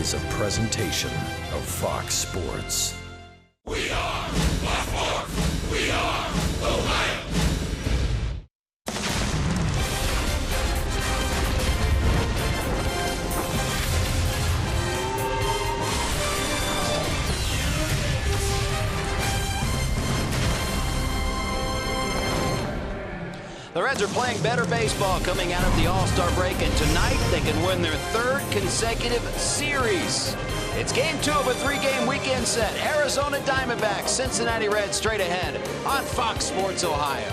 is a presentation of Fox Sports. We are Baltimore. We are Ohio. The Reds are playing better baseball coming out of the All-Star break, and tonight they can win their third consecutive series. It's game 2 of a 3-game weekend set. Arizona Diamondbacks, Cincinnati Reds straight ahead on Fox Sports Ohio.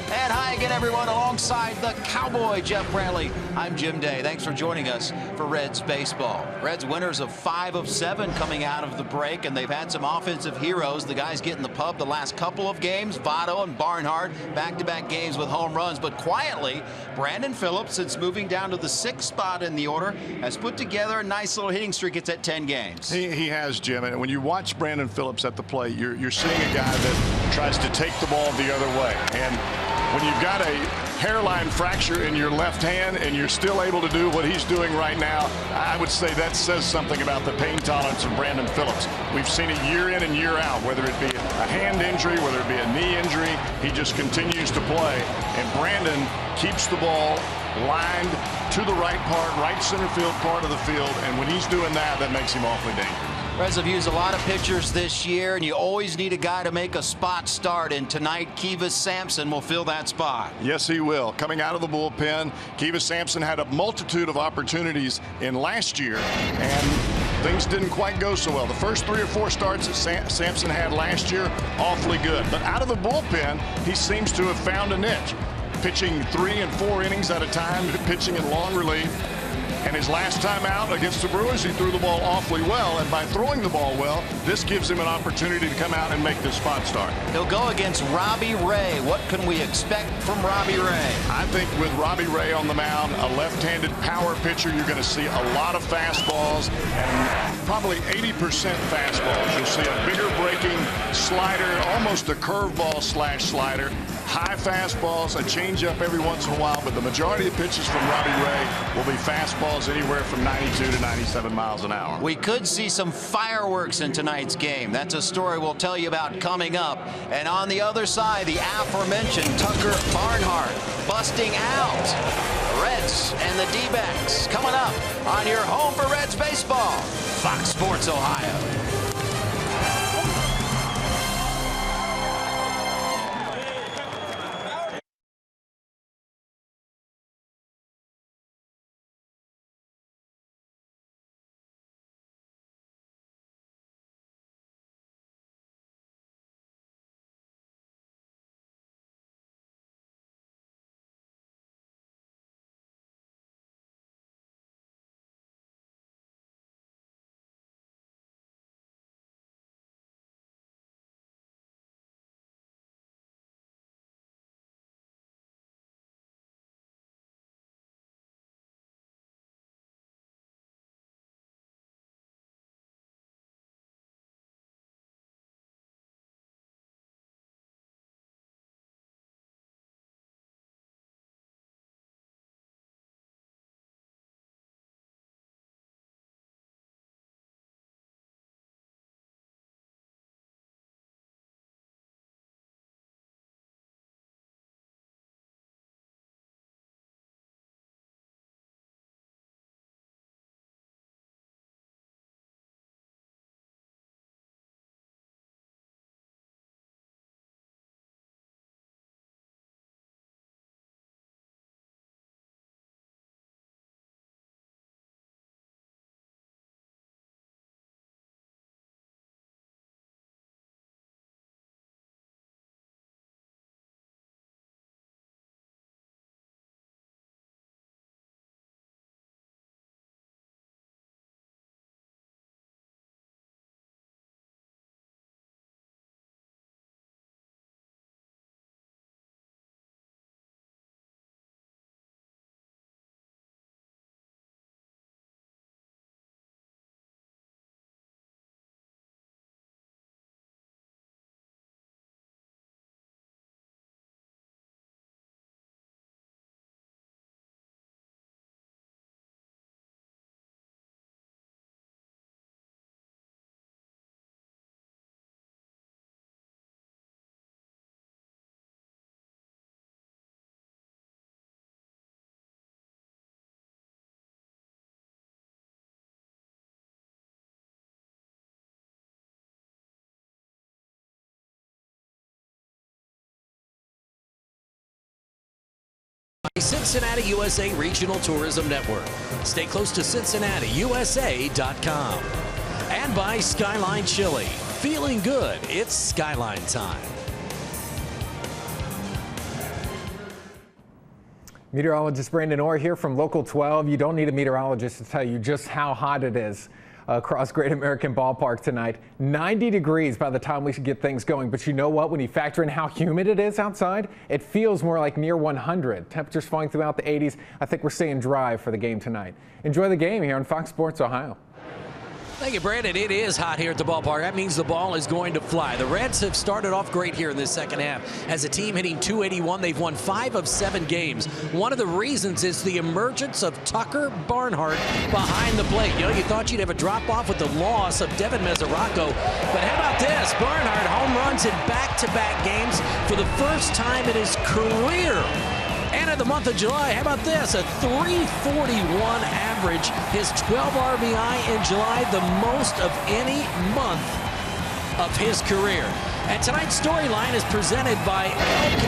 And hi again, everyone, alongside the Cowboy Jeff Brantley. I'm Jim Day. Thanks for joining us for Reds baseball. Reds winners of 5 of 7 coming out of the break, and they've had some offensive heroes. The guys get in the pub the last couple of games. Votto and Barnhart, back-to-back games with home runs. But quietly, Brandon Phillips, since moving down to the 6th spot in the order, has put together a nice little hitting streak. It's at 10 games. He has, Jim. And when you watch Brandon Phillips at the plate, you're seeing a guy that tries to take the ball the other way. And when you've got a hairline fracture in your left hand and you're still able to do what he's doing right now, I would say that says something about the pain tolerance of Brandon Phillips. We've seen it year in and year out, whether it be a hand injury, whether it be a knee injury, he just continues to play. And Brandon keeps the ball lined to the right part, right center field part of the field, and when he's doing that, that makes him awfully dangerous. Reds have used a lot of pitchers this year, and you always need a guy to make a spot start, and tonight Kivas Sampson will fill that spot. Yes, he will. Coming out of the bullpen, Kivas Sampson had a multitude of opportunities in last year, and things didn't quite go so well. The first 3 or 4 starts that Sampson had last year, awfully good. But out of the bullpen, he seems to have found a niche. Pitching 3 and 4 innings at a time, pitching in long relief. And his last time out against the Brewers, he threw the ball awfully well. And by throwing the ball well, this gives him an opportunity to come out and make this spot start. He'll go against Robbie Ray. What can we expect from Robbie Ray? I think with Robbie Ray on the mound, a left-handed power pitcher, you're going to see a lot of fastballs and probably 80% fastballs. You'll see a bigger breaking slider, almost a curveball slash slider. High fastballs, a changeup every once in a while, but the majority of pitches from Robbie Ray will be fastballs anywhere from 92 to 97 miles an hour. We could see some fireworks in tonight's game. That's a story we'll tell you about coming up. And on the other side, the aforementioned Tucker Barnhart busting out. The Reds and the D-backs coming up on your home for Reds baseball, Fox Sports Ohio. Cincinnati USA Regional Tourism Network. Stay close to CincinnatiUSA.com. And by Skyline Chili. Feeling good. It's Skyline time. Meteorologist Brandon Orr here from Local 12. You don't need a meteorologist to tell you just how hot it is across Great American Ballpark tonight. 90 degrees by the time we should get things going. But you know what? When you factor in how humid it is outside, it feels more like near 100. Temperatures falling throughout the 80s. I think we're staying dry for the game tonight. Enjoy the game here on Fox Sports Ohio. Thank you, Brandon. It is hot here at the ballpark. That means the ball is going to fly. The Reds have started off great here in this second half. As a team hitting .281, they've won 5 of 7 games. One of the reasons is the emergence of Tucker Barnhart behind the plate. You know, you thought you'd have a drop-off with the loss of Devin Mesoraco. But how about this? Barnhart home runs in back-to-back games for the first time in his career. And in the month of July, how about this? A .341 average, his 12 RBI in July, the most of any month of his career. And tonight's storyline is presented by Oakland.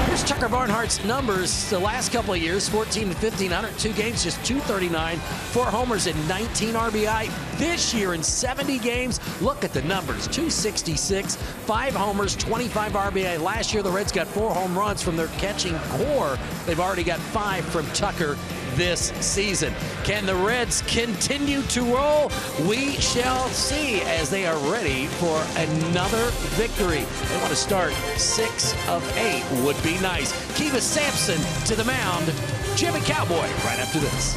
Here's Tucker Barnhart's numbers the last couple of years, 14 and 15, 102 games, just .239, 4 homers and 19 RBI. This year in 70 games, look at the numbers, .266, 5 homers, 25 RBI. Last year, the Reds got 4 home runs from their catching core. They've already got 5 from Tucker this season. Can the Reds continue to roll? We shall see as they are ready for another victory. They want to start 6 of 8. Would be nice. Kiva Sampson to the mound. Jimmy Cowboy right after this.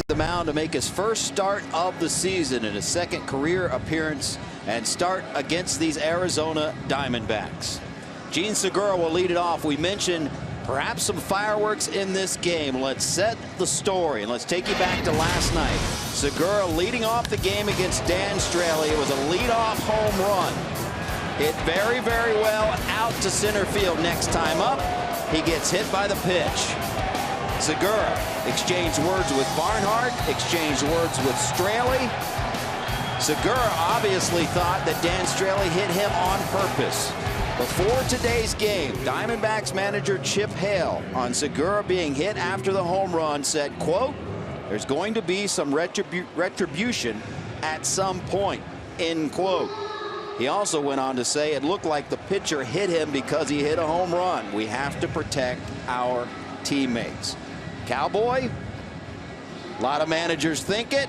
The mound to make his first start of the season in his second career appearance and start against these Arizona Diamondbacks. Gene Segura will lead it off. We mentioned perhaps some fireworks in this game. Let's set the story and let's take you back to last night. Segura leading off the game against Dan Straley. It was a leadoff home run. Hit very, very well out to center field. Next time up, he gets hit by the pitch. Segura exchanged words with Barnhart, exchanged words with Straley. Segura obviously thought that Dan Straley hit him on purpose. Before today's game, Diamondbacks manager Chip Hale, on Segura being hit after the home run, said, quote, "There's going to be some retribution at some point," end quote. He also went on to say it looked like the pitcher hit him because he hit a home run. We have to protect our teammates. Cowboy, a lot of managers think it.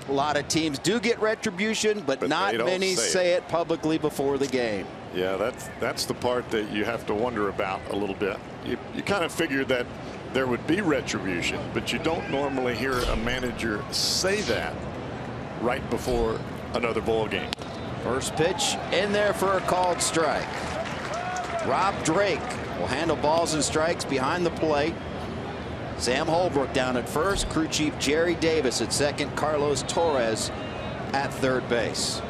A lot of teams do get retribution, but not many say it publicly before the game. Yeah, that's the part that you have to wonder about a little bit. You kind of figured that there would be retribution, but you don't normally hear a manager say that right before another ball game. First pitch in there for a called strike. Rob Drake will handle balls and strikes behind the plate. Sam Holbrook down at first, crew chief Jerry Davis at second, Carlos Torres at third base.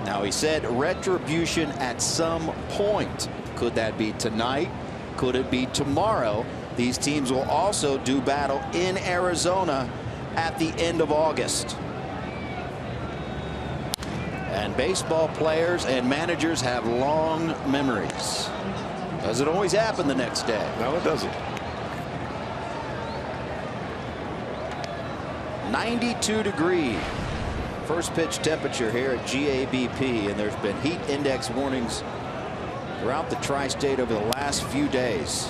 Now, he said retribution at some point. Could that be tonight? Could it be tomorrow? These teams will also do battle in Arizona at the end of August. And baseball players and managers have long memories. Doesn't always happen the next day. No, it doesn't. 92 degree first pitch temperature here at GABP, and there's been heat index warnings throughout the tri-state over the last few days.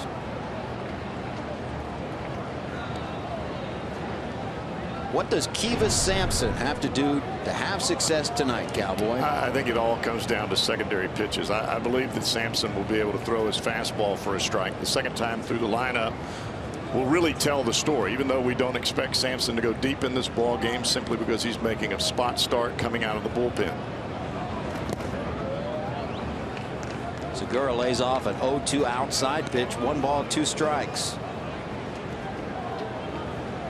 What does Kivas Sampson have to do to have success tonight, Cowboy? I think it all comes down to secondary pitches. I believe that Sampson will be able to throw his fastball for a strike. The second time through the lineup will really tell the story, even though we don't expect Sampson to go deep in this ball game simply because he's making a spot start coming out of the bullpen. Segura lays off an 0-2 outside pitch, 1 ball, 2 strikes.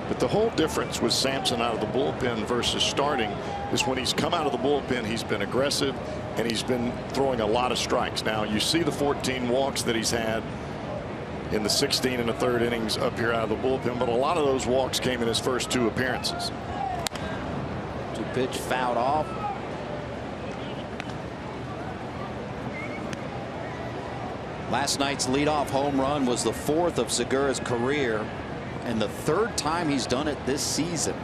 But the whole difference with Sampson out of the bullpen versus starting is when he's come out of the bullpen, he's been aggressive and he's been throwing a lot of strikes. Now, you see the 14 walks that he's had in the 16 and a third innings up here out of the bullpen, but a lot of those walks came in his first 2 appearances. 2-pitch fouled off. Last night's leadoff home run was the 4th of Segura's career and the 3rd time he's done it this season.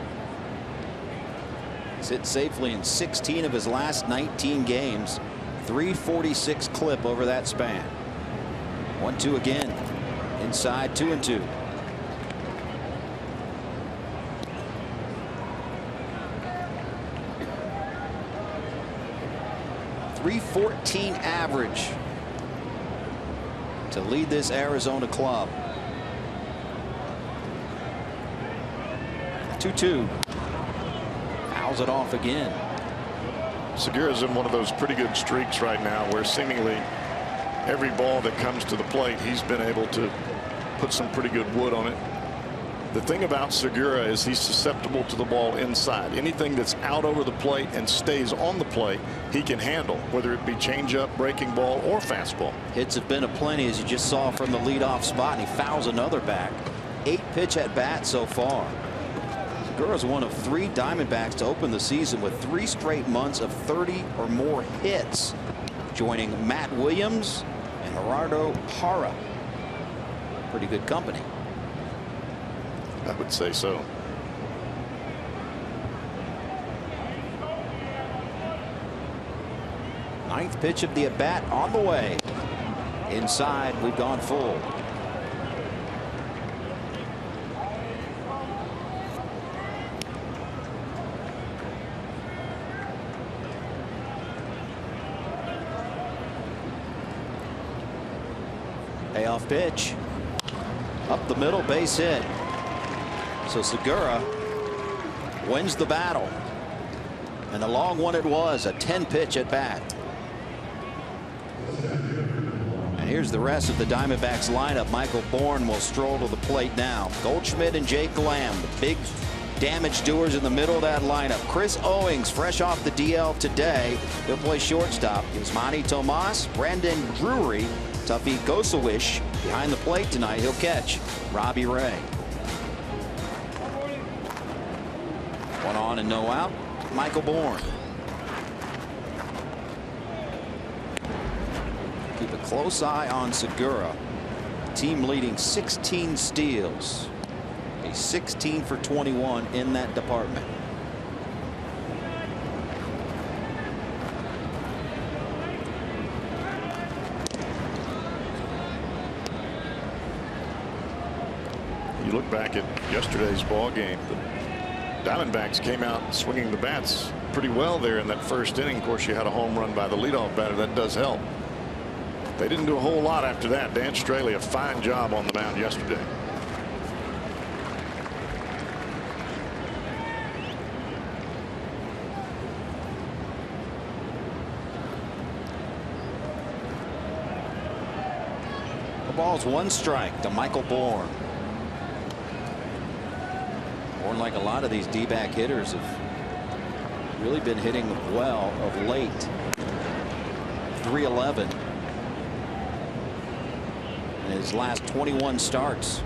He's hit safely in 16 of his last 19 games. 346 clip over that span. 1-2 again. Inside, 2-2. .314 average to lead this Arizona club. 2-2. Fouls it off again. Segura's in one of those pretty good streaks right now where seemingly every ball that comes to the plate he's been able to put some pretty good wood on it. The thing about Segura is he's susceptible to the ball inside. Anything that's out over the plate and stays on the plate he can handle, whether it be changeup, breaking ball, or fastball. Hits have been aplenty, as you just saw from the leadoff spot, and he fouls another back. 8 pitch at bat so far. Segura's one of 3 Diamondbacks to open the season with 3 straight months of 30 or more hits, joining Matt Williams and Gerardo Parra. Pretty good company. I would say so. Ninth pitch of the at bat on the way. Inside, we've gone full. Payoff pitch. Up the middle, base hit. So Segura wins the battle. And a long one it was, a 10 pitch at bat. And here's the rest of the Diamondbacks lineup. Michael Bourne will stroll to the plate now. Goldschmidt and Jake Lamb, the big damage doers in the middle of that lineup. Chris Owings, fresh off the DL today. He'll play shortstop. Yasmani Tomas, Brandon Drury, Tuffy Gosowich behind the plate tonight. He'll catch. Robbie Ray. 1 on and no out. Michael Bourne. Keep a close eye on Segura. Team leading 16 steals. He's 16 for 21 in that department. You look back at yesterday's ball game. Diamondbacks came out swinging the bats pretty well there in that first inning. Of course, you had a home run by the leadoff batter. That does help. They didn't do a whole lot after that. Dan Straley, a fine job on the mound yesterday. The ball's 1 strike to Michael Bourne. Bourne, like a lot of these D-back hitters, have really been hitting well of late. .311 in his last 21 starts.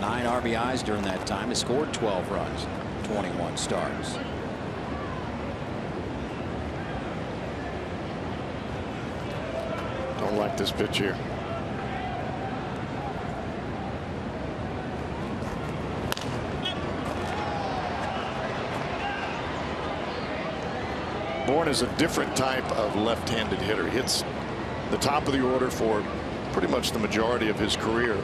9 RBIs during that time. He scored 12 runs, 21 starts. Don't like this pitch here. Bourne is a different type of left-handed hitter. He hits the top of the order for pretty much the majority of his career,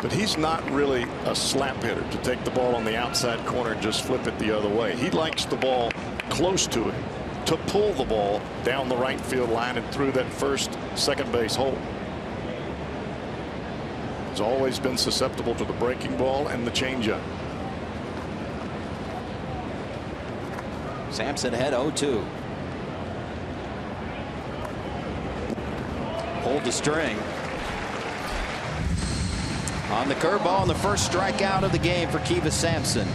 but he's not really a slap hitter to take the ball on the outside corner and just flip it the other way. He likes the ball close to him to pull the ball down the right field line and through that first second base hole. He's always been susceptible to the breaking ball and the changeup. Sampson ahead 0-2. Hold the string. On the curveball, and the first strikeout of the game for Kivas Sampson.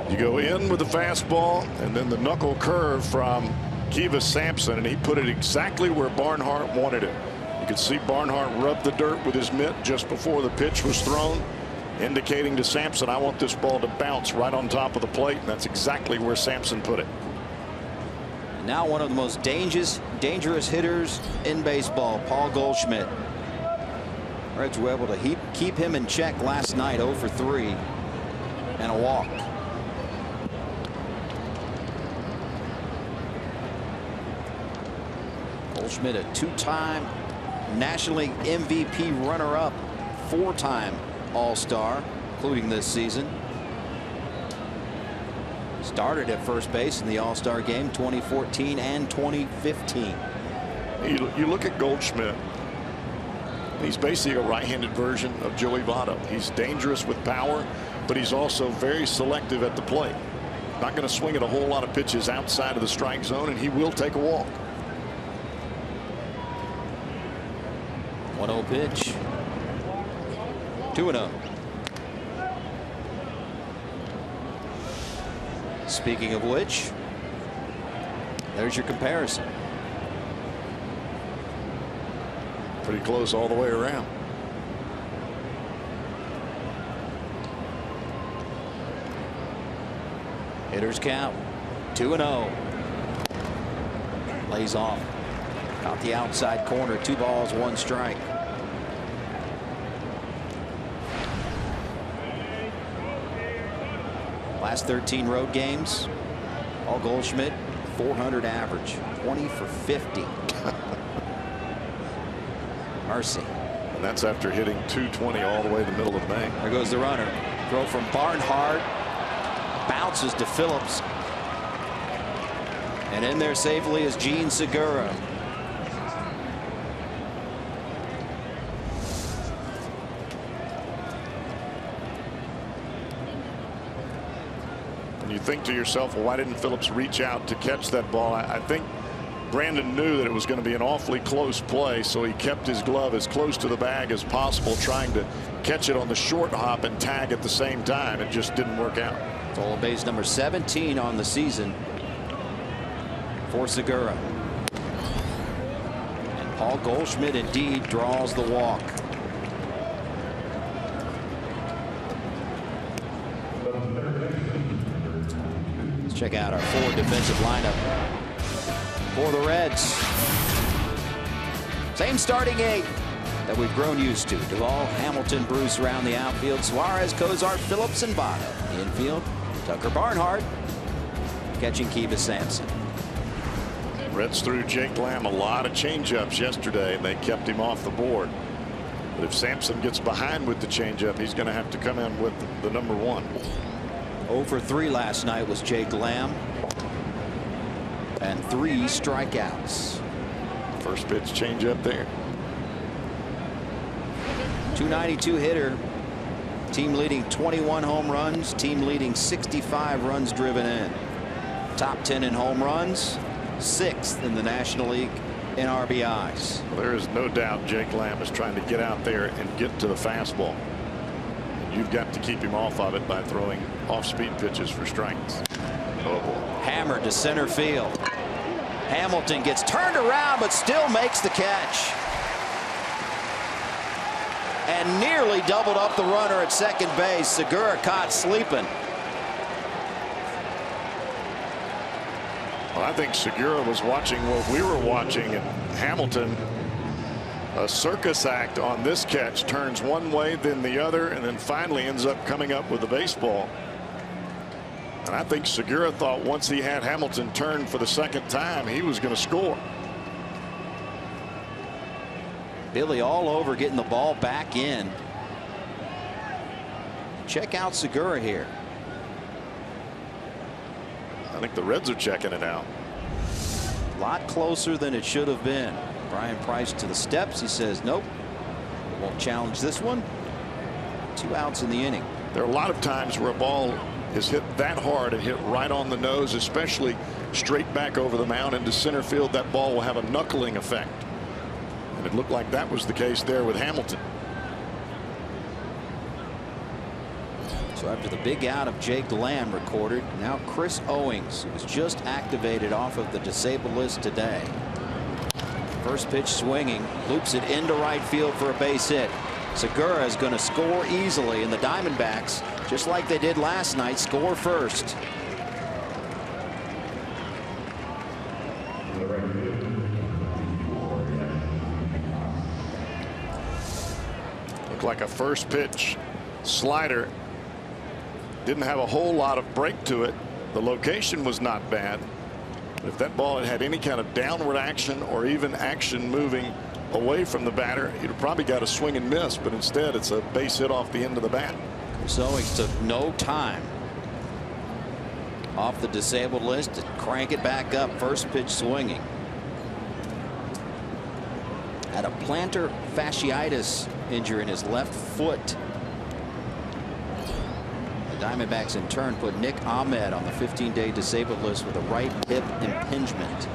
You go in with the fastball and then the knuckle curve from Kivas Sampson, and he put it exactly where Barnhart wanted it. You could see Barnhart rub the dirt with his mitt just before the pitch was thrown, indicating to Sampson, I want this ball to bounce right on top of the plate, and that's exactly where Sampson put it. Now one of the most dangerous hitters in baseball, Paul Goldschmidt. Reds were able to keep him in check last night, 0 for 3 and a walk. Goldschmidt, a 2-time National League MVP runner-up, 4-time All-Star, including this season. Started at first base in the All-Star game 2014 and 2015. You look at Goldschmidt. He's basically a right-handed version of Joey Votto. He's dangerous with power, but he's also very selective at the plate. Not going to swing at a whole lot of pitches outside of the strike zone, and he will take a walk. 1-0 pitch. 2-0. Speaking of which, there's your comparison. Pretty close all the way around. Hitters count 2-0. Lays off out the outside corner. 2 balls, 1 strike. Last 13 road games, Paul Goldschmidt, 400 average, 20 for 50. Mercy. And that's after hitting 220 all the way to the middle of May. There goes the runner. Throw from Barnhart. Bounces to Phillips. And in there safely is Gene Segura. You think to yourself, well, why didn't Phillips reach out to catch that ball? I think Brandon knew that it was going to be an awfully close play, so he kept his glove as close to the bag as possible, trying to catch it on the short hop and tag at the same time. It just didn't work out. Total base number 17 on the season for Segura. And Paul Goldschmidt indeed draws the walk. Check out our forward defensive lineup for the Reds. Same starting 8 that we've grown used to. Duvall, Hamilton, Bruce around the outfield. Suarez, Cozart, Phillips, and Votto. Infield, Tucker Barnhart catching Kivas Sampson. Reds threw Jake Lamb a lot of changeups yesterday, and they kept him off the board. But if Sampson gets behind with the changeup, he's going to have to come in with the number 1. 0 for 3 last night was Jake Lamb. And 3 strikeouts. First pitch changeup there. 292 hitter. Team leading 21 home runs. Team leading 65 runs driven in. Top 10 in home runs. 6th in the National League in RBIs. Well, there is no doubt Jake Lamb is trying to get out there and get to the fastball. And you've got to keep him off of it by throwing off-speed pitches for strikes. Oh boy. Hammered to center field. Hamilton gets turned around but still makes the catch. And nearly doubled up the runner at second base. Segura caught sleeping. Well, I think Segura was watching what we were watching, and Hamilton, a circus act on this catch, turns one way then the other and then finally ends up coming up with the baseball. And I think Segura thought once he had Hamilton turn for the second time he was going to score. Billy all over getting the ball back in. Check out Segura here. I think the Reds are checking it out. A lot closer than it should have been. Brian Price to the steps. He says nope, won't challenge this one. 2 outs in the inning. There are a lot of times where a ball is hit that hard and hit right on the nose, especially straight back over the mound into center field. That ball will have a knuckling effect. And it looked like that was the case there with Hamilton. So after the big out of Jake Lamb recorded, now Chris Owings, who was just activated off of the disabled list today. First pitch swinging, loops it into right field for a base hit. Segura is going to score easily, and the Diamondbacks, just like they did last night, score first. Looked like a first pitch slider. Didn't have a whole lot of break to it. The location was not bad. But if that ball had any kind of downward action or even action moving away from the batter, he'd have probably got a swing and miss, but instead it's a base hit off the end of the bat. So he took no time off the disabled list to crank it back up. First pitch swinging. Had a plantar fasciitis injury in his left foot. The Diamondbacks in turn put Nick Ahmed on the 15-day disabled list with a right hip impingement.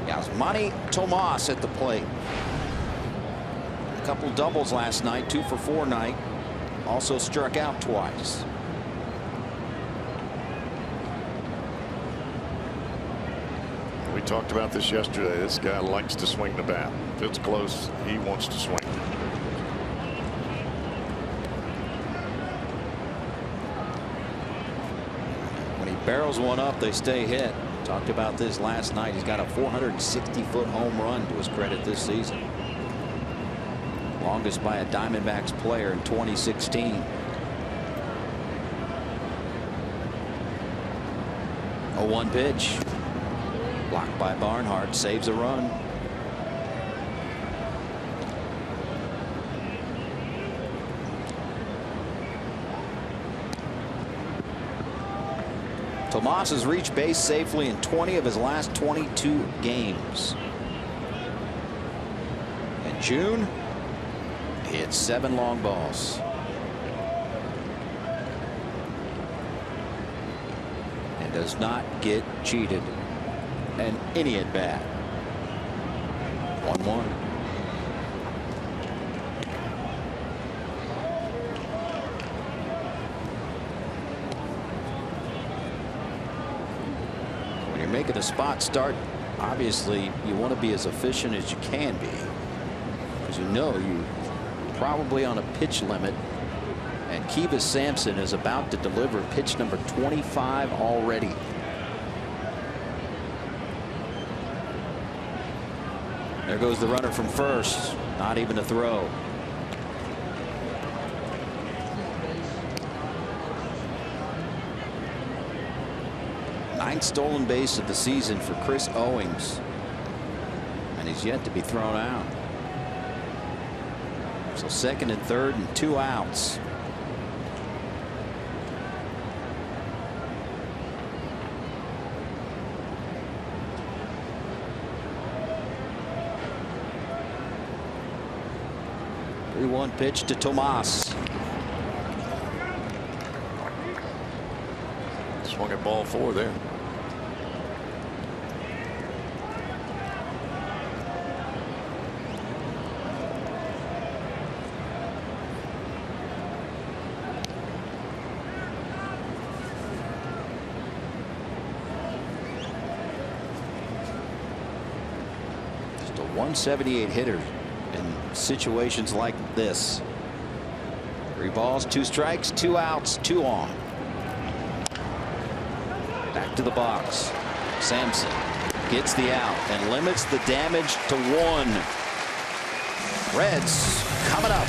Yasmani Tomas at the plate. A couple doubles last night, 2 for 4 night. Also struck out twice. We talked about this yesterday. This guy likes to swing the bat. If it's close, he wants to swing. When he barrels one up, they stay hit. Talked about this last night. He's got a 460-foot home run to his credit this season. Longest by a Diamondbacks player in 2016. 0-1 pitch. Blocked by Barnhart. Saves a run. Tomas has reached base safely in 20 of his last 22 games. In June, he hit 7 long balls. And does not get cheated in any at bat. 1-1. Making a spot start, obviously you want to be as efficient as you can be, because you know you're probably on a pitch limit, and Kivas Sampson is about to deliver pitch number 25 already. There goes the runner from first. Not even a throw. Ninth stolen base of the season for Chris Owings. he's yet to be thrown out. So second and third and 2 outs. One pitch to Tomas. Swung at ball 4 there. Just a 178 hitter in situations like this. 3 balls, 2 strikes, 2 outs, 2 on. Back to the box. Sampson gets the out and limits the damage to 1. Reds coming up.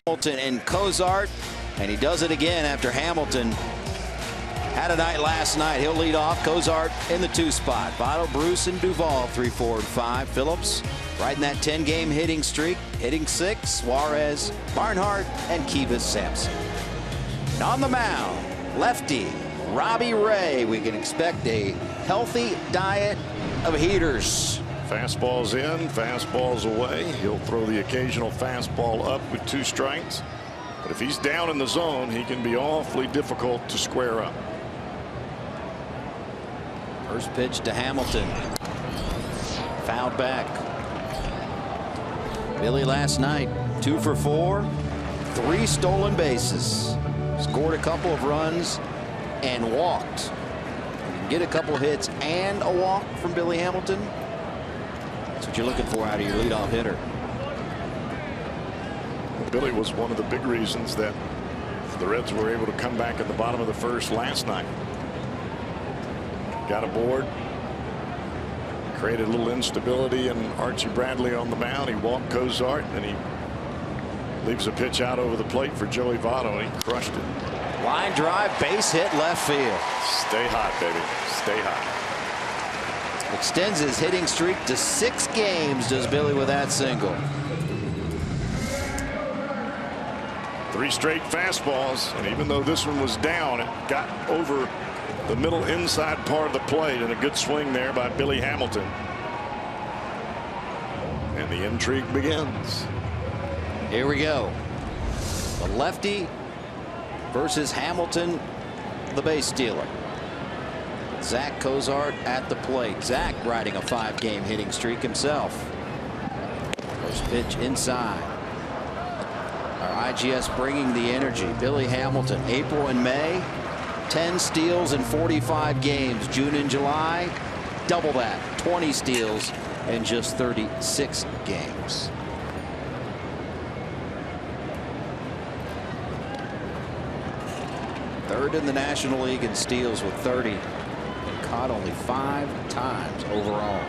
Hamilton and Cozart, and he does it again after Hamilton had a night last night. He'll lead off. Cozart in the 2 spot. Votto, Bruce, and Duvall 3, 4, and 5. Phillips riding that 10-game hitting streak, hitting 6. Suarez, Barnhart, and Kivas Sampson. And on the mound, lefty Robbie Ray. We can expect a healthy diet of heaters. Fastballs in, fastballs away. He'll throw the occasional fastball up with 2 strikes. But if he's down in the zone, he can be awfully difficult to square up. First pitch to Hamilton. Fouled back. Billy last night, 2 for 4, 3 stolen bases. Scored a couple of runs and walked. You can get a couple hits and a walk from Billy Hamilton. That's what you're looking for out of your leadoff hitter. Billy was one of the big reasons that the Reds were able to come back in the bottom of the 1st last night. Got aboard, created a little instability in Archie Bradley on the mound. He walked Cozart, and he leaves a pitch out over the plate for Joey Votto, and he crushed it. Line drive, base hit, left field. Stay hot, baby. Stay hot. Extends his hitting streak to 6 games, does Billy, with that single. 3 straight fastballs, and even though this one was down, it got over the middle inside part of the plate, and a good swing there by Billy Hamilton. And the intrigue begins. Here we go. The lefty versus Hamilton, the base stealer. Zach Cozart at the plate. Zach riding a 5-game hitting streak himself. First pitch inside. Our IGS bringing the energy. Billy Hamilton, April and May, 10 steals in 45 games. June and July, double that, 20 steals in just 36 games. Third in the National League in steals with 30. And caught only 5 times overall.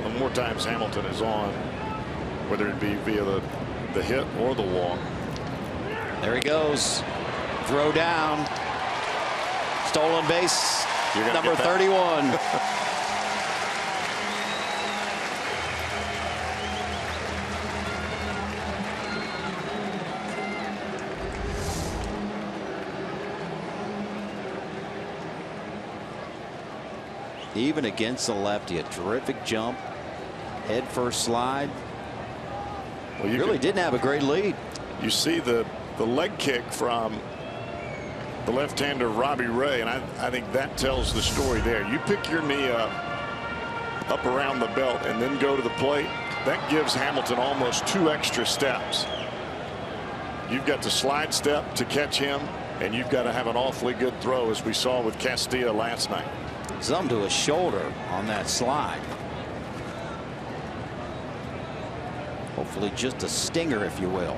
The more times Hamilton is on, whether it be via the hit or the walk. There he goes. Throw down. Stolen base. Number 31. Even against the lefty, a terrific jump. Head first slide. Well, you really didn't have a great lead. You see the leg kick from the left-hander Robbie Ray, and I think that tells the story there. You pick your knee up around the belt and then go to the plate. That gives Hamilton almost 2 extra steps. You've got to slide step to catch him, and you've got to have an awfully good throw, as we saw with Castilla last night. Some to his shoulder on that slide. Hopefully just a stinger, if you will.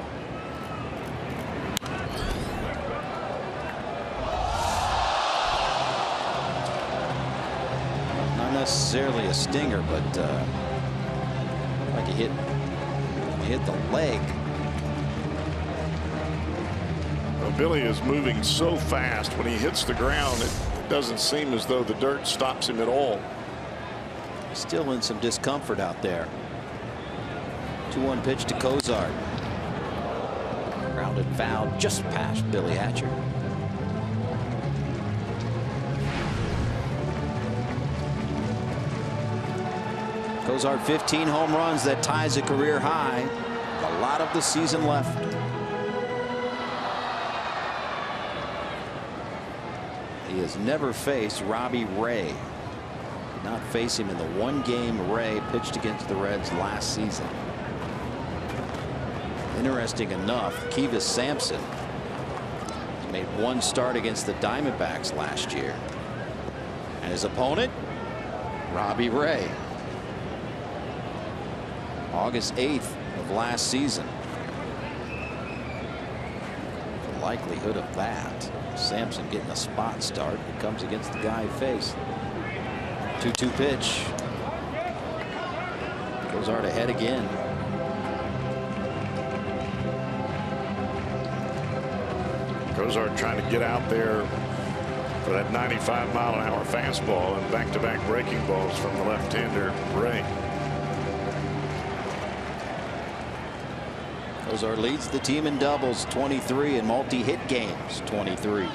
Not necessarily a stinger, but like you hit the leg. Well, Billy is moving so fast when he hits the ground. It doesn't seem as though the dirt stops him at all. Still in some discomfort out there. 2-1 pitch to Cozart. Grounded foul just past Billy Hatcher. Cozart 15 home runs. That ties a career high. A lot of the season left. He has never faced Robbie Ray. Did not face him in the 1 game Ray pitched against the Reds last season. Interesting enough, Kivas Sampson made 1 start against the Diamondbacks last year. And his opponent, Robbie Ray. August 8th of last season. The likelihood of that. Sampson getting a spot start. It comes against the guy he faced. 2-2 pitch. Cozart ahead again. Cozart trying to get out there for that 95-mile-an-hour fastball and back-to-back breaking balls from the left-hander Ray. Cozart leads the team in doubles 23 and multi-hit games 23.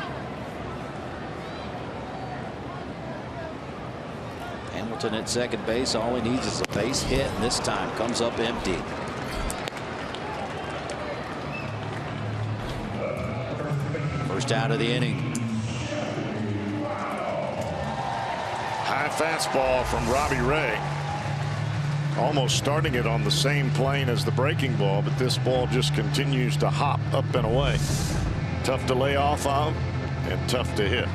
Hamilton at second base. All he needs is a base hit, and this time comes up empty. First out of the inning. High fastball from Robbie Ray. Almost starting it on the same plane as the breaking ball, but this ball just continues to hop up and away. Tough to lay off of and tough to hit.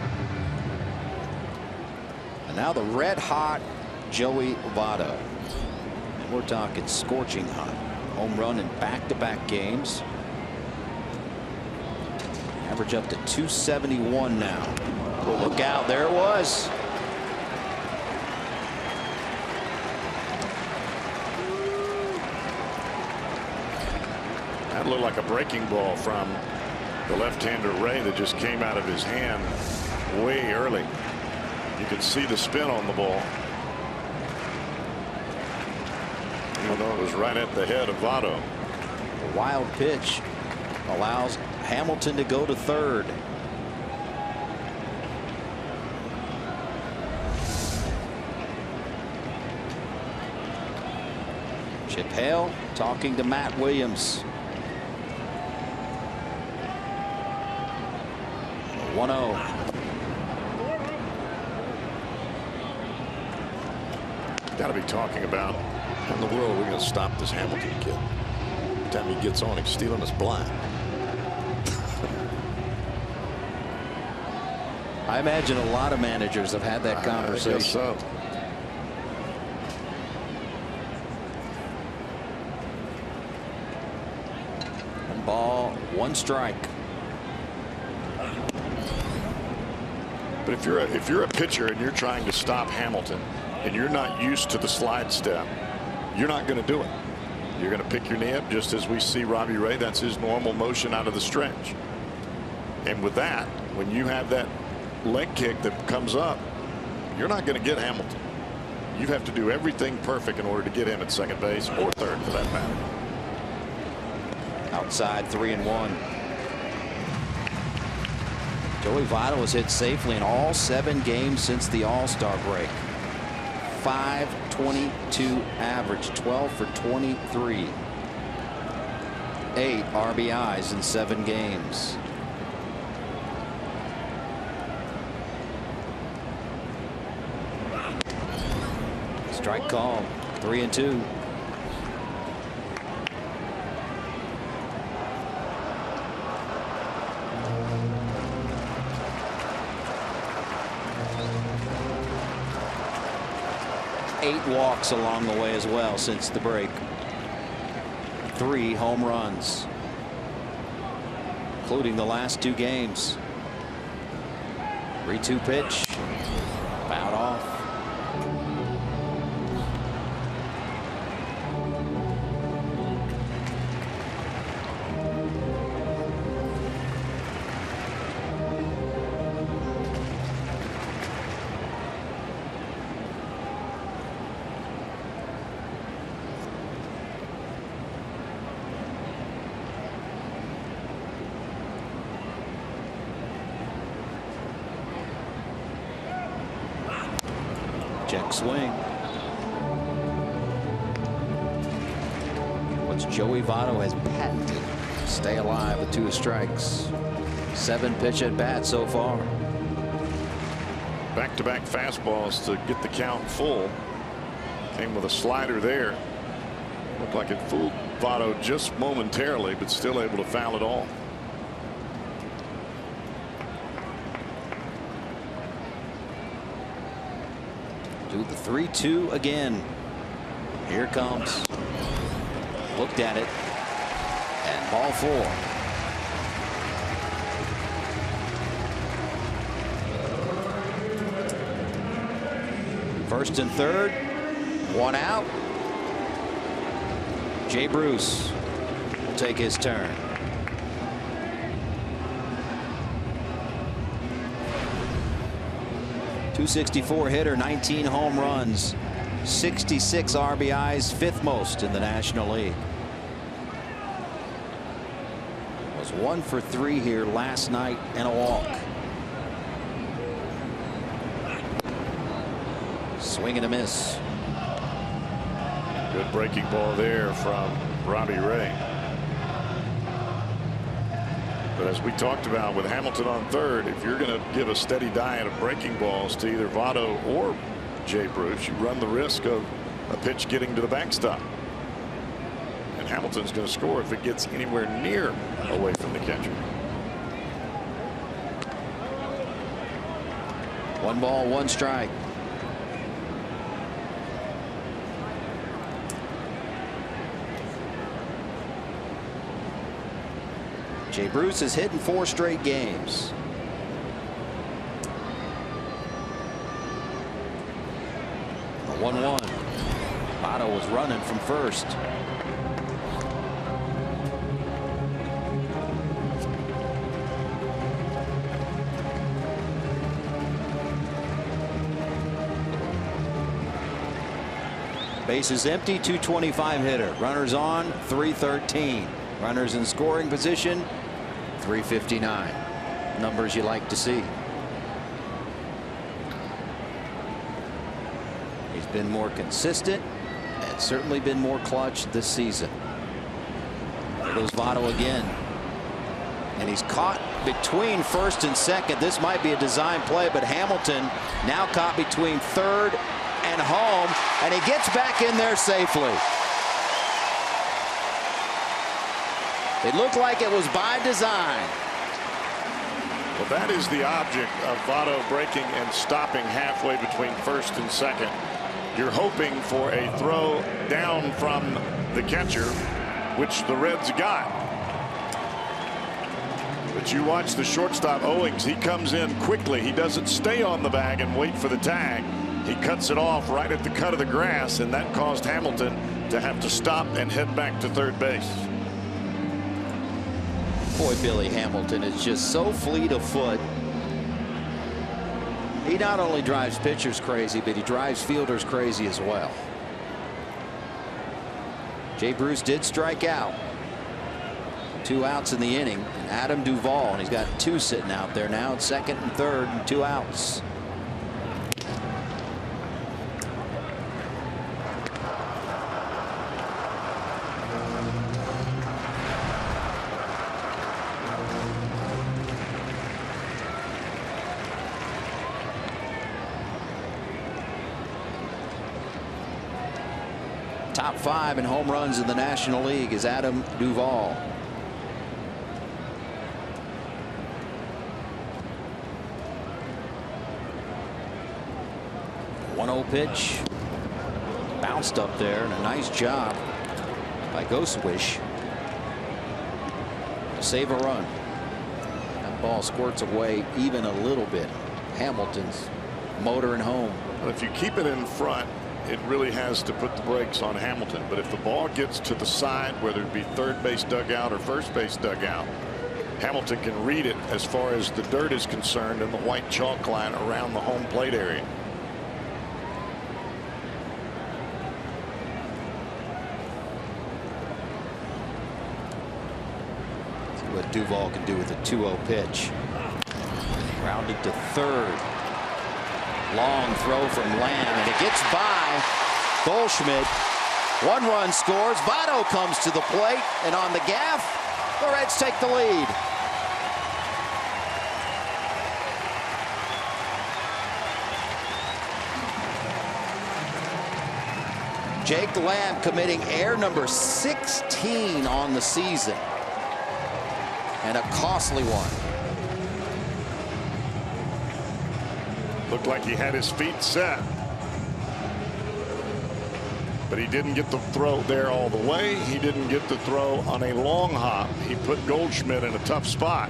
And now the red hot Joey Votto. And we're talking scorching hot. Home run in back-to-back games. Average up to 271 now. Well, look out, there it was. That looked like a breaking ball from the left-hander Ray that just came out of his hand way early. You could see the spin on the ball. Even though it was right at the head of Votto. A wild pitch allows Hamilton to go to third. Chip Hale talking to Matt Williams. 1-0. Got to be talking about how in the world we're going to stop this Hamilton kid. Every time he gets on, he's stealing us blind. I imagine a lot of managers have had that conversation. I guess so. 1 strike. But if you're a pitcher and you're trying to stop Hamilton and you're not used to the slide step, you're not going to do it. You're going to pick your knee up, just as we see Robbie Ray. That's his normal motion out of the stretch. And with that, when you have that leg kick that comes up, you're not going to get Hamilton. You have to do everything perfect in order to get him at second base, or third for that matter. Outside 3-1. Joey Votto has hit safely in all 7 games since the All-Star break. .522 average, 12 for 23. 8 RBIs in 7 games. Strike call. 3-2. Eight walks along the way as well since the break. 3 home runs, including the last 2 games. 3-2 pitch. Fouled off. Check swing. What's Joey Votto has patented. Stay alive with 2 strikes. 7 pitch at bat so far. Back-to-back fastballs to get the count full. Came with a slider there. Looked like it fooled Votto just momentarily, but still able to foul it all. Do the 3-2 again. Here it comes. Looked at it. And ball 4. First and third. 1 out. Jay Bruce will take his turn. .264 hitter, 19 home runs, 66 RBIs, 5th most in the National League. Was 1 for 3 here last night and a walk. Swing and a miss. Good breaking ball there from Robbie Ray. But as we talked about with Hamilton on third, if you're going to give a steady diet of breaking balls to either Votto or Jay Bruce, you run the risk of a pitch getting to the backstop. And Hamilton's going to score if it gets anywhere near away from the catcher. 1 ball, 1 strike. Jay Bruce has hit in 4 straight games. A 1-1. Votto was running from first. Bases empty, 225 hitter. Runners on, 313. Runners in scoring position, 359. Numbers you like to see. He's been more consistent and certainly been more clutch this season. There goes Votto again. And he's caught between first and second. This might be a design play, but Hamilton now caught between third and home, and he gets back in there safely. It looked like it was by design. Well, that is the object of Votto breaking and stopping halfway between first and second. You're hoping for a throw down from the catcher, which the Reds got. But you watch the shortstop Owings. He comes in quickly. He doesn't stay on the bag and wait for the tag. He cuts it off right at the cut of the grass, and that caused Hamilton to have to stop and head back to third base. Boy, Billy Hamilton is just so fleet of foot. He not only drives pitchers crazy, but he drives fielders crazy as well. Jay Bruce did strike out. 2 outs in the inning. And Adam Duvall, and he's got 2 sitting out there now, second and third, and 2 outs. Top 5 in home runs in the National League is Adam Duvall. 1-0 pitch. Bounced up there, and a nice job by Goswish to save a run. That ball squirts away even a little bit. Hamilton's motoring home. Well, if you keep it in front, it really has to put the brakes on Hamilton. But if the ball gets to the side, whether it be third base dugout or first base dugout, Hamilton can read it as far as the dirt is concerned and the white chalk line around the home plate area. See what Duvall can do with a 2-0 pitch. Grounded to third. Long throw from Lamb, and it gets by Goldschmidt. 1 run scores. Votto comes to the plate, and on the gaff, the Reds take the lead. Jake Lamb committing error number 16 on the season, and a costly one. Looked like he had his feet set, but he didn't get the throw there all the way. He didn't get the throw on a long hop. He put Goldschmidt in a tough spot.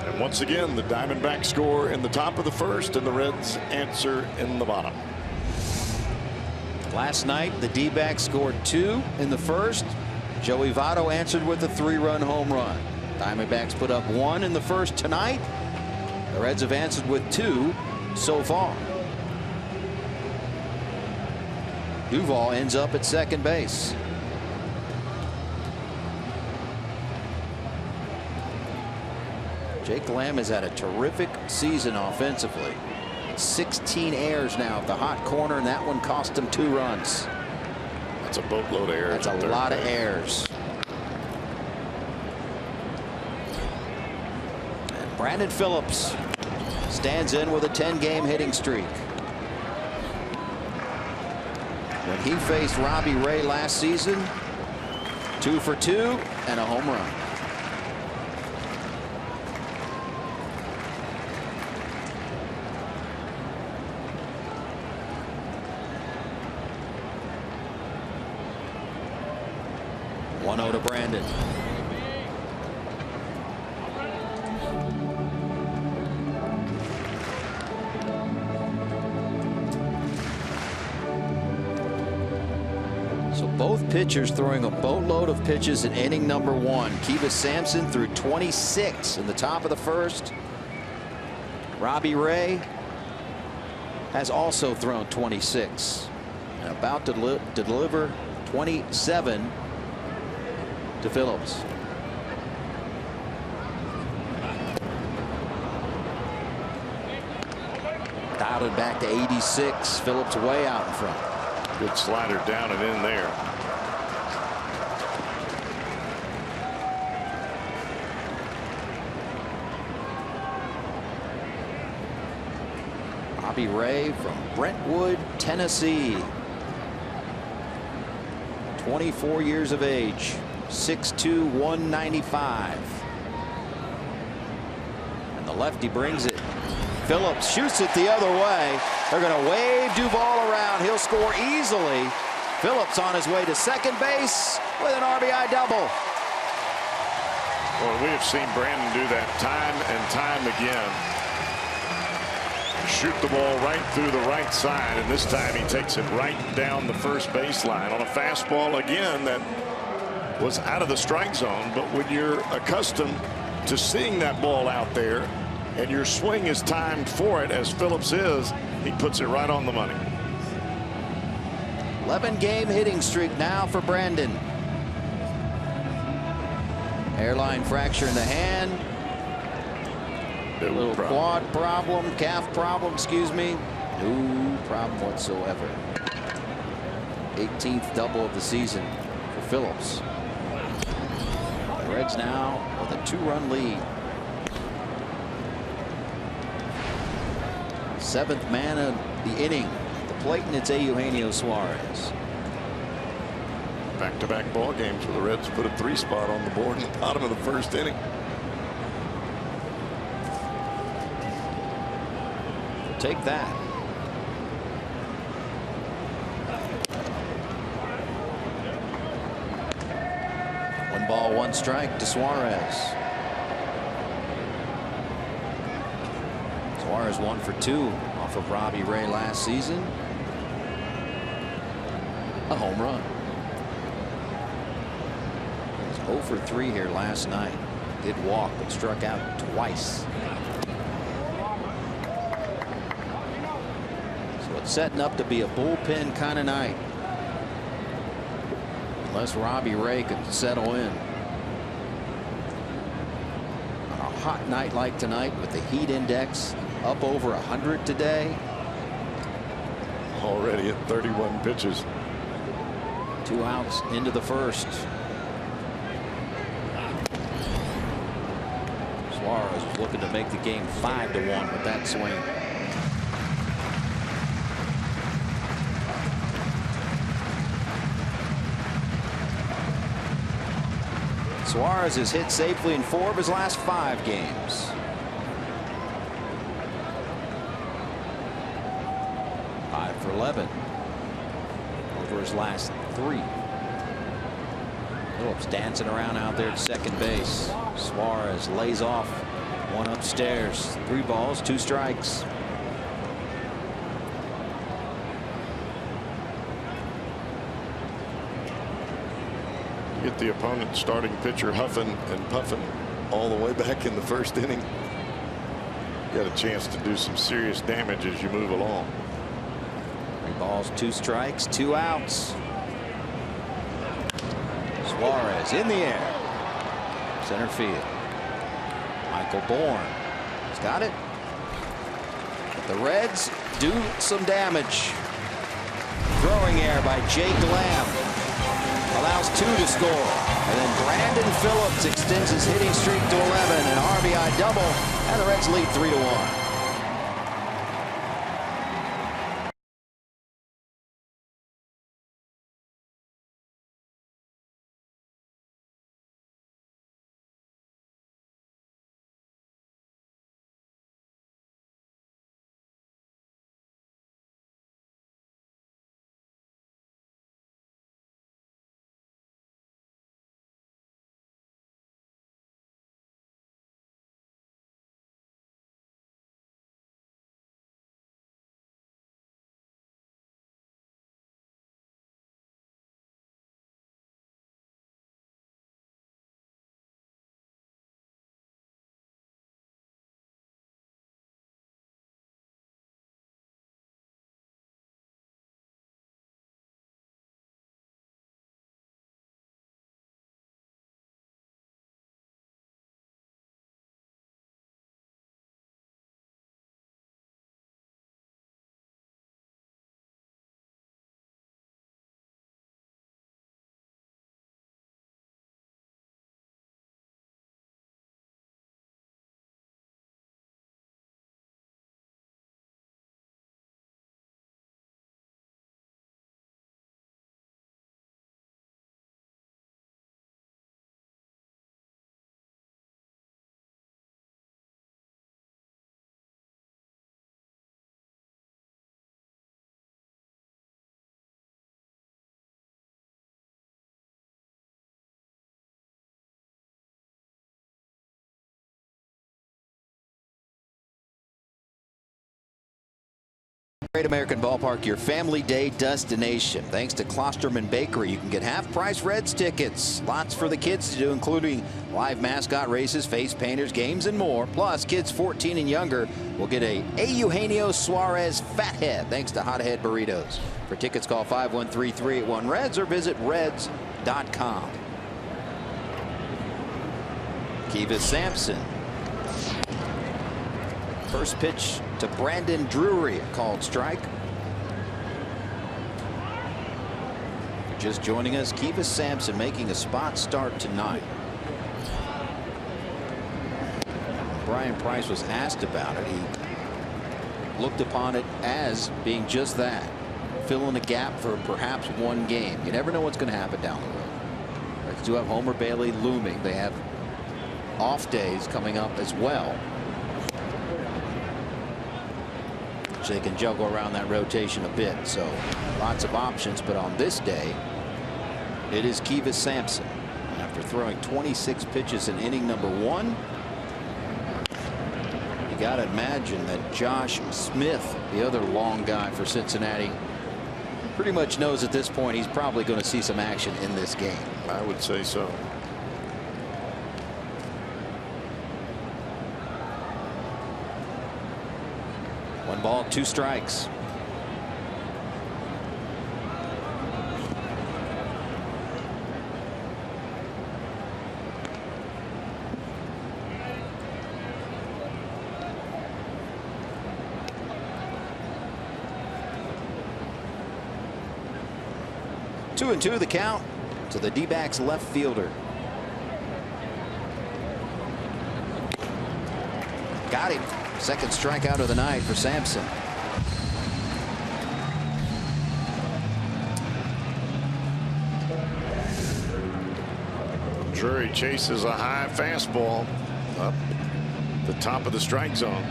And once again, the Diamondbacks score in the top of the first, and the Reds answer in the bottom. Last night, the D-backs scored 2 in the first. Joey Votto answered with a 3-run home run. Diamondbacks put up 1 in the first tonight. The Reds have answered with 2 so far. Duvall ends up at second base. Jake Lamb has had a terrific season offensively. 16 errors now at the hot corner, and that one cost him 2 runs. That's a boatload of errors. That's a lot of errors. Brandon Phillips stands in with a 10-game hitting streak. When he faced Robbie Ray last season, 2 for 2 and a home run. To Brandon. So both pitchers throwing a boatload of pitches in inning number 1. Kivas Sampson threw 26 in the top of the first. Robbie Ray has also thrown 26 and about to deliver 27 to Phillips. Dialed it back to 86. Phillips way out in front. Good slider down and in there. Robbie Ray from Brentwood, Tennessee. 24 years of age. 6'2", 195. And the lefty brings it. Phillips shoots it the other way. They're going to wave Duvall around. He'll score easily Phillips on his way to second base with an RBI double. Well, we have seen Brandon do that time and time again. Shoot the ball right through the right side, and this time he takes it right down the first baseline on a fastball again that was out of the strike zone. But when you're accustomed to seeing that ball out there and your swing is timed for it, as Phillips is, he puts it right on the money. 11-game hitting streak now for Brandon. Hairline fracture in the hand. A little quad problem, calf problem, excuse me. No problem whatsoever. 18th double of the season for Phillips. The Reds now with a 2-run lead. 7th man of the inning. The plate, and it's Eugenio Suarez. Back-to-back ball games where the Reds put a 3 spot on the board in the bottom of the first inning. Take that. 1 ball, 1 strike to Suarez. Suarez 1 for 2 off of Robbie Ray last season. A home run. He was 0 for 3 here last night. Did walk, but struck out twice. It's setting up to be a bullpen kind of night, unless Robbie Ray can settle in. On a hot night like tonight, with the heat index up over 100 today. Already at 31 pitches. 2 outs into the first. Suarez was looking to make the game 5-1 with that swing. Suarez has hit safely in 4 of his last 5 games. Five for 11 over his last 3. Phillips dancing around out there at second base. Suarez lays off 1 upstairs. 3 balls, 2 strikes. Get the opponent starting pitcher huffing and puffing all the way back in the first inning. Got a chance to do some serious damage as you move along. 3 balls, 2 strikes, 2 outs. Suarez in the air. Center field. Michael Bourne. He's got it. But the Reds do some damage. Throwing error by Jake Lamb. Allows 2 to score. And then Brandon Phillips extends his hitting streak to 11. An RBI double. And the Reds lead 3-1. Great American Ballpark, your family day destination. Thanks to Klosterman Bakery, you can get half-price Reds tickets. Lots for the kids to do, including live mascot races, face painters, games, and more. Plus, kids 14 and younger will get a Eugenio Suarez Fathead, thanks to Hot Head Burritos. For tickets, call 513-381-REDS or visit reds.com. Kivas Sampson. First pitch to Brandon Drury, a called strike. Just joining us, Kivas Sampson making a spot start tonight. Brian Price was asked about it. He looked upon it as being just that, filling a gap for perhaps one game. You never know what's going to happen down the road. Reds do have Homer Bailey looming. They have off days coming up as well. They can juggle around that rotation a bit, so lots of options. But on this day, it is Kivas Sampson. After throwing 26 pitches in inning number 1, you got to imagine that Josh Smith, the other long guy for Cincinnati, pretty much knows at this point he's probably going to see some action in this game. I would say so. One ball, 2 strikes. Two and 2 the count to the D-backs left fielder. Got him. Second strikeout of the night for Sampson. Drury chases a high fastball up the top of the strike zone.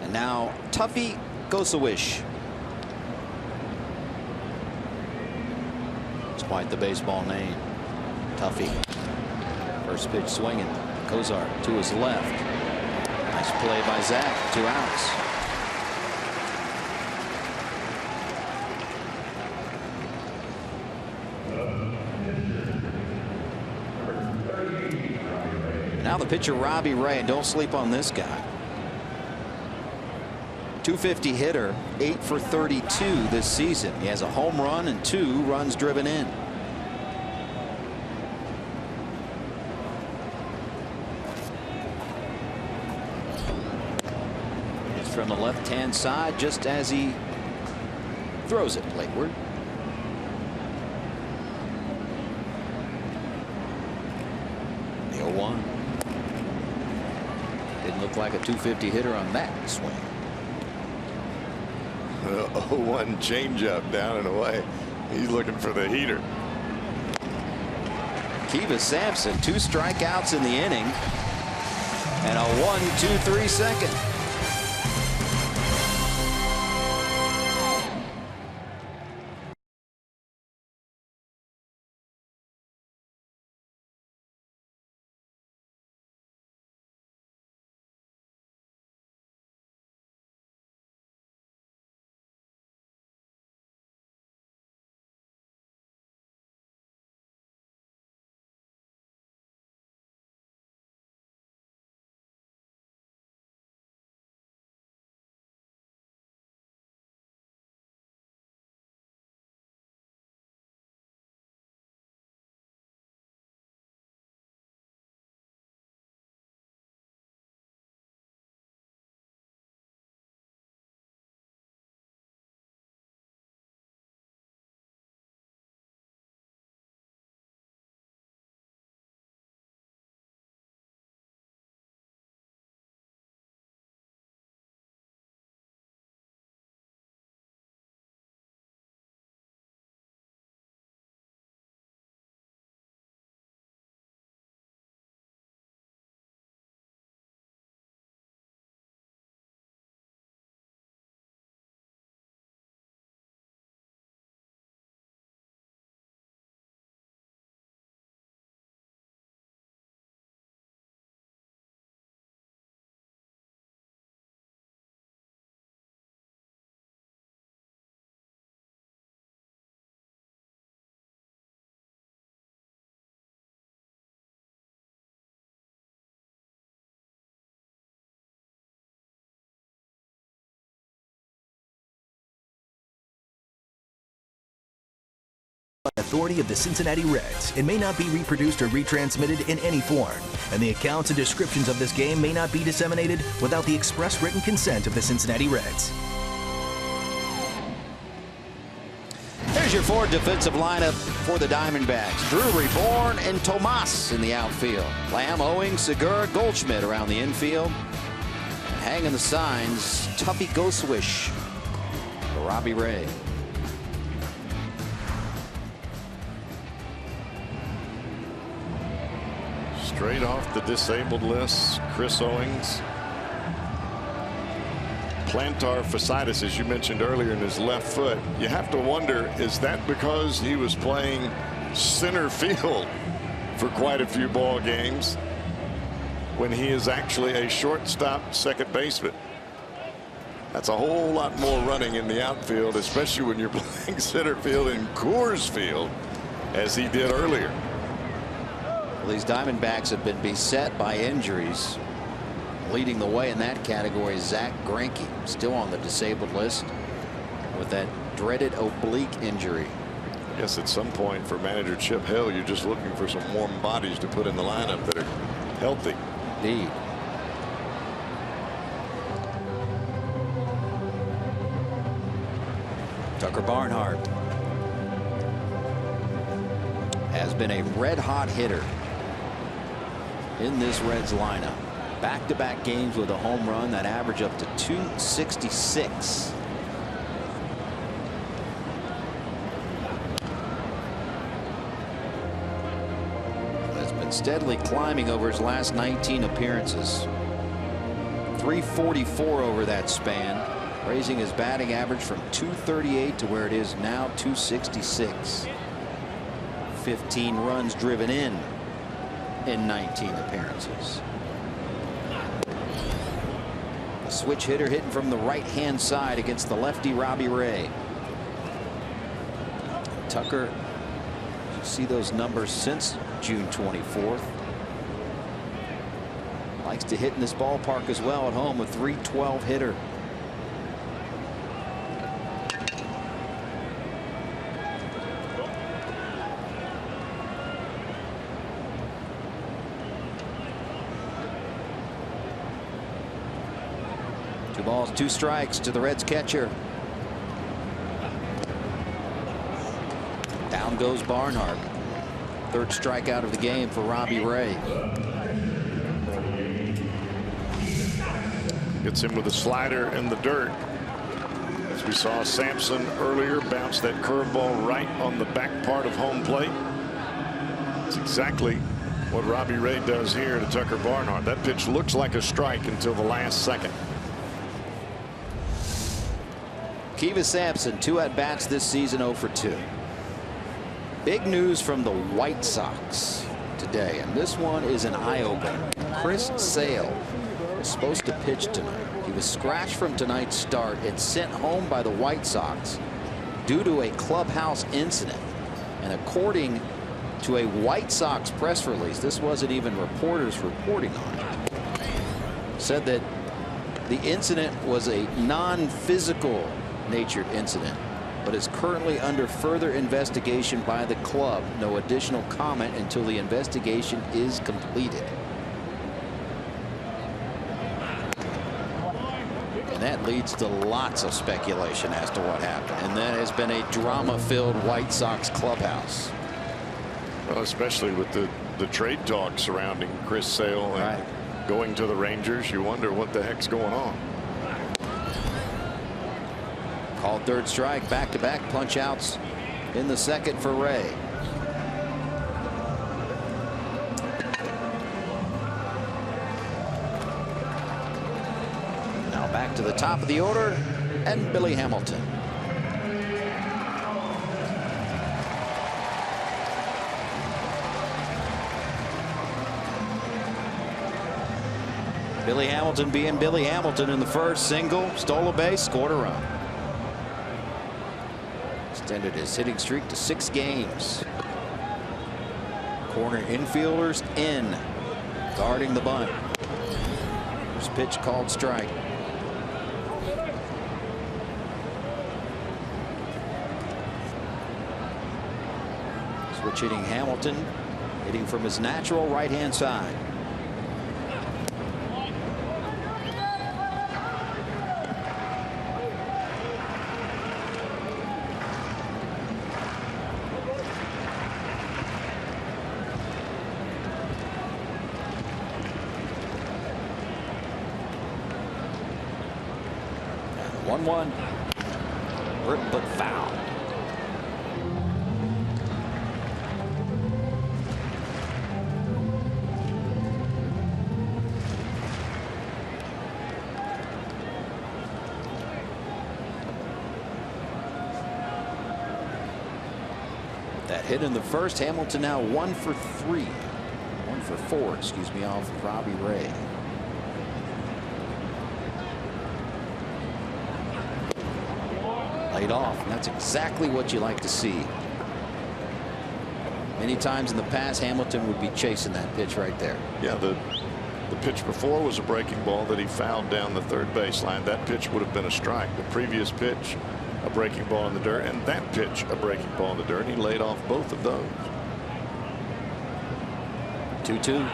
And now Tuffy Gosawish. It's quite the baseball name. Tuffy. First pitch swinging. Kozar to his left. Nice play by Zach. 2 outs. Now the pitcher Robbie Ray, and don't sleep on this guy. 250 hitter, 8 for 32 this season. He has a home run and 2 runs driven in. From the left-hand side, just as he throws it plateward. The 0-1. Didn't look like a 250 hitter on that swing. 0-1 changeup down and away. He's looking for the heater. Kivas Sampson, 2 strikeouts in the inning, and a 1-2-3 second. Authority of the Cincinnati Reds. It may not be reproduced or retransmitted in any form, and the accounts and descriptions of this game may not be disseminated without the express written consent of the Cincinnati Reds. Here's your Ford defensive lineup for the Diamondbacks. Drury, Bourne, and Tomas in the outfield. Lamb, Owings, Segura, Goldschmidt around the infield. And hanging the signs, Tuffy Goswish for Robbie Ray. Straight off the disabled list, Chris Owings. Plantar fasciitis, as you mentioned earlier, in his left foot. You have to wonder, is that because he was playing center field for quite a few ball games when he is actually a shortstop second baseman? That's a whole lot more running in the outfield, especially when you're playing center field in Coors Field, as he did earlier. Well, these Diamondbacks have been beset by injuries. Leading the way in that category is Zach Greinke, still on the disabled list with that dreaded oblique injury. Yes, at some point for manager Chip Hill, you're just looking for some warm bodies to put in the lineup that are healthy. Indeed. Tucker Barnhart has been a red-hot hitter in this Reds lineup. Back-to-back games with a home run that average up to 266. Has been steadily climbing over his last 19 appearances. 344 over that span, raising his batting average from 238 to where it is now 266. 15 runs driven in 19 appearances. A switch hitter hitting from the right-hand side against the lefty Robbie Ray. Tucker, you see those numbers since June 24th. Likes to hit in this ballpark as well at home, a .312 hitter. Two balls, two strikes to the Reds catcher. Down goes Barnhart. Third strikeout of the game for Robbie Ray. Gets him with a slider in the dirt. As we saw Sampson earlier bounce that curveball right on the back part of home plate. It's exactly what Robbie Ray does here to Tucker Barnhart. That pitch looks like a strike until the last second. Kiva Sampson, 2 at-bats this season, 0 for 2. Big news from the White Sox today, and this one is an eye-opener. Chris Sale was supposed to pitch tonight. He was scratched from tonight's start and sent home by the White Sox due to a clubhouse incident. And according to a White Sox press release, this wasn't even reporters reporting on it, said that the incident was a non-physical natured incident, but is currently under further investigation by the club. No additional comment until the investigation is completed. And that leads to lots of speculation as to what happened. And that has been a drama-filled White Sox clubhouse. Well, especially with the trade talk surrounding Chris Sale and going to the Rangers, you wonder what the heck's going on. Called third strike, back-to-back punch outs in the second for Ray. Now back to the top of the order, and Billy Hamilton. Billy Hamilton being Billy Hamilton in the first. Single, stole a base, scored a run. Extended his hitting streak to 6 games. Corner infielders in, guarding the bunt. First pitch called strike. Switch hitting Hamilton, hitting from his natural right-hand side. And 1-1. Hurt but foul. That hit in the first. Hamilton now 1 for 3. 1 for 4, excuse me, off of Robbie Ray. Laid off, and that's exactly what you like to see. Many times in the past, Hamilton would be chasing that pitch right there. Yeah, the pitch before was a breaking ball that he fouled down the third baseline. That pitch would have been a strike. The previous pitch, a breaking ball in the dirt, and that pitch, a breaking ball in the dirt. He laid off both of those. 2-2.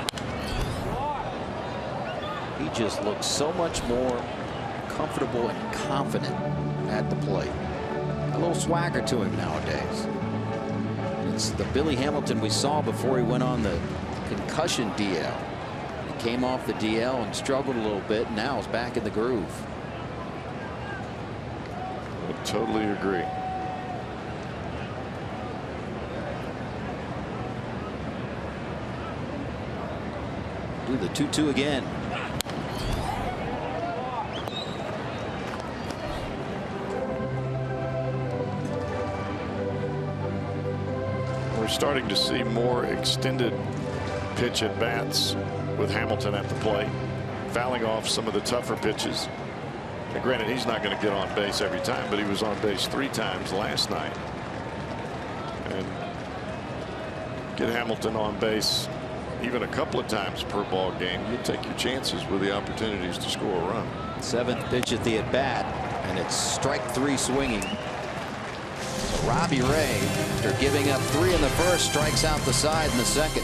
He just looks so much more comfortable and confident at the plate. A little swagger to him nowadays. It's the Billy Hamilton we saw before he went on the concussion DL. He came off the DL and struggled a little bit. Now is back in the groove. I totally agree. Do the 2-2 again. We're starting to see more extended pitch at bats with Hamilton at the plate, fouling off some of the tougher pitches. And granted, he's not going to get on base every time, but he was on base 3 times last night. And get Hamilton on base even a couple of times per ball game, you take your chances with the opportunities to score a run. 7th pitch at the at bat, and it's strike 3 swinging. So Robbie Ray, after giving up 3 in the first, strikes out the side in the second.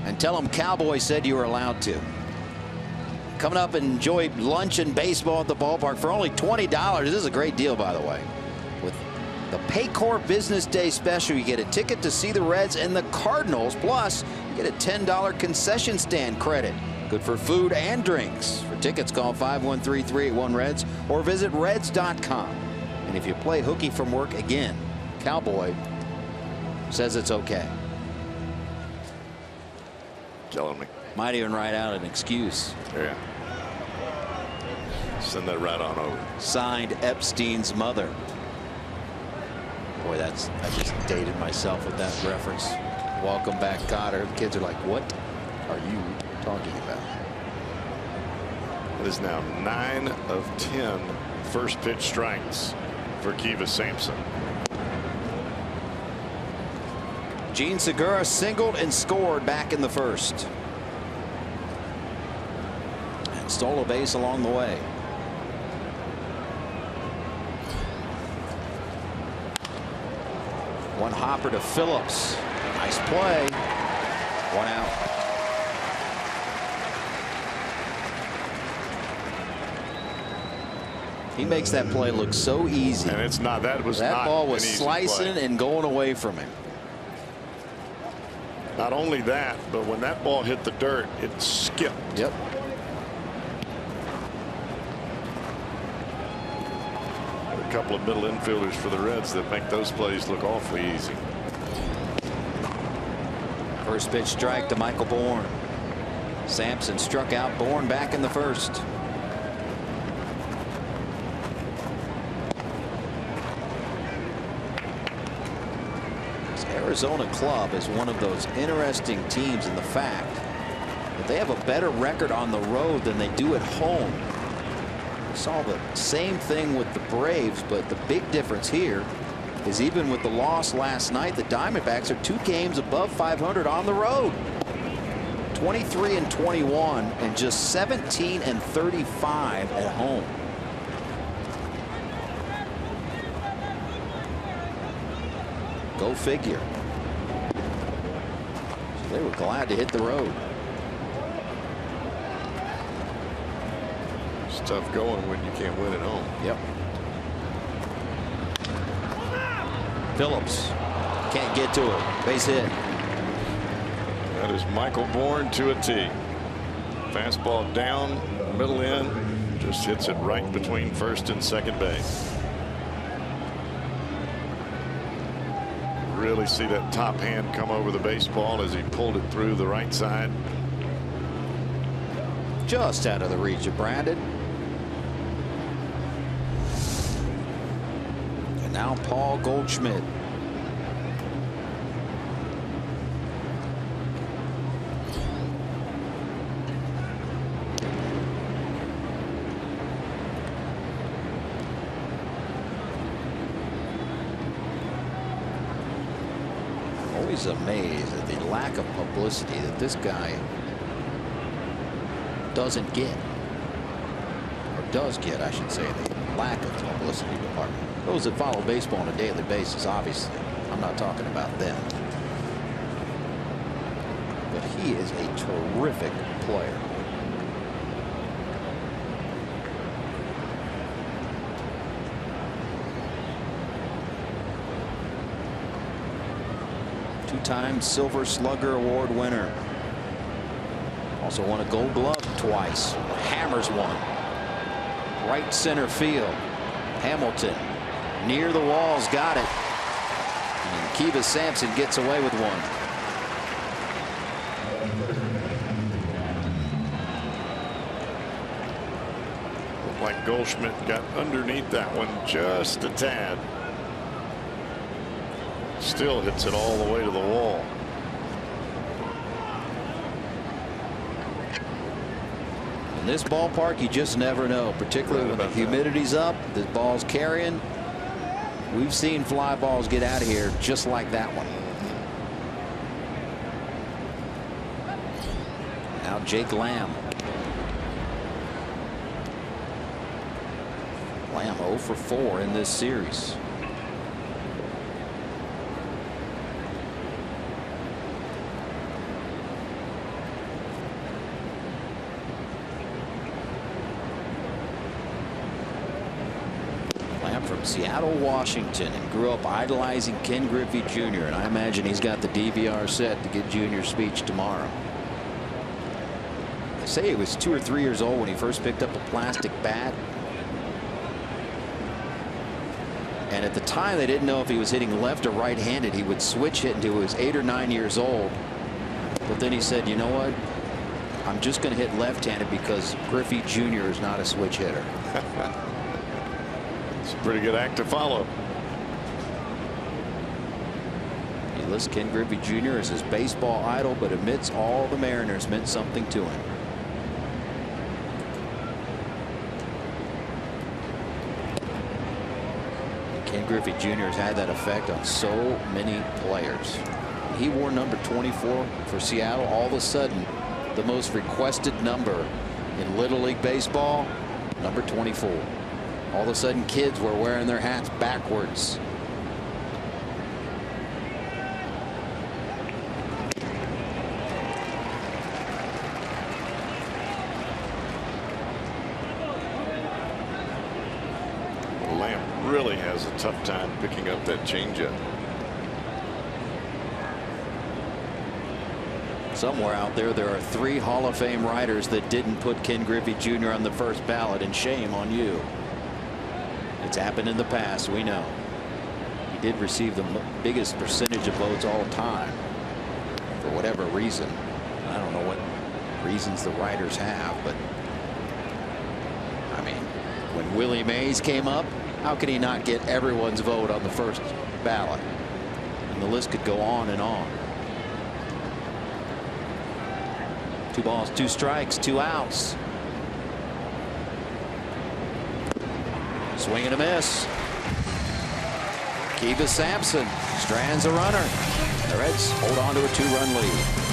And tell them Cowboy said you were allowed to. Coming up, and enjoy lunch and baseball at the ballpark for only $20. This is a great deal, by the way. With the Paycor Business Day special, you get a ticket to see the Reds and the Cardinals. Plus, you get a $10 concession stand credit. Good for food and drinks. For tickets, call 513-381-REDS or visit Reds.com. And if you play hooky from work again, Cowboy says it's okay. Killing me. Might even write out an excuse. Yeah. Send that right on over. Signed Epstein's mother. Boy, I just dated myself with that reference. Welcome back, Cotter. The kids are like, what are you talking about? It is now 9 of 10 first pitch strikes for Kiva Sampson. Gene Segura singled and scored back in the first. And stole a base along the way. One hopper to Phillips. Nice play. One out. He makes that play look so easy. And it's not. That ball was slicing play. And going away from him. Not only that, but when that ball hit the dirt, it skipped. Yep. A couple of middle infielders for the Reds that make those plays look awfully easy. First pitch strike to Michael Bourne. Sampson struck out Bourne back in the first. This Arizona club is one of those interesting teams in the fact that they have a better record on the road than they do at home. We saw the same thing with the Braves, but the big difference here is even with the loss last night, the Diamondbacks are 2 games above 500 on the road. 23-21 and just 17-35 at home. Go figure. So they were glad to hit the road. It's tough going when you can't win at home. Yep. Phillips can't get to it. Base hit. That is Michael Bourne to a T. Fastball down, middle in, just hits it right between first and second base. Really see that top hand come over the baseball as he pulled it through the right side. Just out of the reach of Brandon. And now Paul Goldschmidt. Always amazed at the lack of publicity that this guy doesn't get, or does get, I should say. The lack of publicity department. Those that follow baseball on a daily basis, obviously, I'm not talking about them, but he is a terrific player. Two-time Silver Slugger Award winner. Also won a Gold Glove twice. Hammers one. Right center field. Hamilton near the walls, got it. And Kiva Sampson gets away with one. Looked like Goldschmidt got underneath that one just a tad. Still hits it all the way to the wall. In this ballpark, you just never know, particularly when the humidity's up, the ball's carrying. We've seen fly balls get out of here just like that one. Now Jake Lamb. Lamb 0 for 4 in this series. From Seattle, Washington, and grew up idolizing Ken Griffey Jr. And I imagine he's got the DVR set to get Junior's speech tomorrow. They say he was 2 or 3 years old when he first picked up a plastic bat. And at the time, they didn't know if he was hitting left or right-handed. He would switch hit until he was 8 or 9 years old. But then he said, you know what? I'm just going to hit left-handed because Griffey Jr. is not a switch hitter. It's a pretty good act to follow. lists Ken Griffey Jr. as his baseball idol, but admits all the Mariners meant something to him. Ken Griffey Jr. has had that effect on so many players. He wore number 24 for Seattle. All of a sudden, the most requested number in Little League Baseball, number 24. All of a sudden, kids were wearing their hats backwards. Really has a tough time picking up that changeup. Somewhere out there, there are 3 Hall of Fame writers that didn't put Ken Griffey Jr. on the first ballot, and shame on you. It's happened in the past, we know. He did receive the biggest percentage of votes all time for whatever reason. I don't know what reasons the writers have, but I mean, when Willie Mays came up, how could he not get everyone's vote on the first ballot? And the list could go on and on. 2 balls, 2 strikes, 2 outs. Swing and a miss. Kiva Sampson strands a runner. The Reds hold on to a 2-run lead.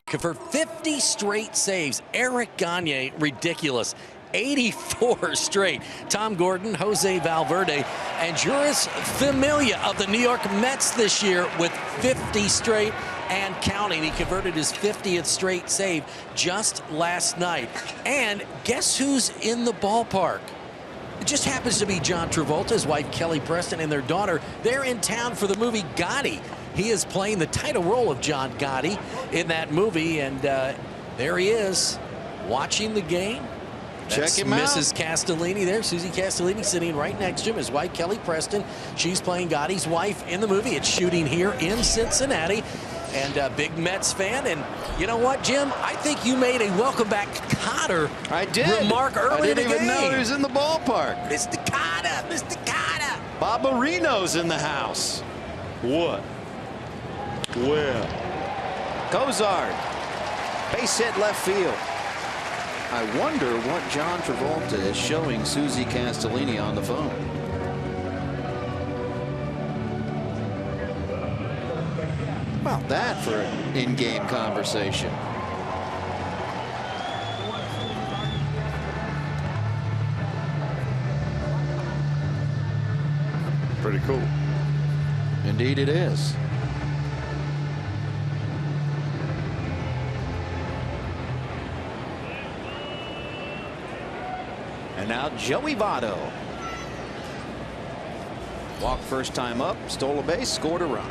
For 50 straight saves, Eric Gagne, ridiculous. 84 straight. Tom Gordon, Jose Valverde, and Juris Familia of the New York Mets this year with 50 straight and counting. He converted his 50th straight save just last night. And guess who's in the ballpark? It just happens to be John Travolta, his wife Kelly Preston, and their daughter. They're in town for the movie Gotti. He is playing the title role of John Gotti in that movie, and there he is watching the game. Check him out. Mrs. Castellini there, Susie Castellini, sitting right next to him. His wife Kelly Preston, she's playing Gotti's wife in the movie. It's shooting here in Cincinnati, and a big Mets fan. And you know what, Jim? I think you made a welcome back Cotter remark early in the game. I didn't even know he was in the ballpark. Mr. Cotter, Mr. Cotter. Barbarino's in the house. What? Where? Cozart, base hit left field. I wonder what John Travolta is showing Susie Castellini on the phone. How about that for an in-game conversation? Pretty cool. Indeed it is. And now Joey Votto. Walked first time up, stole a base, scored a run.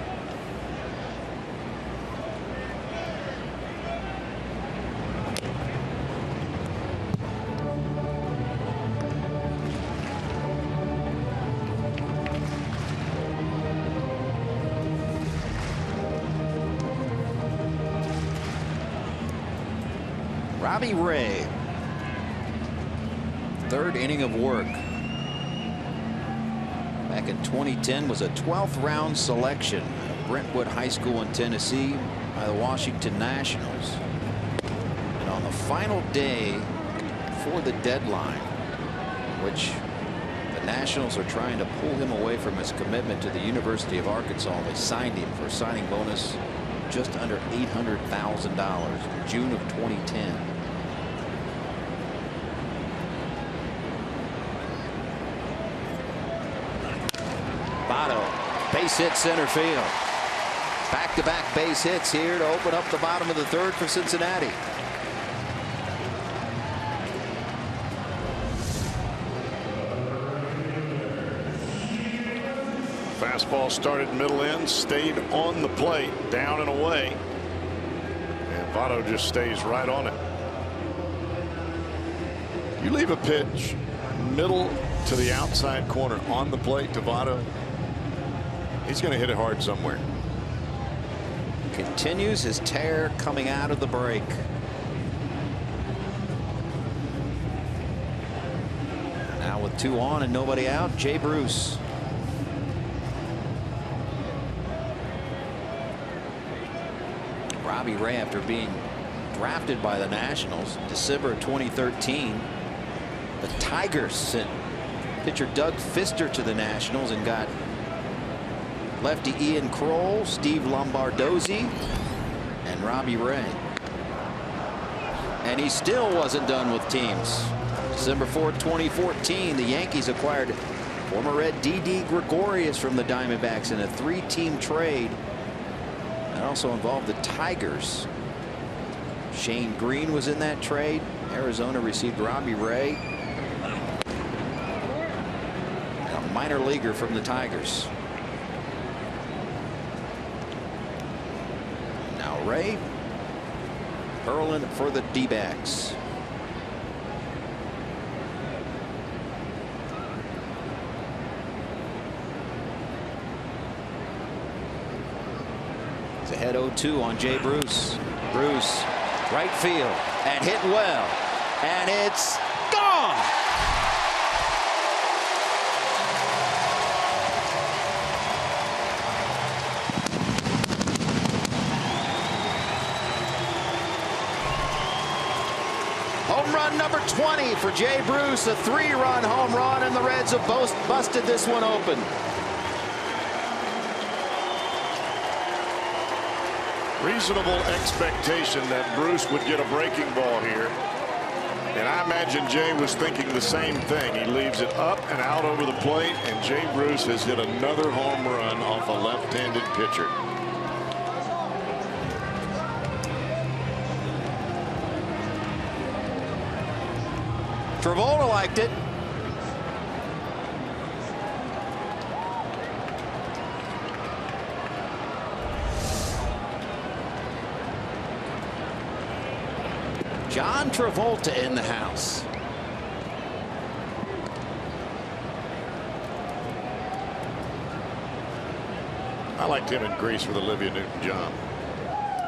Robbie Ray, third inning of work. Back in 2010 was a 12th round selection at Brentwood High School in Tennessee by the Washington Nationals. And on the final day for the deadline, which the Nationals are trying to pull him away from his commitment to the University of Arkansas, they signed him for a signing bonus just under $800,000 in June of 2010. Base hit center field. Back-to-back base hits here to open up the bottom of the third for Cincinnati. Fastball started middle end, stayed on the plate, down and away. And Votto just stays right on it. You leave a pitch middle to the outside corner on the plate to Votto, he's going to hit it hard somewhere. Continues his tear coming out of the break. Now with 2 on and nobody out, Jay Bruce. Robbie Ray, after being drafted by the Nationals December of 2013, the Tigers sent pitcher Doug Fister to the Nationals and got lefty Ian Kroll, Steve Lombardozzi, and Robbie Ray. And he still wasn't done with teams. December 4th, 2014, the Yankees acquired former Red D.D. Gregorius from the Diamondbacks in a 3-team trade. That also involved the Tigers. Shane Green was in that trade. Arizona received Robbie Ray, a minor leaguer from the Tigers. Ray hurling for the D-backs. It's ahead 0-2 on Jay Bruce. Bruce, right field, and hit well, and it's gone. Home run number 20 for Jay Bruce, a 3-run home run, and the Reds have both busted this one open. Reasonable expectation that Bruce would get a breaking ball here. And I imagine Jay was thinking the same thing. He leaves it up and out over the plate, and Jay Bruce has hit another home run off a left-handed pitcher. Travolta liked it. John Travolta in the house. I liked him in Grease with Olivia Newton-John.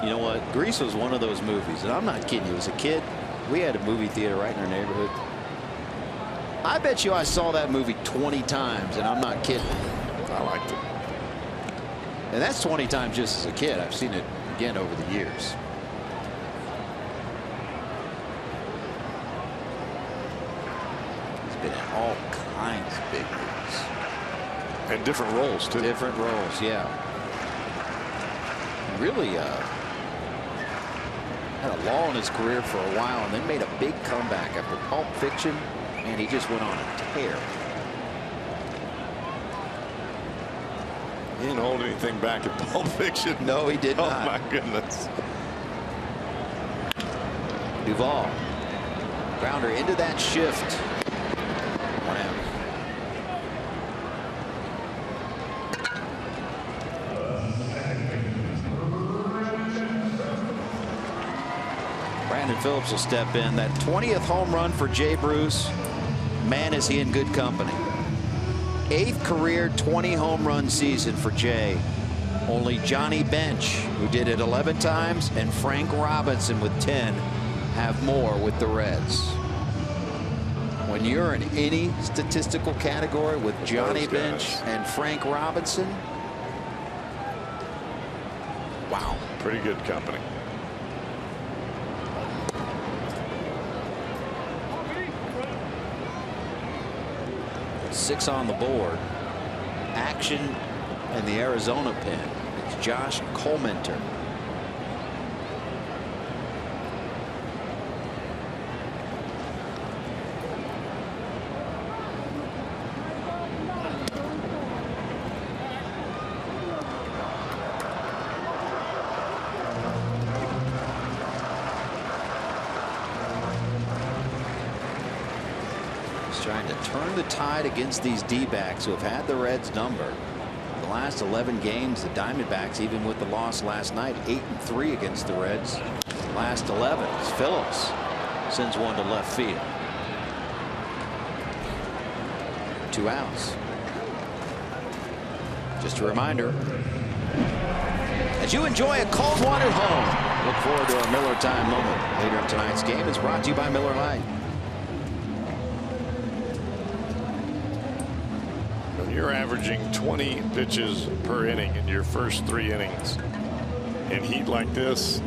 You know what? Grease was one of those movies, and I'm not kidding you. As a kid, we had a movie theater right in our neighborhood. I bet you I saw that movie 20 times, and I'm not kidding. I liked it. And that's 20 times just as a kid. I've seen it again over the years. He's been in all kinds of big movies. And different roles, too. Different roles, yeah. He really had a lull in his career for a while, and then made a big comeback after Pulp Fiction, and he just went on a tear. He didn't hold anything back at Pulp Fiction. No, he did not. Oh, my goodness. Duvall. Grounder into that shift. 1 out. Brandon Phillips will step in. That 20th home run for Jay Bruce. Man, is he in good company. 8th career 20 home run season for Jay. Only Johnny Bench, who did it 11 times, and Frank Robinson with 10 have more with the Reds. When you're in any statistical category with Johnny Bench and Frank Robinson, wow. Pretty good company. Six on the board. Action in the Arizona pen. It's Josh Colemanter. Trying to turn the tide against these D-backs who have had the Reds number. The last 11 games, the Diamondbacks, even with the loss last night, 8-3 against the Reds. Last 11, Phillips sends one to left field. 2 outs. Just a reminder, as you enjoy a cold one at home, look forward to our Miller Time moment later in tonight's game. It's brought to you by Miller Lite. You're averaging 20 pitches per inning in your first 3 innings. In heat like this,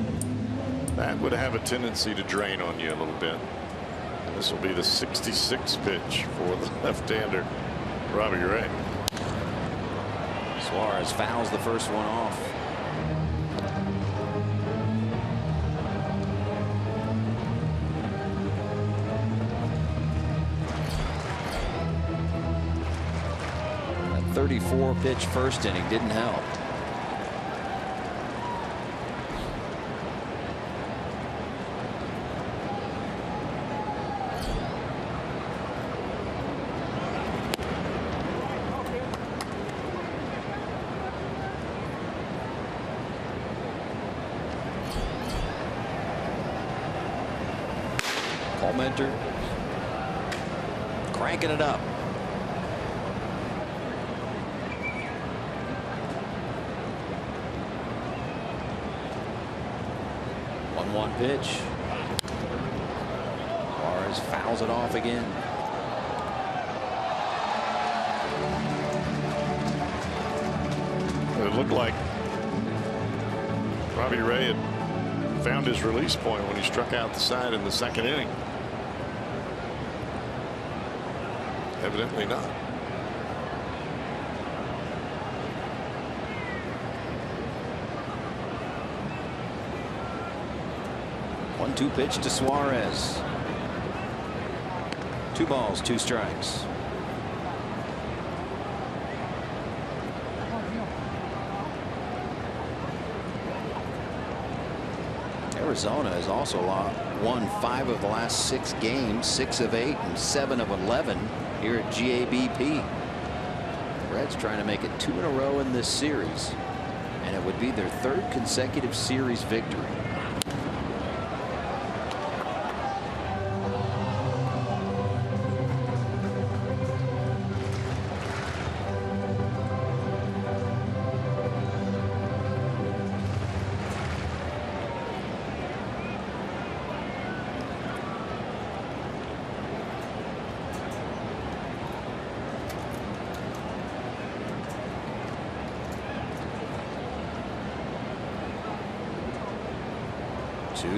that would have a tendency to drain on you a little bit. And this will be the 66th pitch for the left-hander, Robbie Ray. Suarez fouls the first one off. That 34 pitch first inning didn't help. Colemanter cranking it up. One pitch. Suarez fouls it off again. It looked like Robbie Ray had found his release point when he struck out the side in the second inning. Evidently not. One-two pitch to Suarez. 2 balls, 2 strikes. Arizona has also won 5 of the last 6 games, 6 of 8 and 7 of 11 here at GABP. Reds trying to make it 2 in a row in this series, and it would be their 3rd consecutive series victory.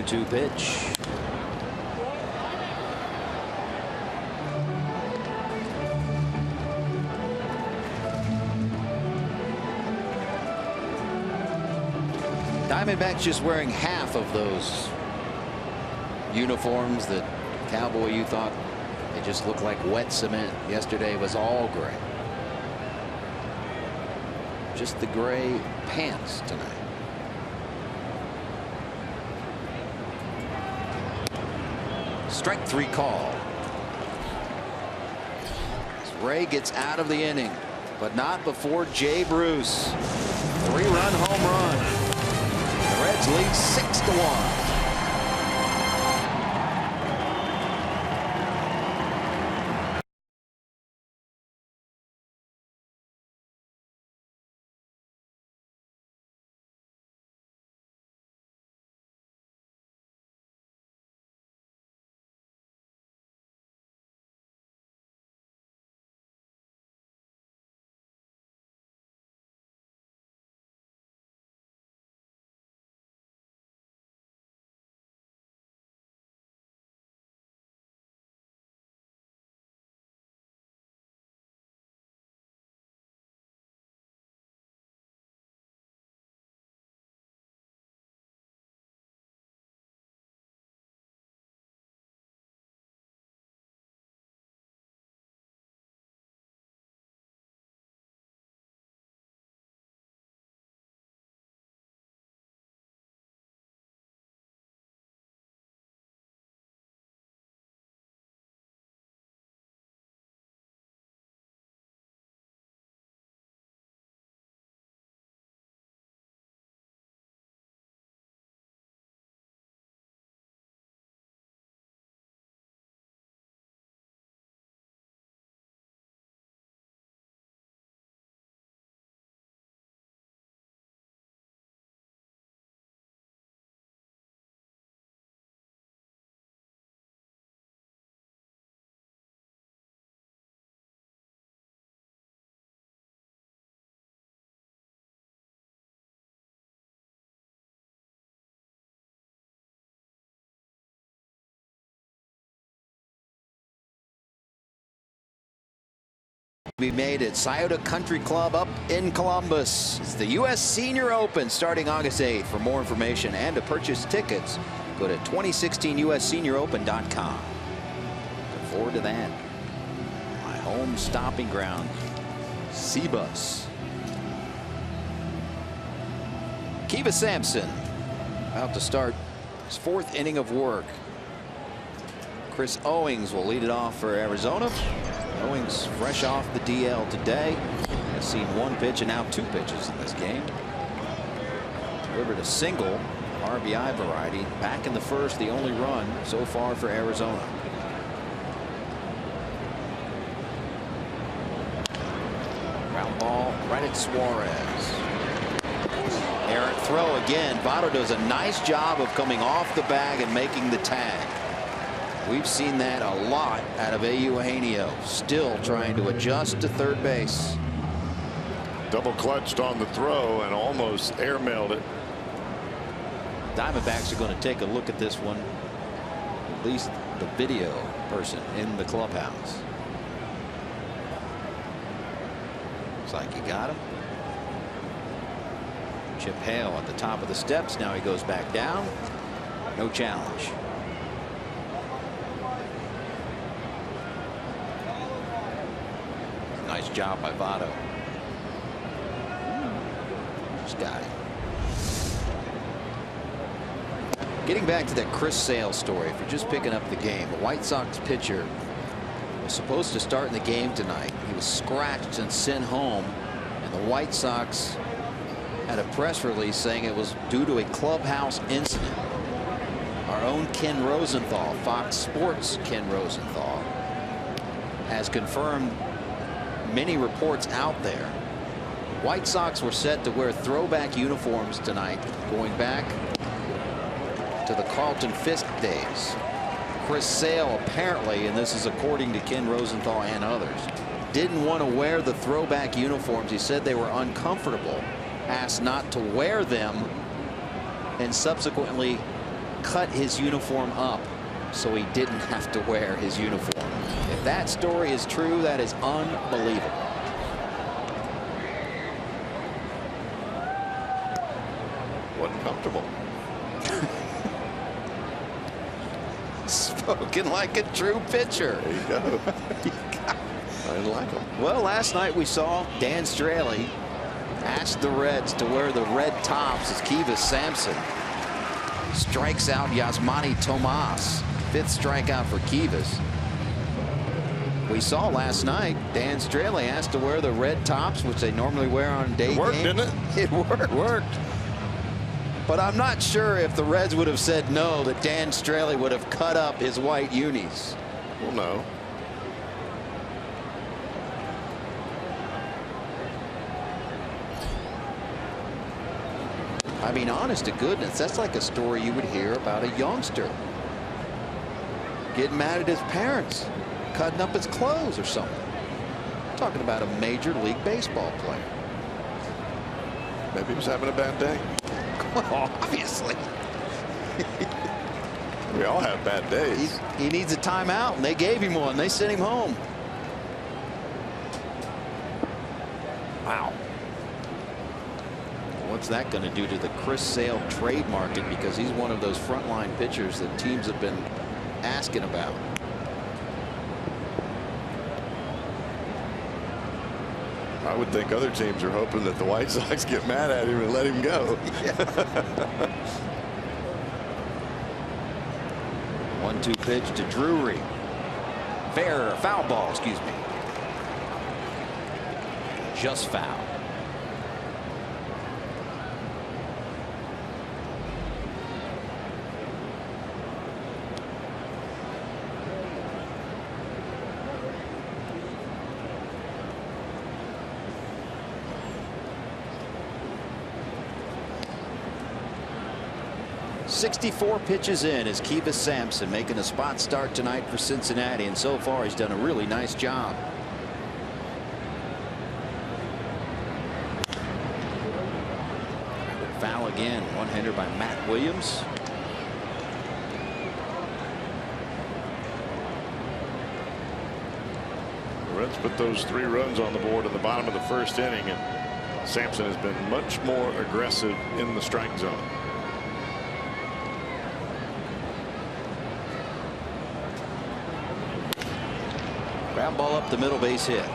Two pitch. Diamondbacks just wearing half of those uniforms that Cowboy, you thought they just looked like wet cement. Yesterday was all gray. Just the gray pants tonight. Strike 3 call. Ray gets out of the inning, but not before Jay Bruce. 3-run home run. The Reds lead 6-1. be made at Scioto Country Club up in Columbus. It's the U.S. Senior Open starting August 8th. For more information and to purchase tickets, go to 2016USSeniorOpen.com. Look forward to that. My home stomping ground, C-Bus. Kiva Sampson about to start his 4th inning of work. Chris Owings will lead it off for Arizona. Owings fresh off the DL today. Has seen 1 pitch and now 2 pitches in this game. Delivered a single, RBI variety. Back in the 1st, the only run so far for Arizona. Ground ball right at Suarez. Errant throw again. Votto does a nice job of coming off the bag and making the tag. We've seen that a lot out of Eugenio. Still trying to adjust to third base. Double clutched on the throw and almost airmailed it. Diamondbacks are going to take a look at this one. At least the video person in the clubhouse. Looks like he got him. Chip Hale at the top of the steps. Now he goes back down. No challenge. Nice job by Votto. Just got it. Getting back to that Chris Sale story, if you're just picking up the game, the White Sox pitcher was supposed to start in the game tonight. He was scratched and sent home, and the White Sox had a press release saying it was due to a clubhouse incident. Our own Ken Rosenthal, Fox Sports Ken Rosenthal, has confirmed many reports out there. White Sox were set to wear throwback uniforms tonight, going back to the Carlton Fisk days. Chris Sale apparently, and this is according to Ken Rosenthal and others, didn't want to wear the throwback uniforms. He said they were uncomfortable, asked not to wear them, and subsequently cut his uniform up so he didn't have to wear his uniform. If that story is true, that is unbelievable. Wasn't comfortable. Spoken like a true pitcher. There you go. I didn't like him. Well, last night we saw Dan Straley ask the Reds to wear the red tops as Kiva Sampson strikes out Yasmani Tomas. 5th strikeout for Kivas. We saw last night Dan Straley asked to wear the red tops, which they normally wear on day game. It worked, didn't it? It worked. Worked. But I'm not sure if the Reds would have said no, that Dan Straley would have cut up his white unis. Well, no. I mean, honest to goodness, that's like a story you would hear about a youngster getting mad at his parents, cutting up his clothes or something. Talking about a Major League Baseball player. Maybe he was having a bad day. Well, obviously. We all have bad days. He needs a timeout, and they gave him one. They sent him home. Wow. What's that going to do to the Chris Sale trade market? Because he's one of those frontline pitchers that teams have been asking about. I would think other teams are hoping that the White Sox get mad at him and let him go. Yeah. 1-2 pitch to Drury. Foul ball, excuse me. Just foul. .64 pitches in as Kiva Sampson making a spot start tonight for Cincinnati, and so far he's done a really nice job. Foul again. One-hander by Matt Williams. The Reds put those 3 runs on the board in the bottom of the first inning, and Sampson has been much more aggressive in the strike zone. Ground ball up the middle, base hit.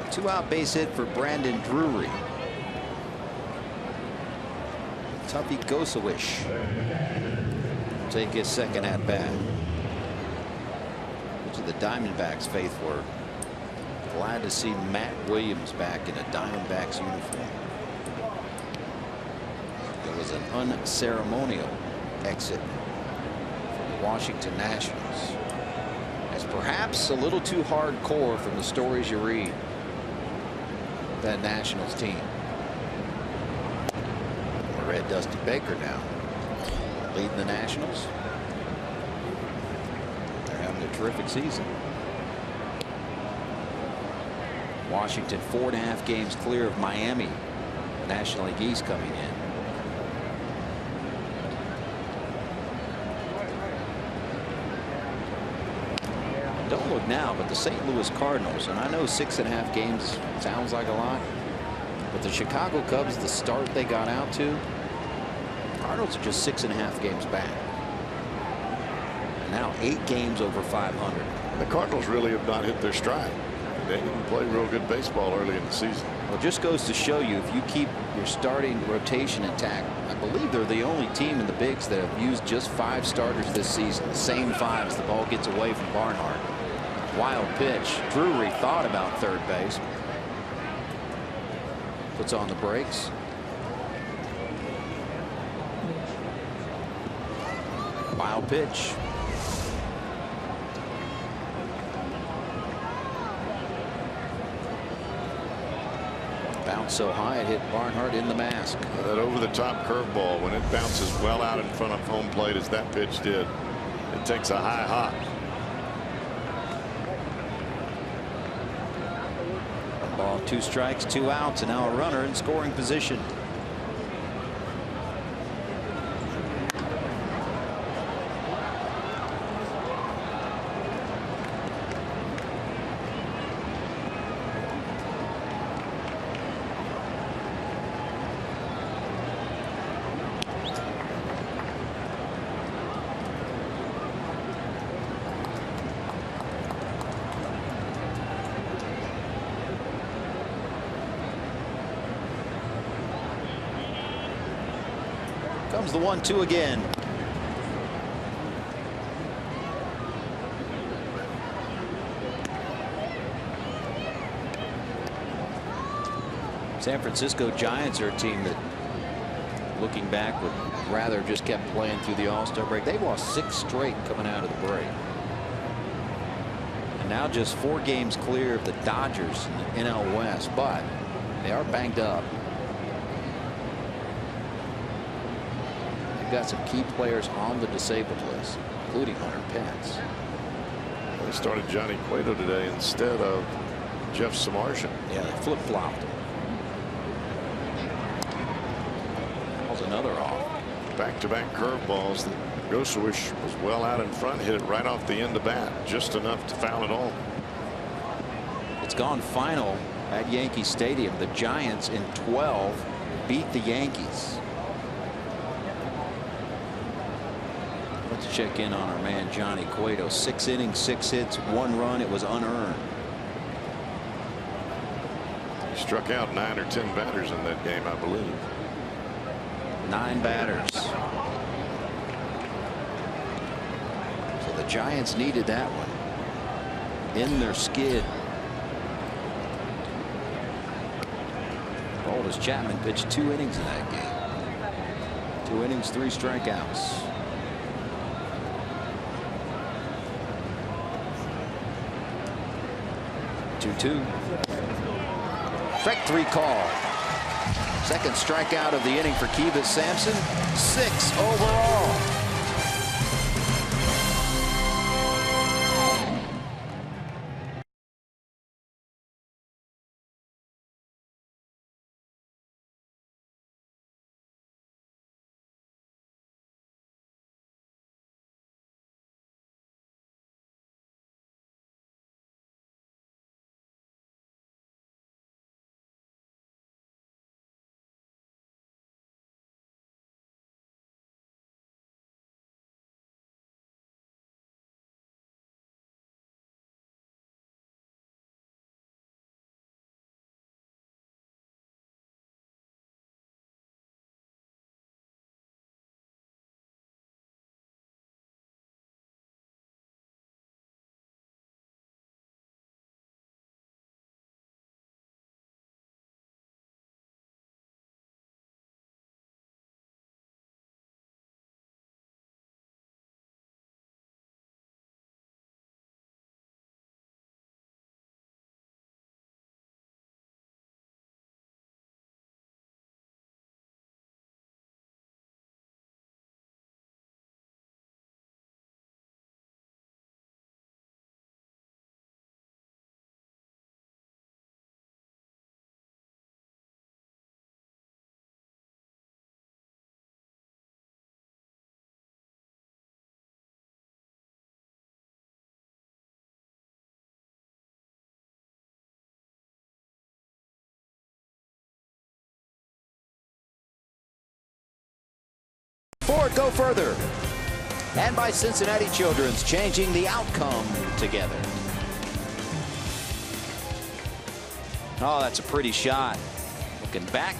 A 2-out base hit for Brandon Drury. Tuffy Gosawish take his second at bat. Which of the Diamondbacks faithful are glad to see Matt Williams back in a Diamondbacks uniform. It was an unceremonial exit from Washington Nationals, as perhaps a little too hardcore from the stories you read. That Nationals team. Red Dusty Baker now leading the Nationals. They're having a terrific season. Washington 4.5 games clear of Miami. National League East coming in. Don't look now, but the St. Louis Cardinals, and I know 6.5 games sounds like a lot, but the Chicago Cubs, the start they got out to, Cardinals are just 6.5 games back. And now 8 games over 500. The Cardinals really have not hit their stride. They didn't play real good baseball early in the season. Well, it just goes to show you, if you keep your starting rotation intact, I believe they're the only team in the bigs that have used just 5 starters this season. The same 5 as the ball gets away from Barnhart. Wild pitch. Drury thought about third base. Puts on the brakes. Wild pitch. Bounced so high it hit Barnhart in the mask. That over-the-top curveball, when it bounces well out in front of home plate as that pitch did, it takes a high hop. Ball, 2 strikes, 2 outs, and now a runner in scoring position. Comes the 1-2 again. San Francisco Giants are a team that, looking back, would rather just kept playing through the All-Star break. They lost 6 straight coming out of the break. And now just 4 games clear of the Dodgers in the NL West, but they are banged up. Got some key players on the disabled list, including Hunter Pence. They started Johnny Cueto today instead of Jeff Samardzija. Yeah, they flip-flopped. Calls another off. Back-to-back curveballs. Gosawish was well out in front, hit it right off the end of bat, just enough to foul it all. It's gone final at Yankee Stadium. The Giants in 12 beat the Yankees. Let's check in on our man Johnny Cueto. 6 innings, 6 hits, 1 run. It was unearned. He struck out 9 or 10 batters in that game, I believe. 9 batters. So the Giants needed that one in their skid. Aroldis Chapman pitched 2 innings in that game. 2 innings, 3 strikeouts. 2-2. Strike 3 call. Second strikeout of the inning for Kivas Sampson. 6 overall. Ford, go further. And by Cincinnati Children's, changing the outcome together. Oh, that's a pretty shot. Looking back,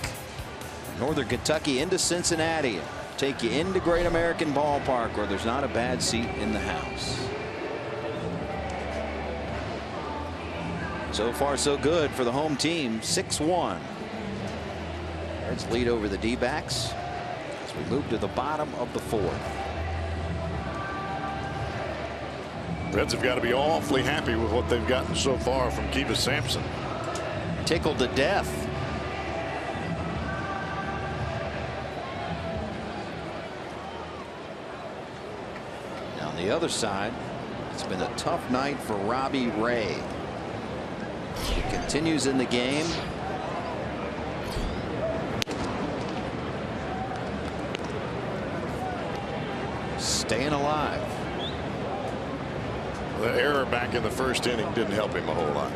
Northern Kentucky into Cincinnati. Take you into Great American Ballpark, where there's not a bad seat in the house. So far, so good for the home team. 6-1. Reds lead over the D-backs as we move to the bottom of the fourth. Reds have got to be awfully happy with what they've gotten so far from Kiva Sampson. Tickled to death. Now on the other side, it's been a tough night for Robbie Ray. He continues in the game. Staying alive. The error back in the first inning didn't help him a whole lot.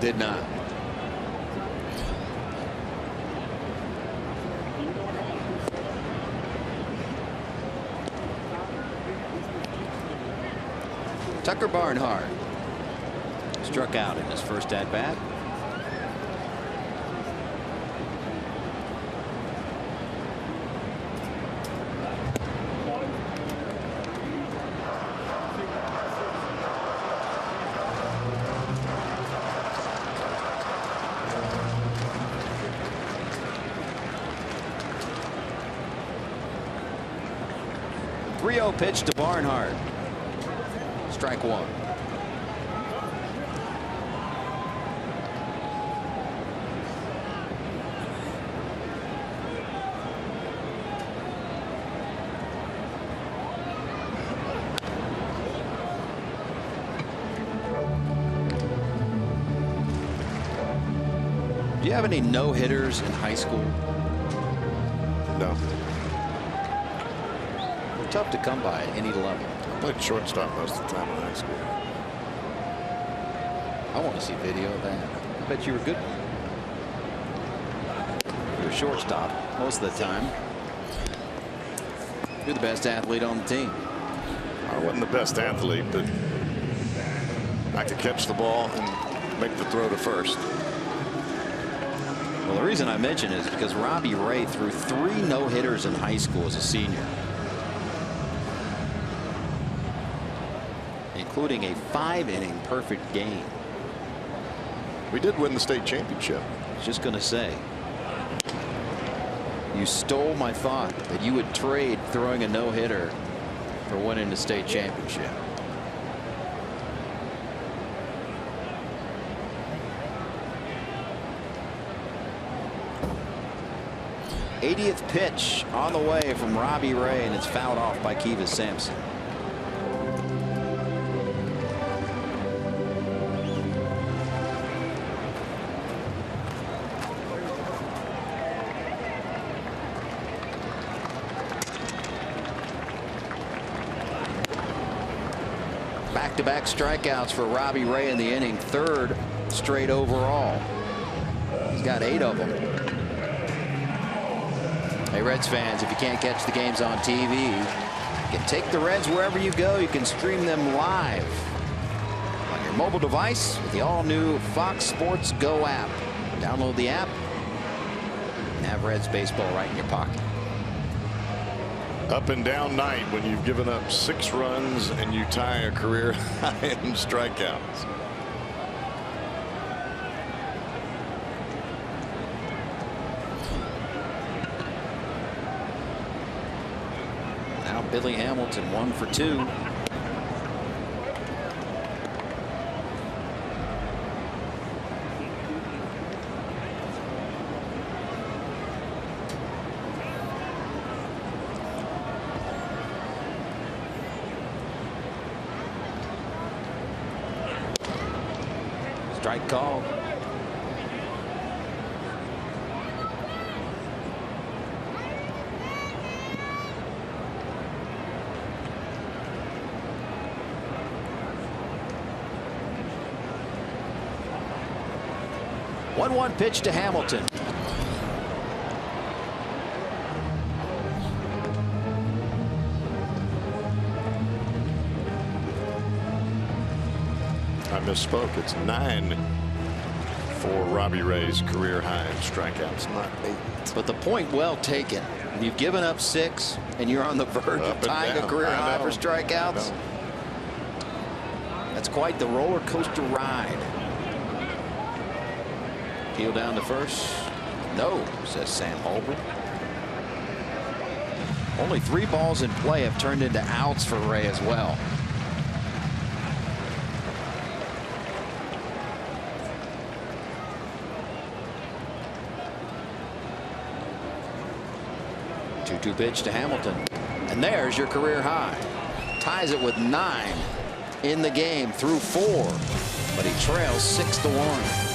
Did not. Tucker Barnhart struck out in his first at bat. .3-0 pitch to Barnhart. Strike one. Do you have any no-hitters in high school? No. They're tough to come by at any level. I played shortstop most of the time in high school. I want to see video of that. I bet you were good. You're a shortstop most of the time. You're the best athlete on the team. I wasn't the best athlete, but I could catch the ball and make the throw to first. Well, the reason I mention it is because Robbie Ray threw 3 no-hitters in high school as a senior, including a 5-inning perfect game. We did win the state championship. I was just going to say, you stole my thought that you would trade throwing a no-hitter for winning the state championship. '80th pitch on the way from Robbie Ray, and it's fouled off by Kiva Sampson. Back-to-back strikeouts for Robbie Ray in the inning, 3rd straight overall. He's got 8 of them. Hey, Reds fans, if you can't catch the games on TV, you can take the Reds wherever you go. You can stream them live on your mobile device with the all-new Fox Sports Go app. Download the app and have Reds baseball right in your pocket. Up and down night when you've given up 6 runs and you tie a career high in strikeouts. Now Billy Hamilton 1 for 2. Strike call. One pitch to Hamilton. misspoke. It's 9 for Robbie Ray's career high in strikeouts, not 8. But the point well taken. You've given up 6, and you're on the verge of tying a career high for strikeouts. That's quite the roller coaster ride. Peel down to first. No, says Sam Holbrook. Only 3 balls in play have turned into outs for Ray as well. Two pitch to Hamilton, and there's your career high. Ties it with 9 in the game through 4, but he trails 6-1.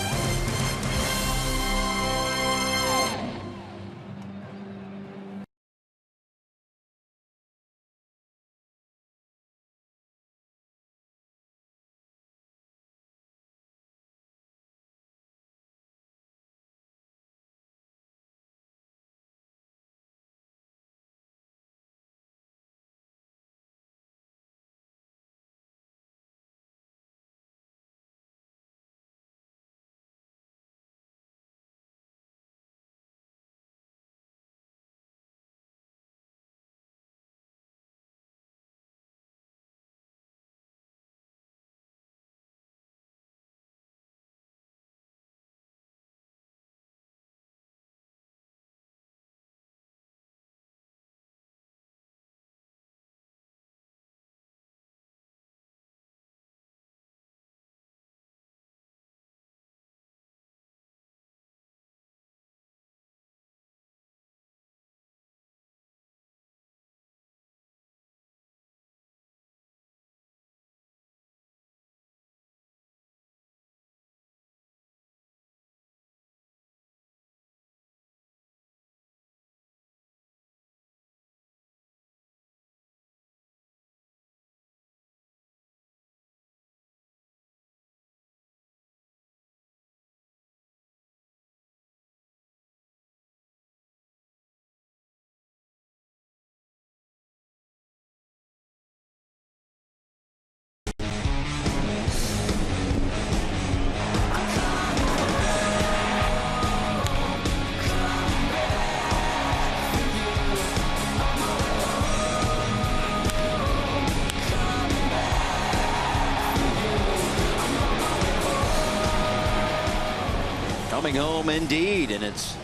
Coming home indeed, and it's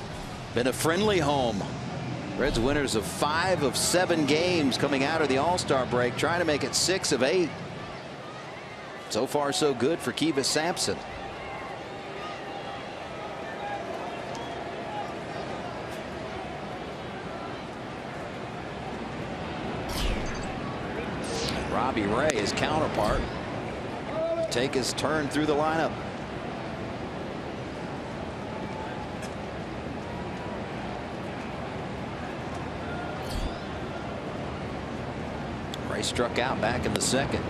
been a friendly home. Reds winners of 5 of 7 games coming out of the All-Star break, trying to make it 6 of 8. So far so good for Kivas Sampson. Robbie Ray, his counterpart, take his turn through the lineup. Ray struck out back in the second.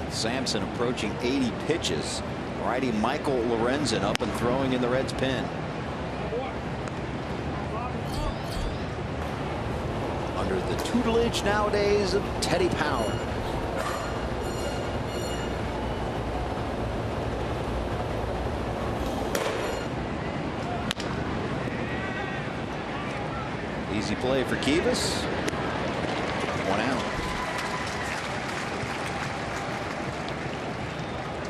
Sampson approaching 80 pitches. Righty Michael Lorenzen up and throwing in the Reds' pen. Under the tutelage nowadays of Teddy Power. Easy play for Kivas. 1 out.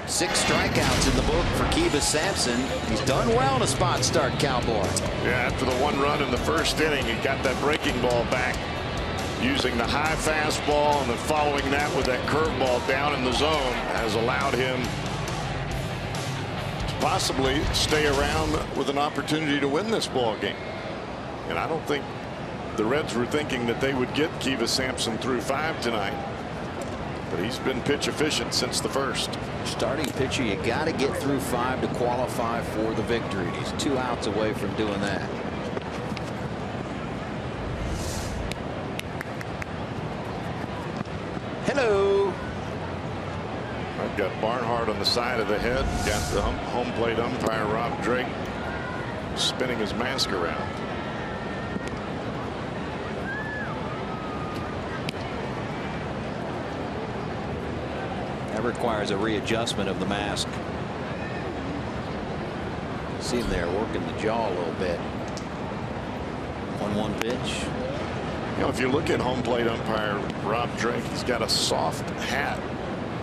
6 strikeouts in the book for Kivas Sampson. He's done well in a spot start, Cowboy. Yeah, after the 1 run in the first inning, he got that breaking ball back using the high fastball, and then following that with that curveball down in the zone has allowed him to possibly stay around with an opportunity to win this ball game. And I don't think the Reds were thinking that they would get Kivas Sampson through 5 tonight, but he's been pitch efficient since the first. Starting pitcher, you got to get through 5 to qualify for the victory. He's 2 outs away from doing that. Hello. I've got Barnhart on the side of the head. Got the home plate umpire Rob Drake spinning his mask around. That requires a readjustment of the mask. See him there working the jaw a little bit. 1-1 pitch. You know, if you look at home plate umpire Rob Drake, he's got a soft hat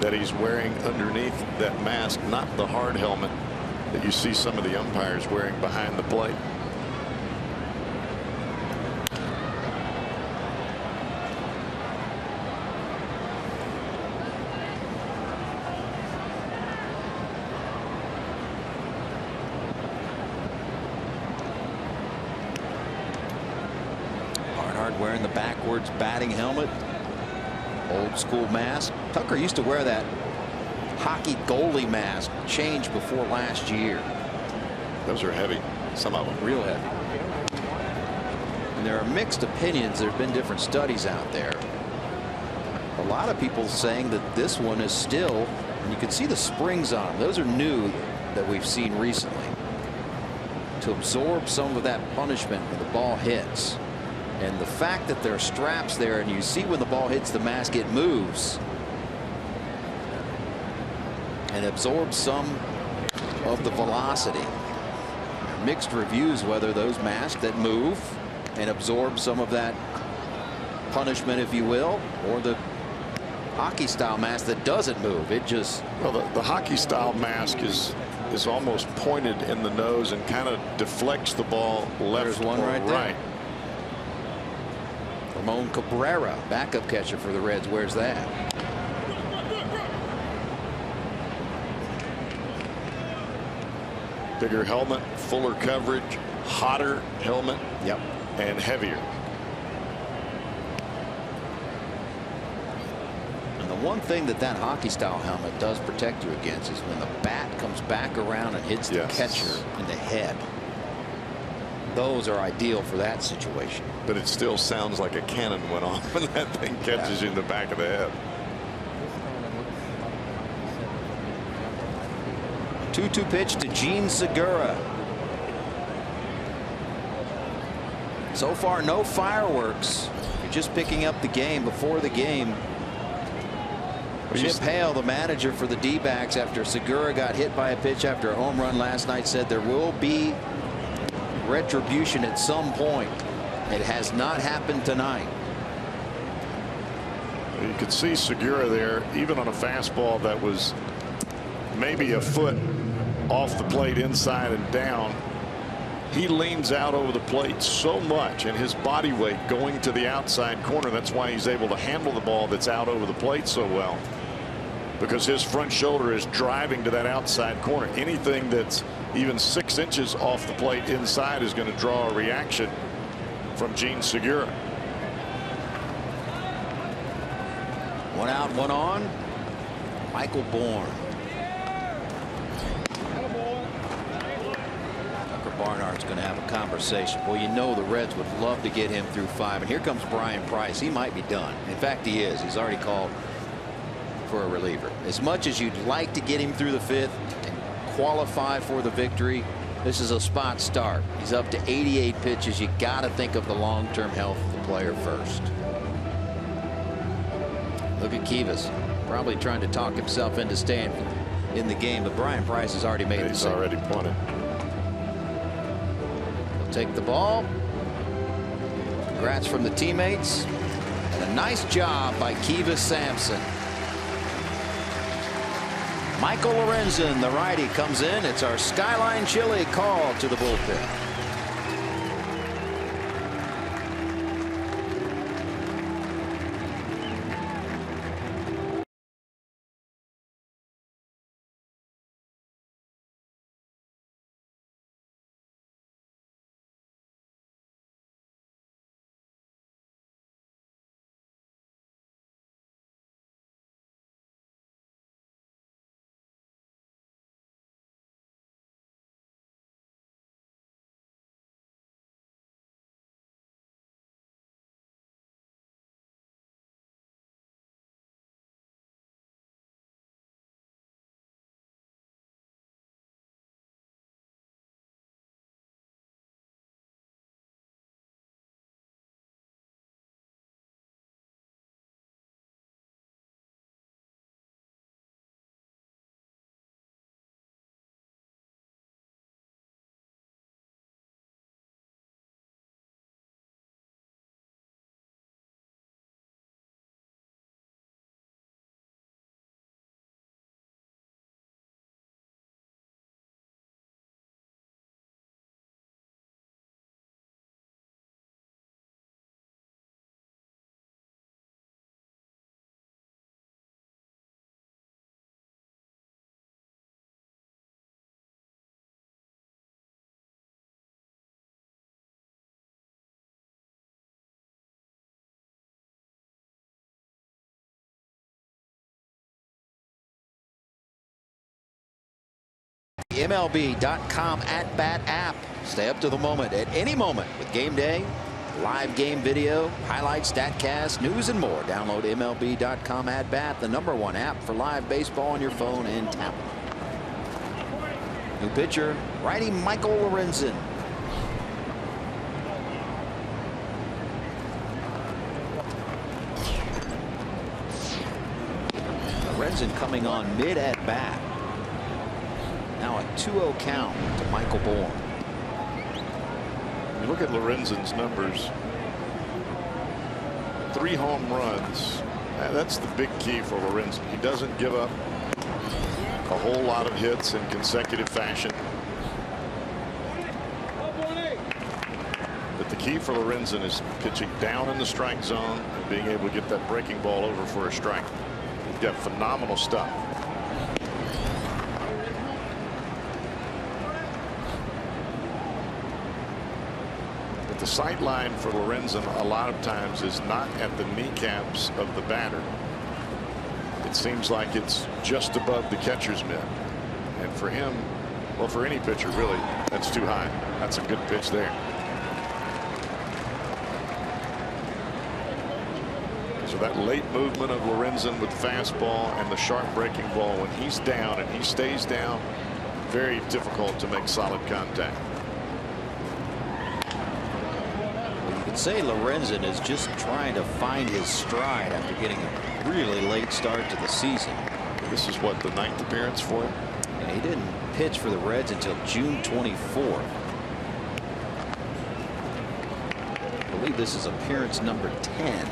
that he's wearing underneath that mask, not the hard helmet that you see some of the umpires wearing behind the plate. Wearing the backwards batting helmet, old school mask. Tucker used to wear that hockey goalie mask, changed before last year. Those are heavy, some of them real heavy. And there are mixed opinions. There have been different studies out there. A lot of people saying that this one is still, and you can see the springs on them. Those are new that we've seen recently, to absorb some of that punishment when the ball hits. And the fact that there are straps there, and you see when the ball hits the mask, it moves and absorbs some of the velocity. Mixed reviews whether those masks that move and absorb some of that punishment, if you will, or the hockey style mask that doesn't move. It just, well, the hockey style mask is almost pointed in the nose and kind of deflects the ball left. There's one or right there. right. Ramon Cabrera, backup catcher for the Reds, wears that. Bigger helmet, fuller coverage, hotter helmet. Yep. And heavier. And the one thing that hockey style helmet does protect you against is when the bat comes back around and hits the catcher in the head. Those are ideal for that situation. But it still sounds like a cannon went off when that thing catches you in the back of the head. 2-2 pitch to Gene Segura. So far, no fireworks. You're just picking up the game before the game. Chip Hale, the manager for the D-backs, after Segura got hit by a pitch after a home run last night, said there will be retribution at some point. It has not happened tonight. You could see Segura there, even on a fastball that was maybe a foot off the plate inside and down. He leans out over the plate so much, and his body weight going to the outside corner. That's why he's able to handle the ball that's out over the plate so well, because his front shoulder is driving to that outside corner. Anything that's even 6 inches off the plate inside is going to draw a reaction from Gene Segura. 1 out, 1 on. Michael Bourne. Tucker Barnhart's going to have a conversation. Well, you know the Reds would love to get him through 5. And here comes Brian Price. He might be done. In fact, he is. He's already called for a reliever. As much as you'd like to get him through the 5th and qualify for the victory, this is a spot start. He's up to 88 pitches. You got to think of the long-term health of the player first. Look at Kivas, probably trying to talk himself into staying in the game, but Brian Price has already made it. He's already punted. He'll take the ball. Congrats from the teammates, and a nice job by Kivas Sampson. Michael Lorenzen, the righty, comes in. It's our Skyline Chili call to the bullpen. MLB.com @bat app. Stay up to the moment at any moment with Game Day, live game video, highlights, StatCast, news, and more. Download MLB.com @bat, the #1 app for live baseball on your phone in Tampa. New pitcher, righty Michael Lorenzen. Lorenzen coming on mid at bat. Now a 2-0 count to Michael Bourne. You look at Lorenzen's numbers. 3 home runs. That's the big key for Lorenzen. He doesn't give up a whole lot of hits in consecutive fashion. But the key for Lorenzen is pitching down in the strike zone and being able to get that breaking ball over for a strike. He's got phenomenal stuff. But the sight line for Lorenzen a lot of times is not at the kneecaps of the batter. It seems like it's just above the catcher's mitt. And for him, well, for any pitcher, really, that's too high. That's a good pitch there. So that late movement of Lorenzen with fastball and the sharp breaking ball, when he's down and he stays down, very difficult to make solid contact. You could say Lorenzen is just trying to find his stride after getting a really late start to the season. This is what, the 9th appearance for him? And he didn't pitch for the Reds until June 24th. I believe this is appearance number 10.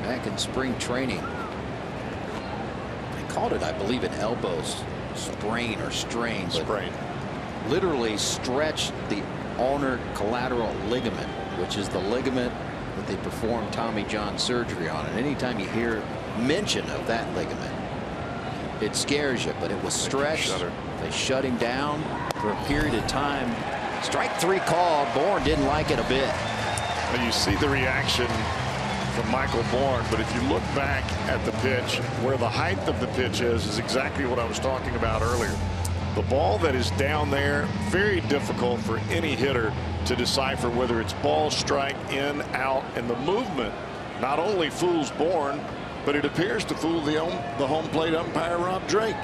Back in spring training. They called it, I believe, an elbow sprain or strain. Sprain. Literally stretched the ulnar collateral ligament, which is the ligament that they performed Tommy John surgery on. And anytime you hear mention of that ligament, it scares you. But it was stretched. They shut him down for a period of time. Strike 3 called. Bourne didn't like it a bit. And you see the reaction from Michael Bourne, but if you look back at the pitch, where the height of the pitch is exactly what I was talking about earlier. The ball that is down there, very difficult for any hitter to decipher whether it's ball, strike, in, out, and the movement not only fools Bourne, but it appears to fool the home plate umpire Rob Drake.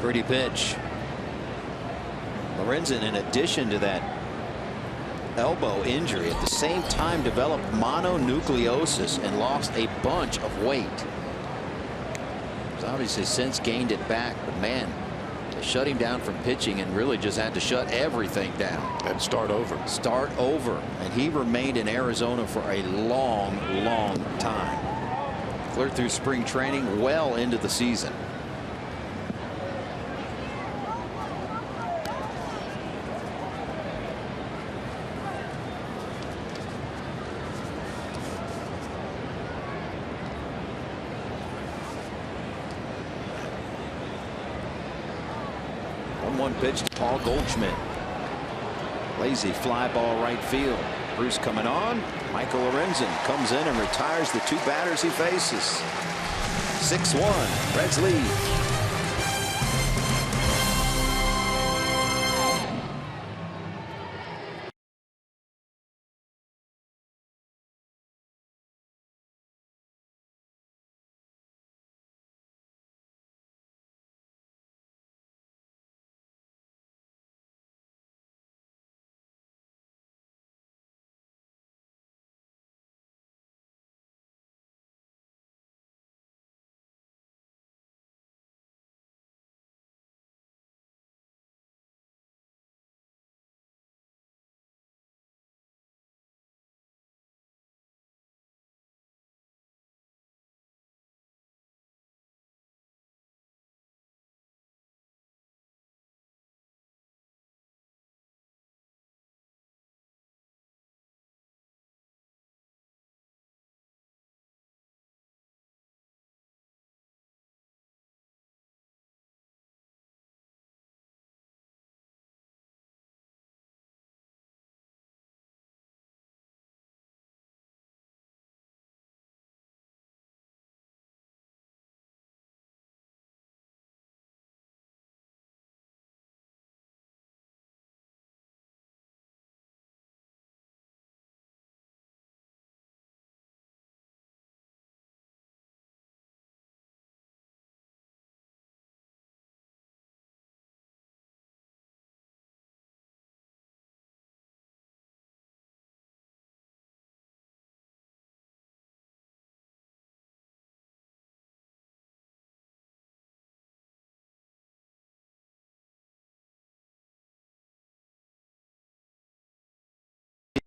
Pretty pitch. Lorenzen, in addition to that elbow injury, at the same time developed mononucleosis and lost a bunch of weight. He's obviously since gained it back, but man, they shut him down from pitching and really just had to shut everything down and start over. And he remained in Arizona for a long time. Clear through spring training, well into the season. One pitch to Paul Goldschmidt. Lazy fly ball right field. Bruce coming on. Michael Lorenzen comes in and retires the 2 batters he faces. 6-1 Reds lead.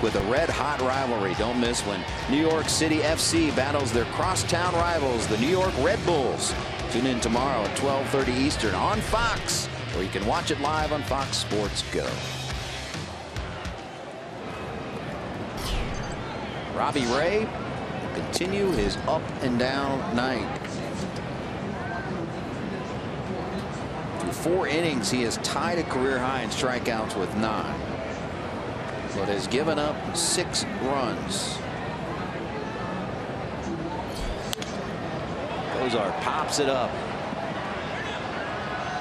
with a red-hot rivalry. Don't miss when New York City FC battles their crosstown rivals, the New York Red Bulls. Tune in tomorrow at 12:30 Eastern on Fox, or you can watch it live on Fox Sports Go. Robbie Ray will continue his up and down night. Through 4 innings, he has tied a career high in strikeouts with 9. But has given up 6 runs. Ozar pops it up.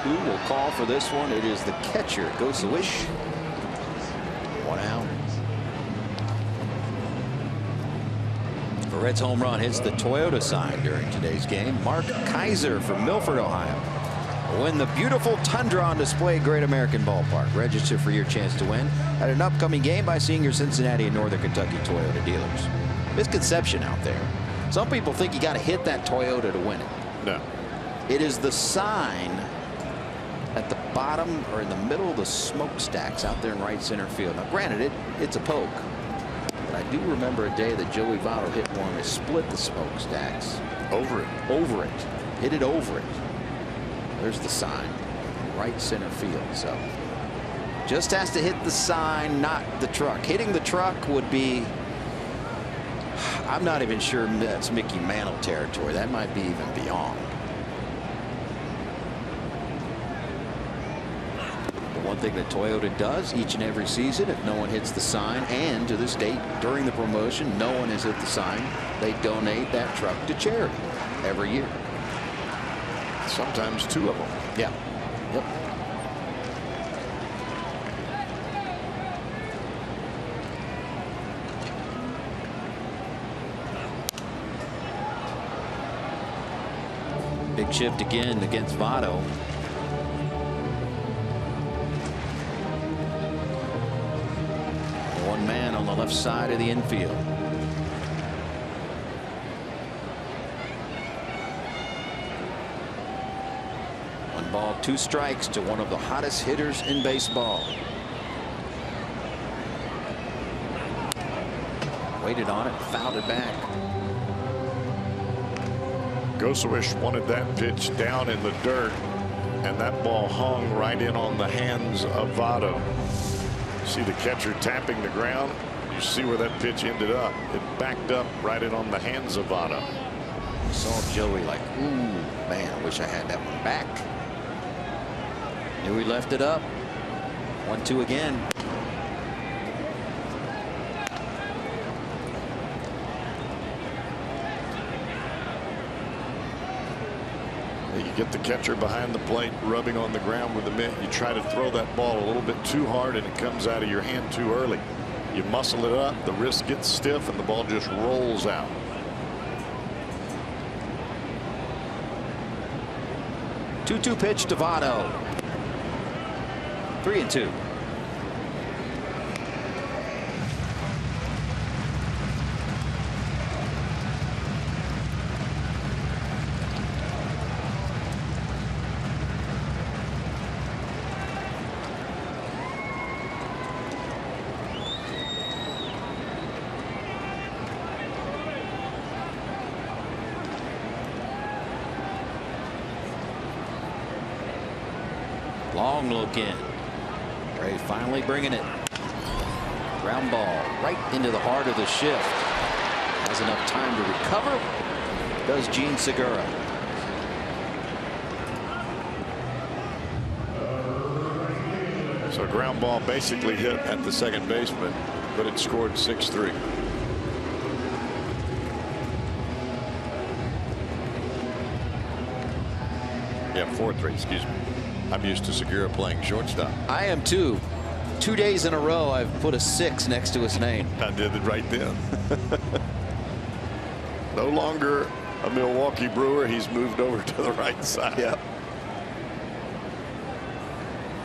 Who will call for this one? It is the catcher, Gosawish. 1 out. The Reds home run hits the Toyota sign during today's game. Mark Kaiser from Milford, Ohio. Win the beautiful Tundra on display at Great American Ballpark. Register for your chance to win at an upcoming game by seeing your Cincinnati and Northern Kentucky Toyota dealers. Misconception out there. Some people think you got to hit that Toyota to win it. No. It is the sign at the bottom or in the middle of the smokestacks out there in right center field. Now, granted, it's a poke. But I do remember a day that Joey Votto hit one and split the smokestacks. Over it. Over it. Hit it over it. There's the sign. Right center field. So just has to hit the sign, not the truck. Hitting the truck would be, I'm not even sure that's Mickey Mantle territory. That might be even beyond. One thing that Toyota does each and every season, if no one hits the sign, and to this date during the promotion no one has hit the sign, they donate that truck to charity every year. Sometimes 2 of them. Yeah. Yep. Big shift again against Votto. One man on the left side of the infield. One ball, 2 strikes to one of the hottest hitters in baseball. Waited on it, fouled it back. Gosawish wanted that pitch down in the dirt, and that ball hung right in on the hands of Votto. See the catcher tapping the ground. You see where that pitch ended up. It backed up right in on the hands of Votto. Saw Joey like, ooh, man, I wish I had that one back. Knew he left it up. 1-2 again. You get the catcher behind the plate, rubbing on the ground with the mitt. You try to throw that ball a little bit too hard, and it comes out of your hand too early. You muscle it up, the wrist gets stiff, and the ball just rolls out. Two pitch to Votto. 3-2. Long look in. Ray finally bringing it. Ground ball right into the heart of the shift. Has enough time to recover. Does Gene Segura. So ground ball basically hit at the second baseman, but it scored 6-3. Yeah, 4-3, excuse me. I'm used to Segura playing shortstop. I am too. 2 days in a row I've put a 6 next to his name. I did it right then. No longer a Milwaukee Brewer. He's moved over to the right side. Yep.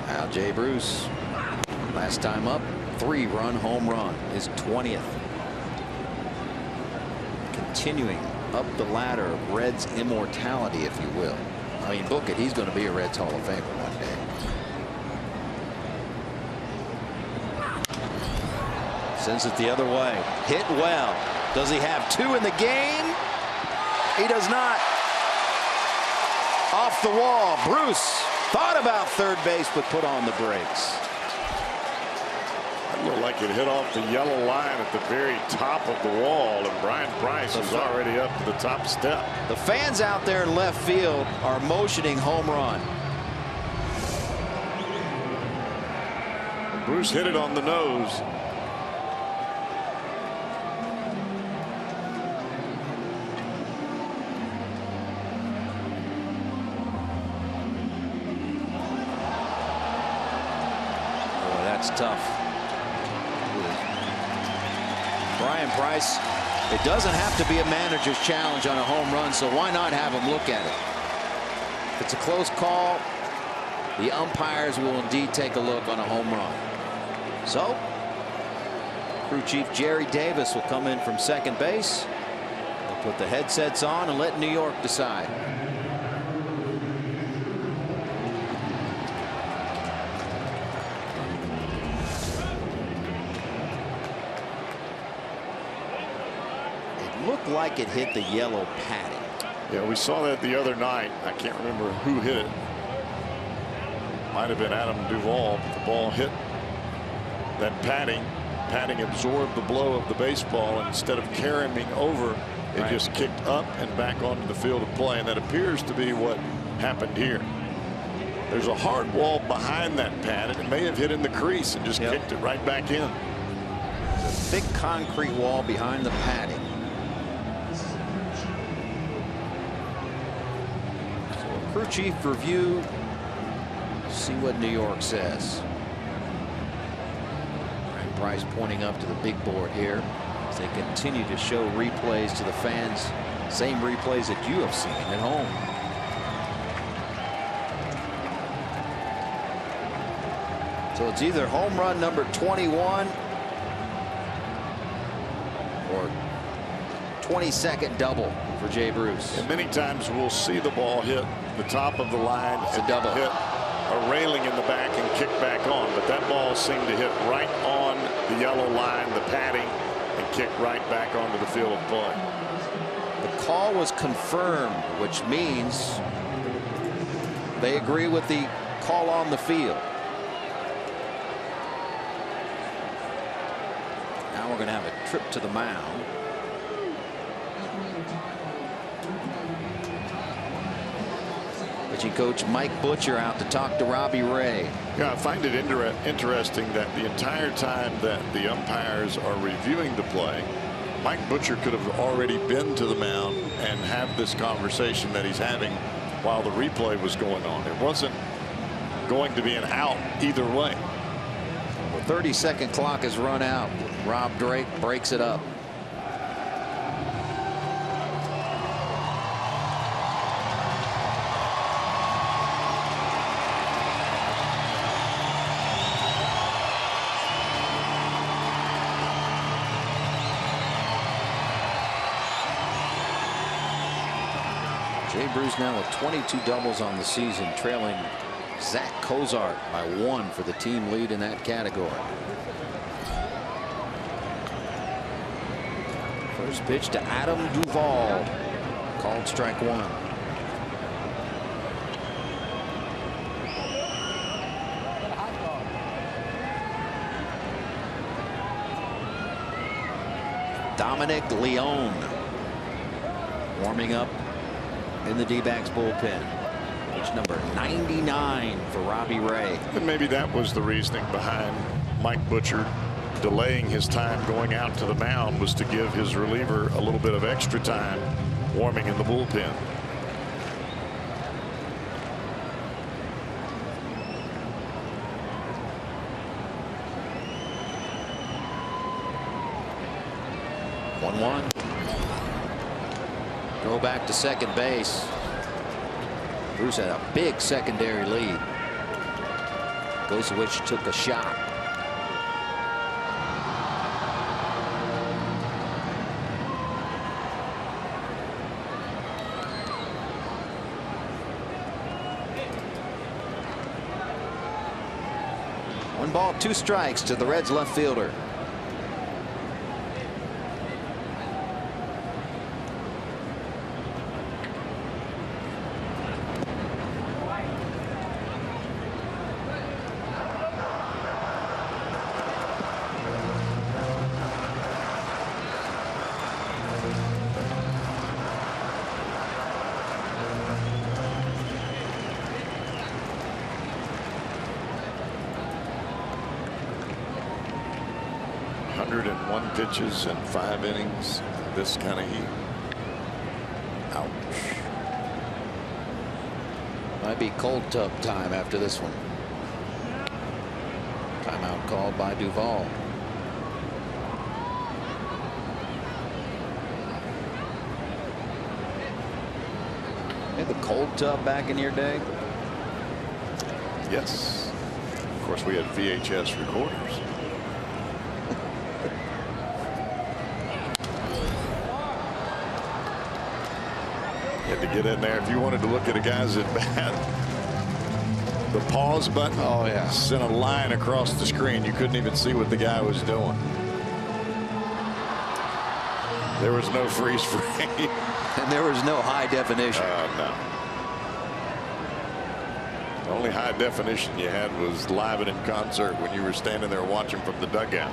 Now Jay Bruce, last time up, 3-run home run, his 20th. Continuing up the ladder of Reds immortality, if you will. I mean, book it, he's going to be a Reds Hall of Famer one day. Sends it the other way. Hit well. Does he have 2 in the game? He does not. Off the wall. Bruce thought about third base, but put on the brakes. It looked like it hit off the yellow line at the very top of the wall, and Brian Price is already up to the top step. The fans out there in left field are motioning home run. Bruce hit it on the nose. Oh, that's tough. Brian Price, it doesn't have to be a manager's challenge on a home run, so why not have him look at it? If it's a close call, the umpires will indeed take a look on a home run. So, crew chief Jerry Davis will come in from second base. They'll put the headsets on and let New York decide. It looked like it hit the yellow padding. Yeah, we saw that the other night. I can't remember who hit it. Might have been Adam Duvall. The ball hit that padding. Padding absorbed the blow of the baseball, and instead of carrying over, it just kicked up and back onto the field of play, and that appears to be what happened here. There's a hard wall behind that pad, and it may have hit in the crease and just kicked it right back in. There's a thick concrete wall behind the padding. So a crew chief review. See what New York says. Brian Price pointing up to the big board here as they continue to show replays to the fans. Same replays that you have seen at home. So it's either home run number 21 or 22nd double for Jay Bruce. And many times we'll see the ball hit the top of the line. It's a double. Hit a railing in the back and kick back on, but that ball seemed to hit right on the yellow line, the padding, and kick right back onto the field of play. The call was confirmed, which means they agree with the call on the field. Now we're going to have a trip to the mound. Pitching coach Mike Butcher out to talk to Robbie Ray. Yeah, I find it interesting that the entire time that the umpires are reviewing the play, Mike Butcher could have already been to the mound and have this conversation that he's having while the replay was going on. It wasn't going to be an out either way. The 30-second clock has run out. Rob Drake breaks it up. Jay Bruce now with 22 doubles on the season, trailing Zach Cozart by 1 for the team lead in that category. First pitch to Adam Duvall, called strike 1. Dominic Leone warming up in the D-backs bullpen. Pitch number 99 for Robbie Ray. And maybe that was the reasoning behind Mike Butcher delaying his time going out to the mound, was to give his reliever a little bit of extra time warming in the bullpen. Throw back to second base. Bruce had a big secondary lead. Gosewich took a shot. One ball, 2 strikes to the Reds left fielder. 101 pitches and 5 innings. This kind of heat. Ouch. Might be cold tub time after this one. Timeout called by Duvall. You had the cold tub back in your day? Yes. Of course, we had VHS recorders. You had to get in there if you wanted to look at a guy's at bat. The pause button. Oh yeah. Sent a line across the screen. You couldn't even see what the guy was doing. There was no freeze frame. And there was no high definition. No. The only high definition you had was live and in concert when you were standing there watching from the dugout.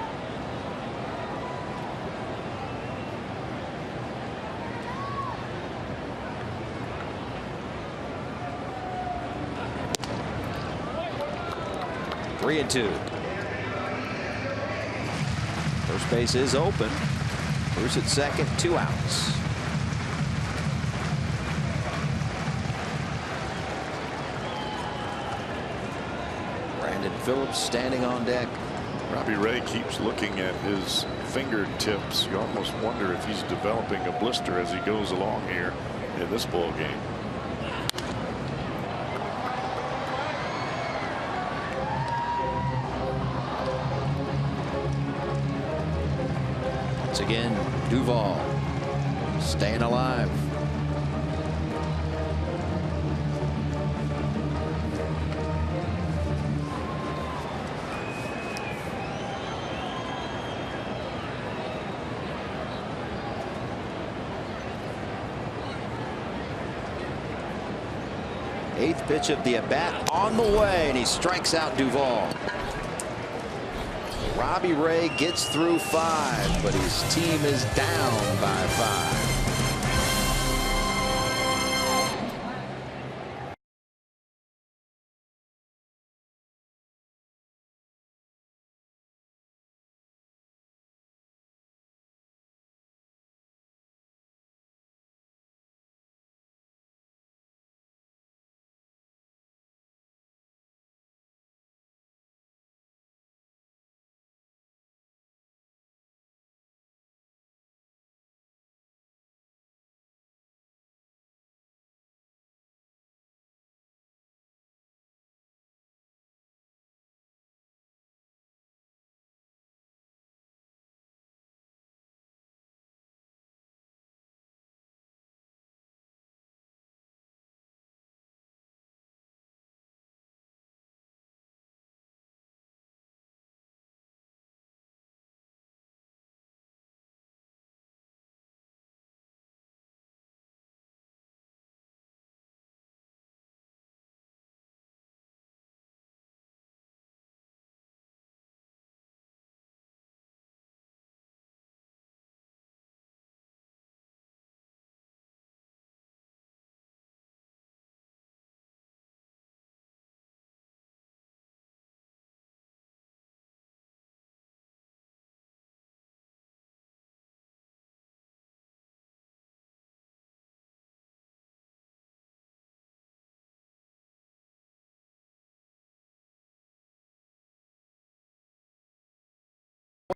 Three and two. First base is open. Bruce at second, 2 outs. Brandon Phillips standing on deck. Robbie Ray keeps looking at his fingertips. You almost wonder if he's developing a blister as he goes along here in this ball game. Once again, Duvall staying alive. Eighth pitch of the at-bat on the way, and he strikes out Duvall. Robbie Ray gets through 5, but his team is down by 5.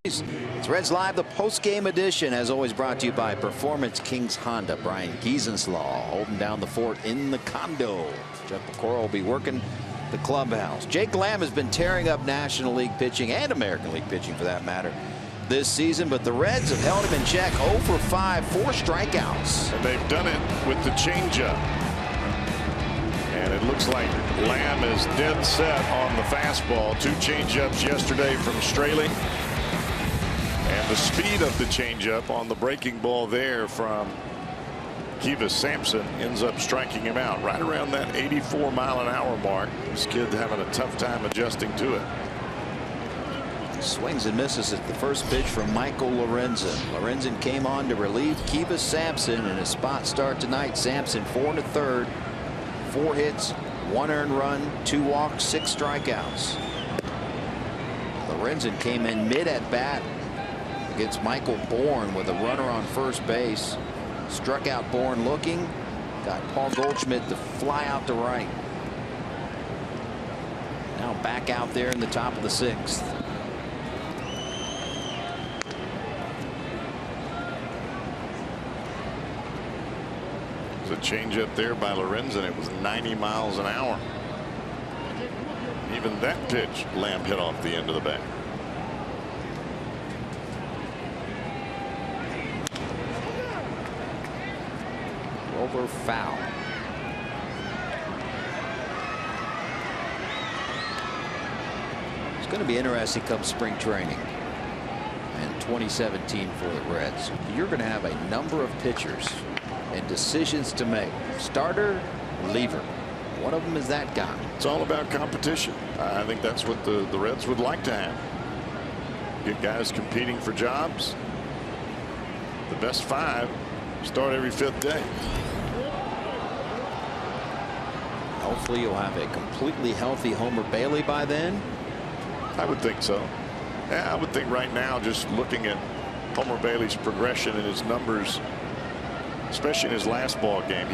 It's Reds Live, the post-game edition, as always brought to you by Performance Kings Honda. Brian Giesenslaw holding down the fort in the condo. Jeff Pecora will be working the clubhouse. Jake Lamb has been tearing up National League pitching and American League pitching for that matter this season, but the Reds have held him in check. 0 for 5, 4 strikeouts. And they've done it with the changeup. And it looks like Lamb is dead set on the fastball. 2 changeups yesterday from Straley. And the speed of the changeup on the breaking ball there from Kivas Sampson ends up striking him out right around that 84-mile-an-hour mark. This kid having a tough time adjusting to it. Swings and misses at the first pitch from Michael Lorenzen. Lorenzen came on to relieve Kivas Sampson in a spot start tonight. Sampson 4 1/3, 4 hits, 1 earned run, 2 walks, 6 strikeouts. Lorenzen came in mid at bat against Michael Bourne with a runner on first base. Struck out Bourne looking. Got Paul Goldschmidt to fly out to right. Now back out there in the top of the 6th. There's a changeup there by Lorenzen. It was 90 miles an hour. Even that pitch, Lamb hit off the end of the bat. Over foul. It's going to be interesting come spring training in 2017 for the Reds. You're going to have a number of pitchers and decisions to make. Starter, reliever. One of them is that guy. It's all about competition. I think that's what the Reds would like to have. Get guys competing for jobs. The best 5 start every 5th day. Hopefully you'll have a completely healthy Homer Bailey by then. I would think so. Yeah, I would think right now, just looking at Homer Bailey's progression and his numbers, especially in his last ball game,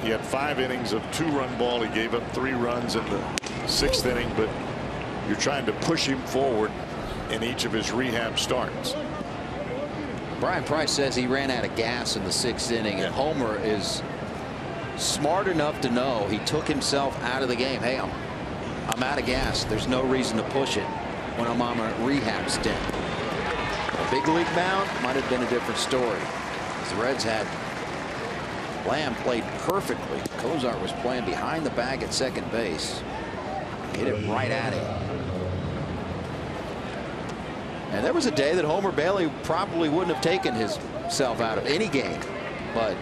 he had 5 innings of 2-run ball. He gave up 3 runs in the 6th inning, but you're trying to push him forward in each of his rehab starts. Brian Price says he ran out of gas in the 6th inning, and Homer is smart enough to know he took himself out of the game. Hey, I'm out of gas. There's no reason to push it when I'm on a rehab stint. A big league mound might have been a different story. The Reds had Lamb played perfectly. Cozart was playing behind the bag at second base. Hit it right at him. And there was a day that Homer Bailey probably wouldn't have taken himself out of any game, but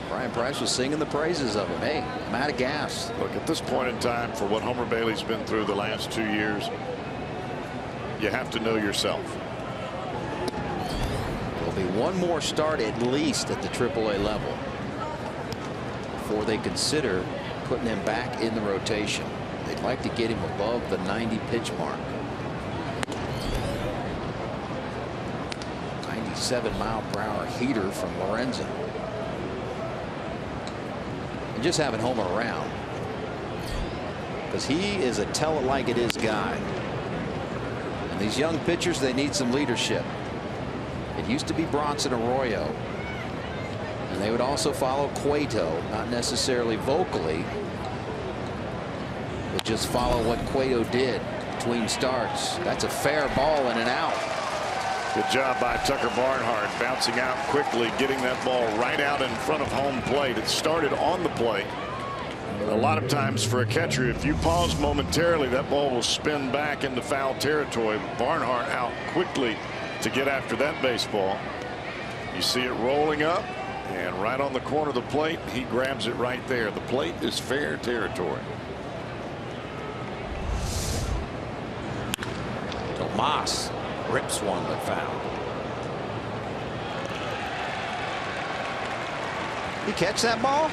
Brian Price was singing the praises of him. Hey, I'm out of gas. Look, at this point in time, for what Homer Bailey's been through the last 2 years, you have to know yourself. There'll be one more start at least at the AAA level before they consider putting him back in the rotation. They'd like to get him above the 90 pitch mark. 97-mile-per-hour heater from Lorenzen. And just having Homer around, because he is a tell it like it is guy. And these young pitchers, they need some leadership. It used to be Bronson Arroyo, and they would also follow Cueto, not necessarily vocally, but just follow what Cueto did between starts. That's a fair ball and an out. Good job by Tucker Barnhart, bouncing out quickly, getting that ball right out in front of home plate. It started on the plate. A lot of times for a catcher, if you pause momentarily, that ball will spin back into foul territory. Barnhart out quickly to get after that baseball. You see it rolling up, and right on the corner of the plate, he grabs it right there. The plate is fair territory. Tomas rips one but foul. Did he catch that ball?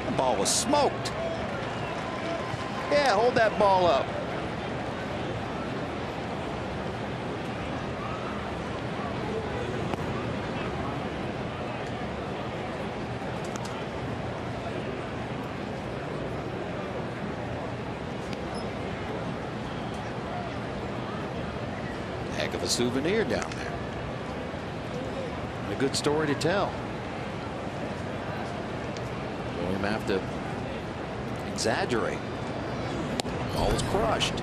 The ball was smoked. Yeah, hold that ball up. Heck of a souvenir down there. And a good story to tell. William have to exaggerate. Ball was crushed.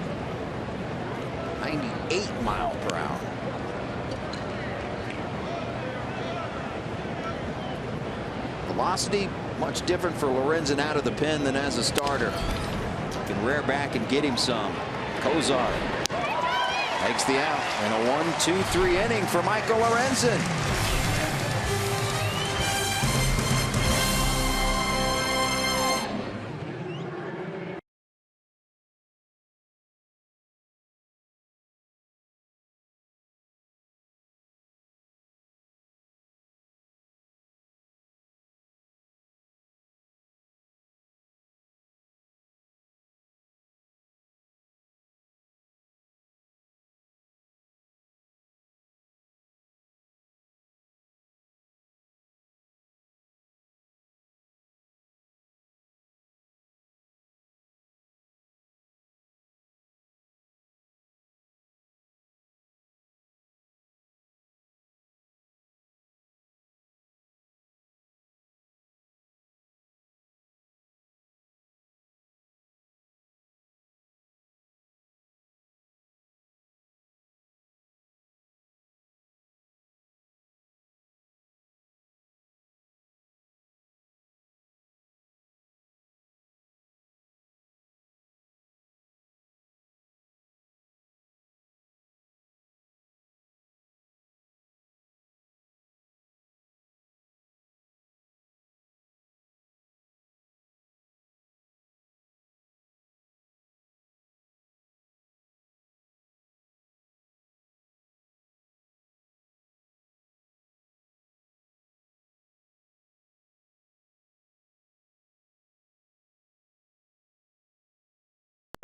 98 mile per hour. Velocity much different for Lorenzen out of the pen than as a starter. Can rear back and get him some. Cozart takes the out, and a 1-2-3 inning for Michael Lorenzen.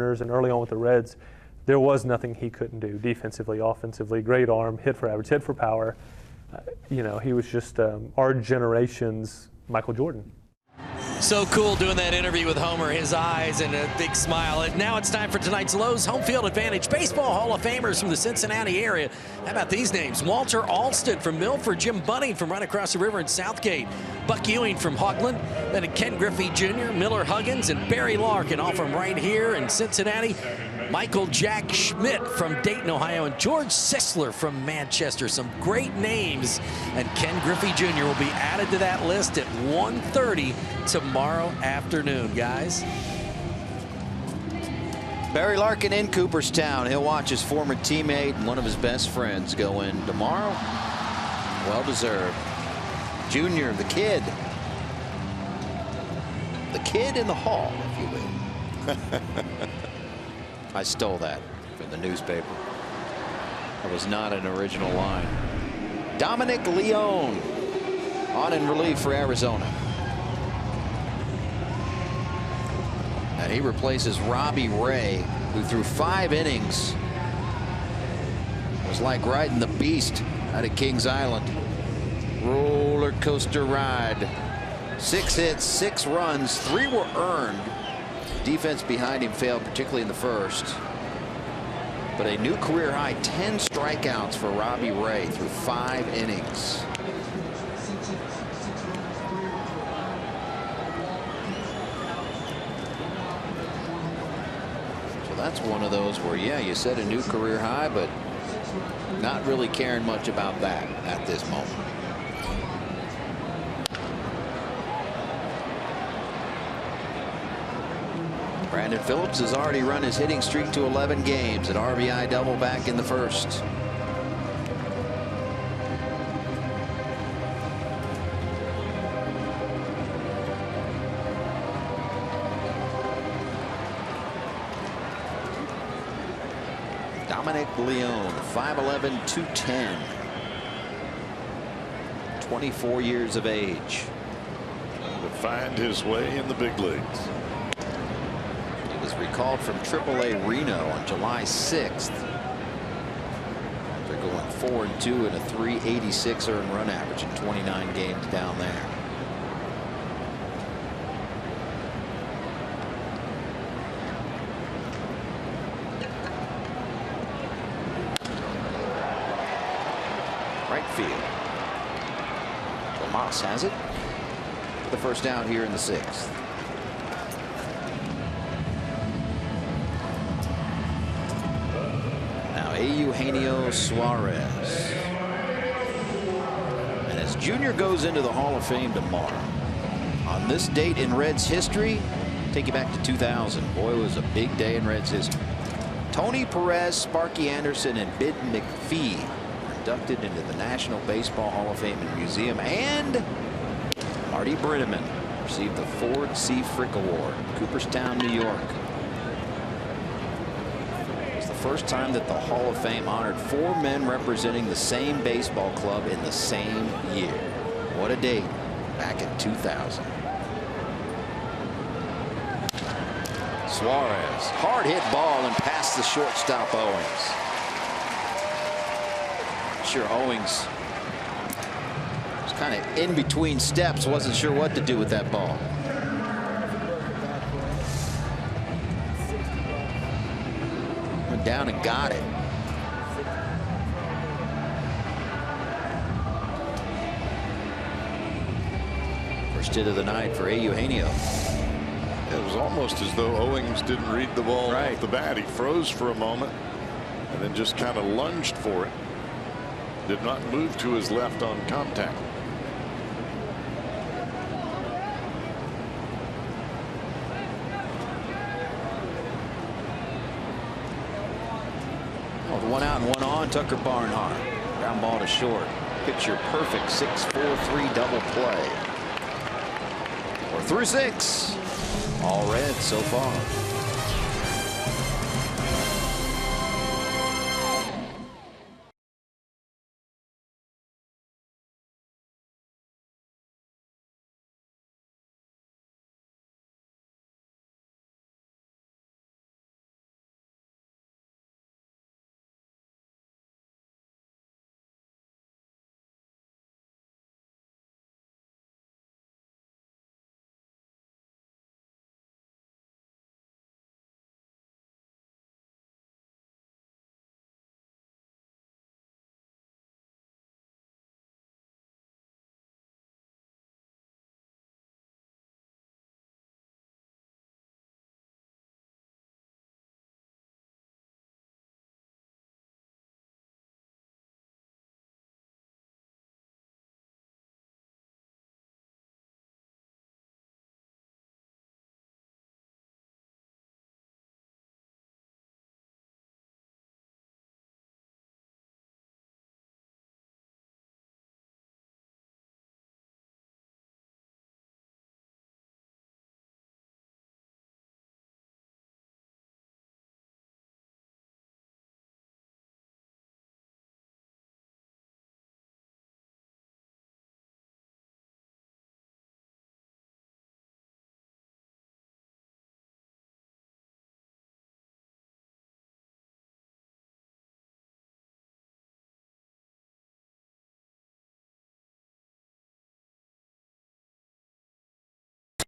And early on with the Reds, there was nothing he couldn't do defensively, offensively. Great arm, hit for average, hit for power. You know, he was just our generation's Michael Jordan. So cool doing that interview with Homer, his eyes and a big smile. And now it's time for tonight's Lowe's Home Field Advantage Baseball Hall of Famers from the Cincinnati area. How about these names? Walter Alston from Milford, Jim Bunning from right across the river in Southgate, Buck Ewing from Hoagland, then Ken Griffey Jr., Miller Huggins, and Barry Larkin, all from right here in Cincinnati. Michael Jack Schmidt from Dayton, Ohio, and George Sisler from Manchester. Some great names, and Ken Griffey Jr. will be added to that list at 1:30 tomorrow afternoon, guys. Barry Larkin in Cooperstown. He'll watch his former teammate and one of his best friends go in tomorrow. Well deserved. Junior, the kid. The kid in the hall, if you will. I stole that from the newspaper. That was not an original line. Dominic Leone on in relief for Arizona. And he replaces Robbie Ray, who threw 5 innings. It was like riding the beast out of Kings Island. Roller coaster ride. 6 hits, 6 runs, 3 were earned. Defense behind him failed, particularly in the first. But a new career high 10 strikeouts for Robbie Ray through 5 innings. So that's one of those where, yeah, you set a new career high, but not really caring much about that at this moment. Brandon Phillips has already run his hitting streak to 11 games, an RBI double back in the first. Dominic Leone, 5'11", 210. 24 years of age. To find his way in the big leagues. Was recalled from AAA Reno on July 6th. They're going 4-2 and a .386 earned run average in 29 games down there. Right field. Tomas has it. The first down here in the 6th. Eugenio Suarez. And as Junior goes into the Hall of Fame tomorrow, on this date in Reds history, take you back to 2000. Boy, it was a big day in Reds history. Tony Perez, Sparky Anderson, and Bid McPhee were inducted into the National Baseball Hall of Fame and Museum, and Marty Brennaman received the Ford C. Frick Award, Cooperstown, New York. First time that the Hall of Fame honored 4 men representing the same baseball club in the same year. What a date back in 2000. Suarez, hard hit ball and past the shortstop Owings. Sure, Owings was kind of in between steps, wasn't sure what to do with that ball. Down and got it. First hit of the night for Eugenio. It was almost as though Owings didn't read the ball off the bat. He froze for a moment and then just kind of lunged for it. Did not move to his left on contact. One out and one on. Tucker Barnhart. Ground ball to short. Picture perfect 6-4-3 double play. 4 through 6. All red so far.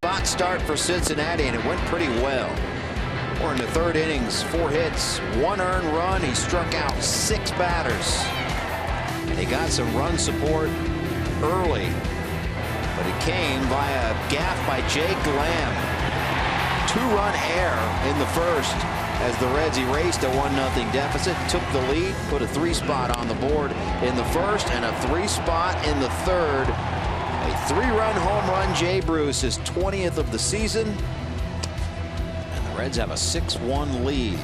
spot start for Cincinnati, and it went pretty well. We're in the third innings, 4 hits, 1 earned run. He struck out 6 batters. And he got some run support early, but it came via a gaff by Jake Lamb. 2-run error in the first as the Reds erased a 1-0 deficit, took the lead, put a 3 spot on the board in the first and a 3 spot in the third. A 3-run home run, Jay Bruce, his 20th of the season. And the Reds have a 6-1 lead.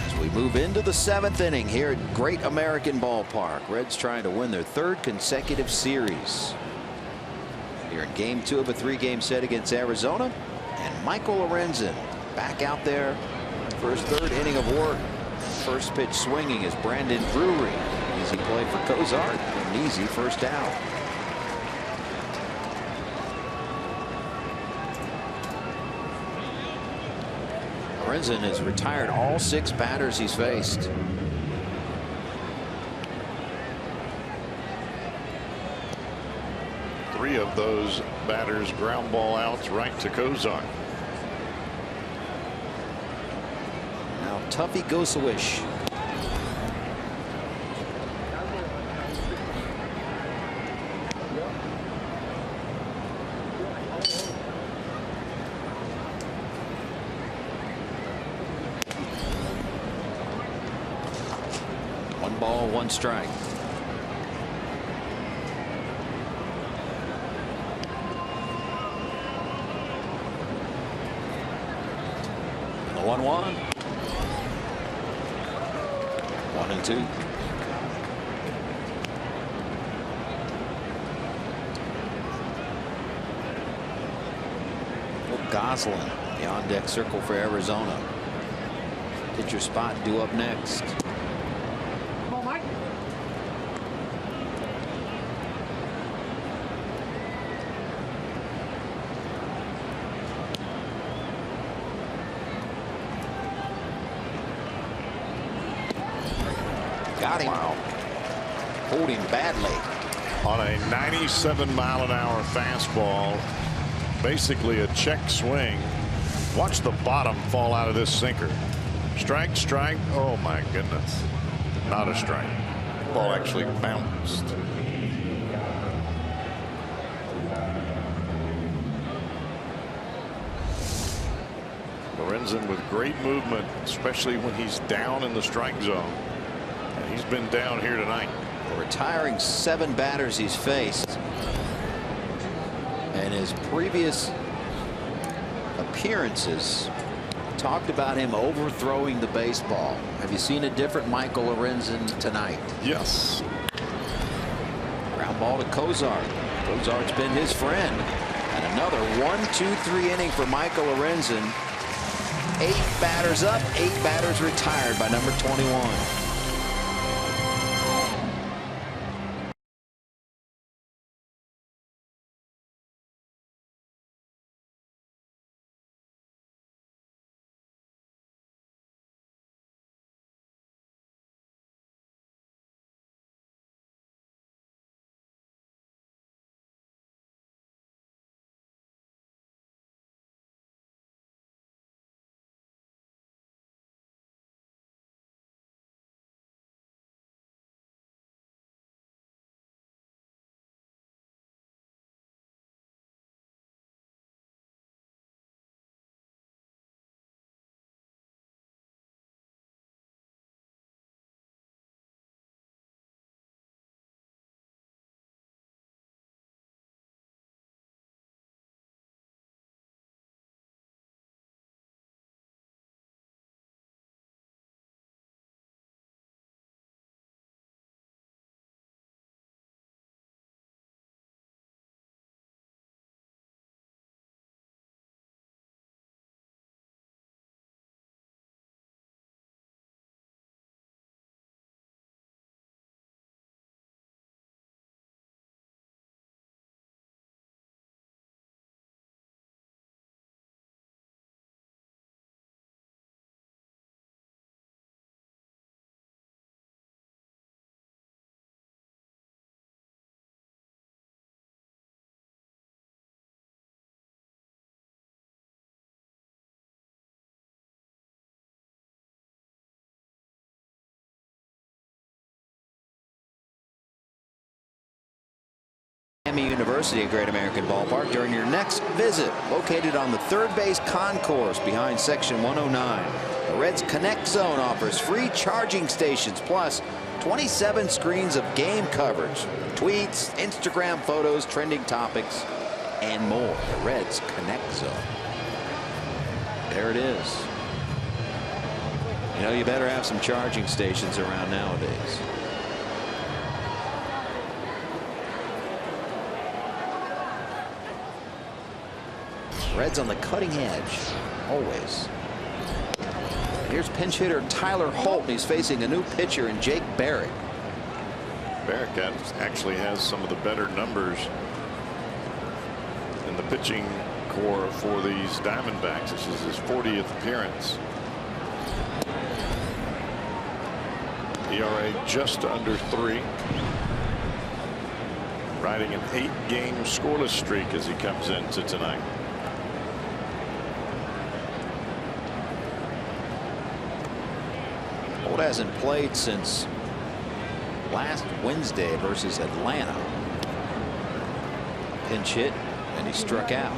As we move into the 7th inning here at Great American Ballpark, Reds trying to win their 3rd consecutive series. Here in game 2 of a 3-game set against Arizona. And Michael Lorenzen back out there for his 3rd inning of work. First pitch swinging is Brandon Drury. Easy play for Cozart. An easy first out. Lorenzen has retired all 6 batters he's faced. Three of those batters ground ball outs right to Cozart. Now Tuffy Gosewich. One ball, 1 strike. And the 1-1. 1-2. Goslin, the on-deck circle for Arizona. Pitcher spot due up next. Come on, Mike. Got him. Wow. Pulled him badly. On a 97-mile-an-hour fastball, basically a check swing. Watch the bottom fall out of this sinker. Strike, strike. Oh my goodness. Not a strike. Ball actually bounced. Lorenzen with great movement, especially when he's down in the strike zone. And he's been down here tonight. Retiring 7 batters he's faced. And his previous appearances talked about him overthrowing the baseball. Have you seen a different Michael Lorenzen tonight? Yes. Ground ball to Cozart. Cozart's been his friend. And another 1-2-3 inning for Michael Lorenzen. 8 batters up, 8 batters retired by number 21. Miami University at Great American Ballpark during your next visit. Located on the third base concourse behind section 109. The Reds Connect Zone offers free charging stations plus 27 screens of game coverage, tweets, Instagram photos, trending topics, and more. The Reds Connect Zone. There it is. You know, you better have some charging stations around nowadays. Reds on the cutting edge, always. Here's pinch hitter Tyler Holt. He's facing a new pitcher in Jake Barrett. Barrett actually has some of the better numbers in the pitching core for these Diamondbacks. This is his 40th appearance. ERA just under 3. Riding an 8-game scoreless streak as he comes into tonight. Holt hasn't played since last Wednesday versus Atlanta. Pinch hit and he struck out.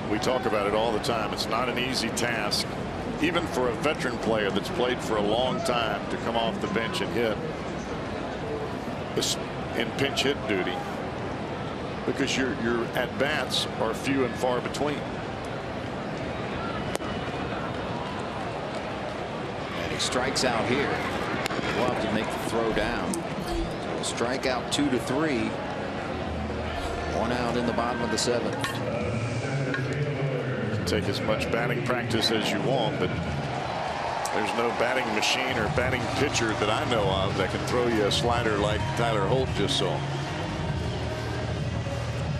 We talk about it all the time. It's not an easy task, even for a veteran player that's played for a long time, to come off the bench and hit in pinch hit duty, because your at bats are few and far between. And he strikes out here. We'll have to make the throw down. So strike out 2-3. 1 out in the bottom of the 7th. Take as much batting practice as you want, but there's no batting machine or batting pitcher that I know of that can throw you a slider like Tyler Holt just saw.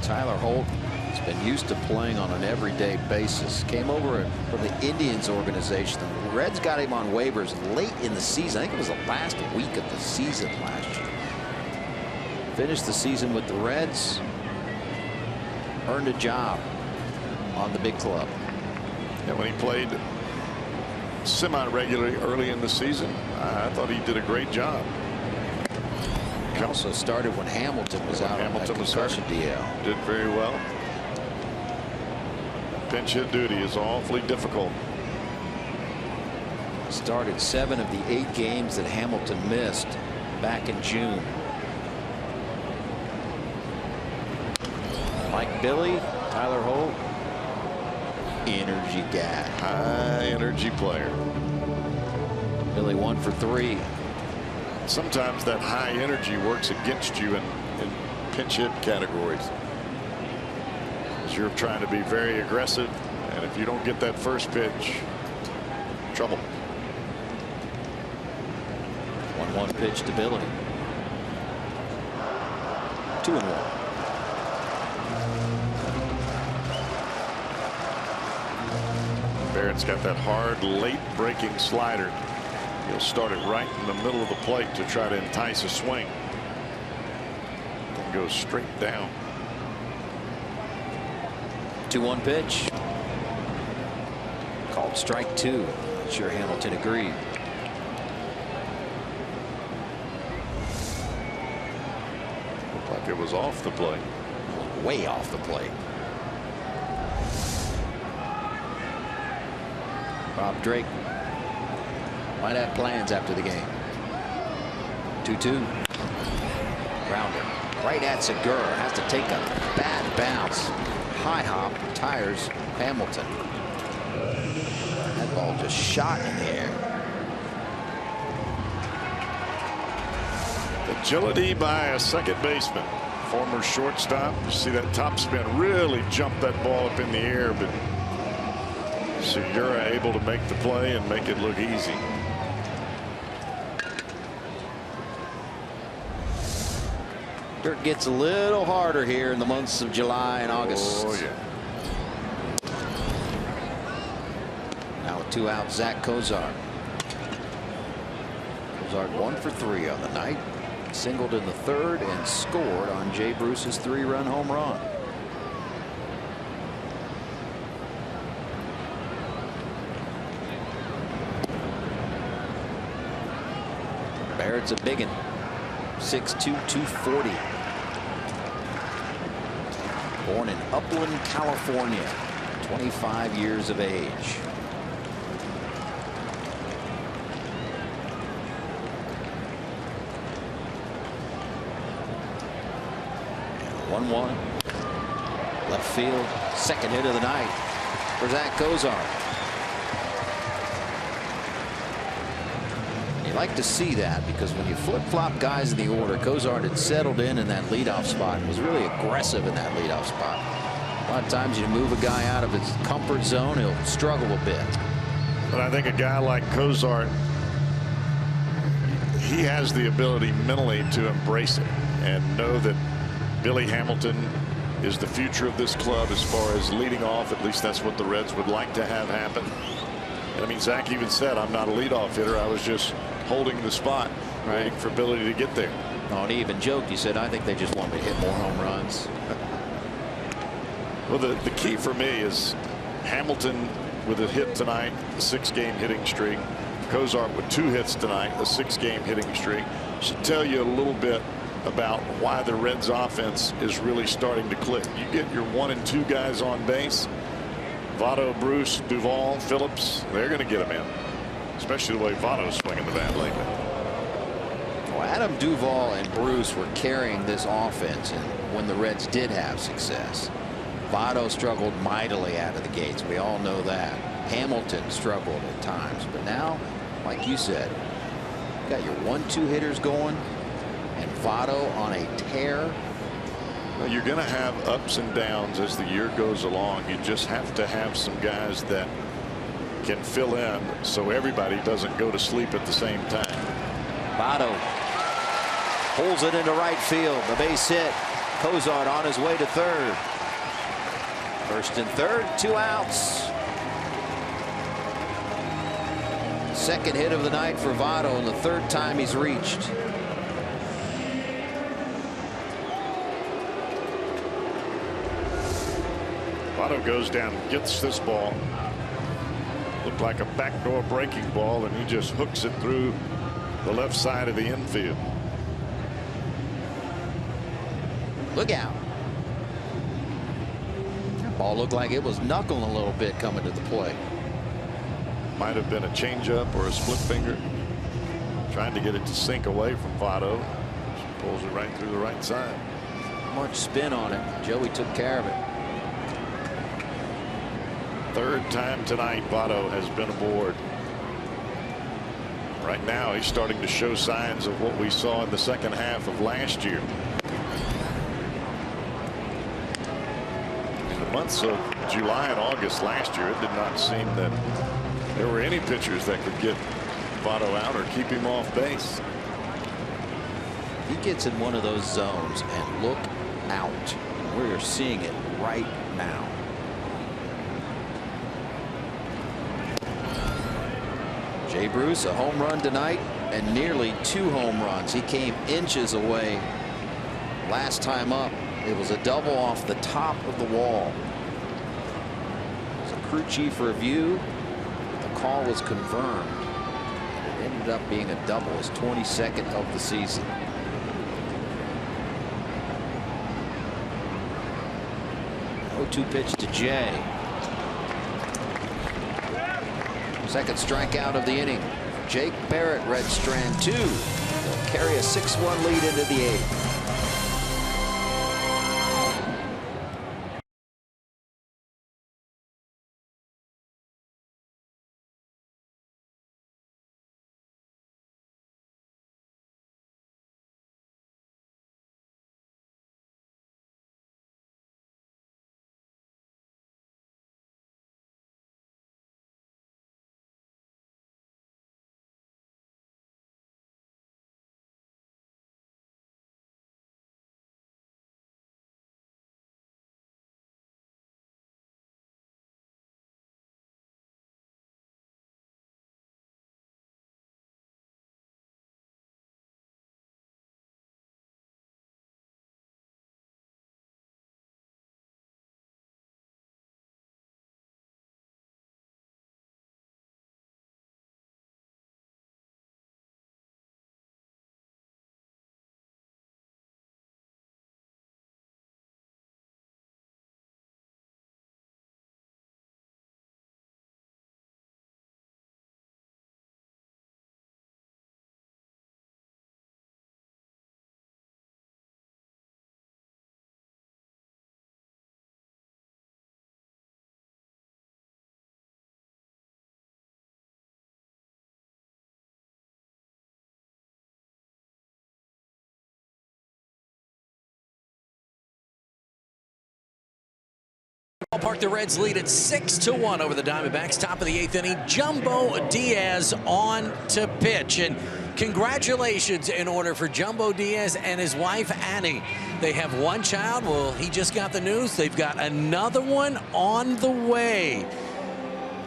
Tyler Holt has been used to playing on an everyday basis. Came over from the Indians organization. The Reds got him on waivers late in the season. I think it was the last week of the season last year. Finished the season with the Reds. Earned a job on the big club. And when he played semi-regularly early in the season, I thought he did a great job. He also started when Hamilton was out on that concussion DL. Did very well. Pinch hit duty is awfully difficult. Started 7 of the 8 games that Hamilton missed back in June. Like Billy, Tyler Holt, energy guy. High energy player. Billy 1 for 3. Sometimes that high energy works against you in pinch hit categories. As you're trying to be very aggressive, and if you don't get that first pitch, trouble. 1-1 pitch to Billy. 2-1. Barrett's got that hard late breaking slider. He'll start it right in the middle of the plate to try to entice a swing. Then goes straight down. 2-1 pitch. Called strike 2. Sure Hamilton agreed. Looked like it was off the plate. Way off the plate. Bob Drake might have plans after the game. 2-2. Grounder right at Segura. Has to take a bad bounce. High hop tires Hamilton. That ball just shot in the air. Agility by a second baseman. Former shortstop. You see that topspin really jump that ball up in the air, but Segura able to make the play and make it look easy. Dirt gets a little harder here in the months of July and August. Oh yeah. Now with 2 outs, Zach Kozar. Kozar 1 for 3 on the night. Singled in the 3rd and scored on Jay Bruce's 3-run home run. Barrett's a biggin. 6'2", 240. Born in Upland, California. 25 years of age. And 1-1. Left field. Second hit of the night for Zach Cozart. You like to see that because when you flip-flop guys in the order, Cozart had settled in that leadoff spot and was really aggressive in that leadoff spot. A lot of times you move a guy out of his comfort zone, he'll struggle a bit. But I think a guy like Cozart, he has the ability mentally to embrace it and know that Billy Hamilton is the future of this club as far as leading off. At least that's what the Reds would like to have happen. And I mean, Zach even said, I'm not a leadoff hitter. I was just holding the spot, waiting for Billy to get there. Oh, and he even joked. He said, I think they just want me to hit more home runs. Well, the key for me is Hamilton with a hit tonight, a 6-game hitting streak. Cozart with 2 hits tonight, a 6-game hitting streak. Should tell you a little bit about why the Reds offense is really starting to click. You get your 1 and 2 guys on base. Votto, Bruce, Duvall, Phillips, they're going to get them in. Especially the way Votto's swinging the bat lately. Well, Adam Duvall and Bruce were carrying this offense and when the Reds did have success. Votto struggled mightily out of the gates. We all know that. Hamilton struggled at times. But now, like you said, you got your 1-2 hitters going and Votto on a tear. Well, you're going to have ups and downs as the year goes along. You just have to have some guys that can fill in so everybody doesn't go to sleep at the same time. Votto pulls it into right field. The base hit. Cozart on his way to third. First and third, 2 outs. Second hit of the night for Votto and the 3rd time he's reached. Votto goes down, gets this ball. Looked like a backdoor breaking ball, and he just hooks it through the left side of the infield. Look out. That ball looked like it was knuckling a little bit coming to the plate. Might have been a changeup or a split finger. Trying to get it to sink away from Votto. She pulls it right through the right side. Much spin on it. Joey took care of it. 3rd time tonight Votto has been aboard. Right now he's starting to show signs of what we saw in the second half of last year. In the months of July and August last year, it did not seem that there were any pitchers that could get Votto out or keep him off base. He gets in one of those zones and look out. We're seeing it right now. Jay Bruce, a home run tonight and nearly 2 home runs. He came inches away last time up. It was a double off the top of the wall. It's a crew chief review. The call was confirmed. It ended up being a double, his 22nd of the season. Oh, 2 pitch to Jay. Second strikeout of the inning. Jake Barrett, Red strand 2. They'll carry a 6-1 lead into the 8th. Ballpark, the Reds lead at 6-1 over the Diamondbacks. Top of the 8th inning, Jumbo Diaz on to pitch. And congratulations in order for Jumbo Diaz and his wife, Annie. They have one child. Well, he just got the news. They've got another one on the way.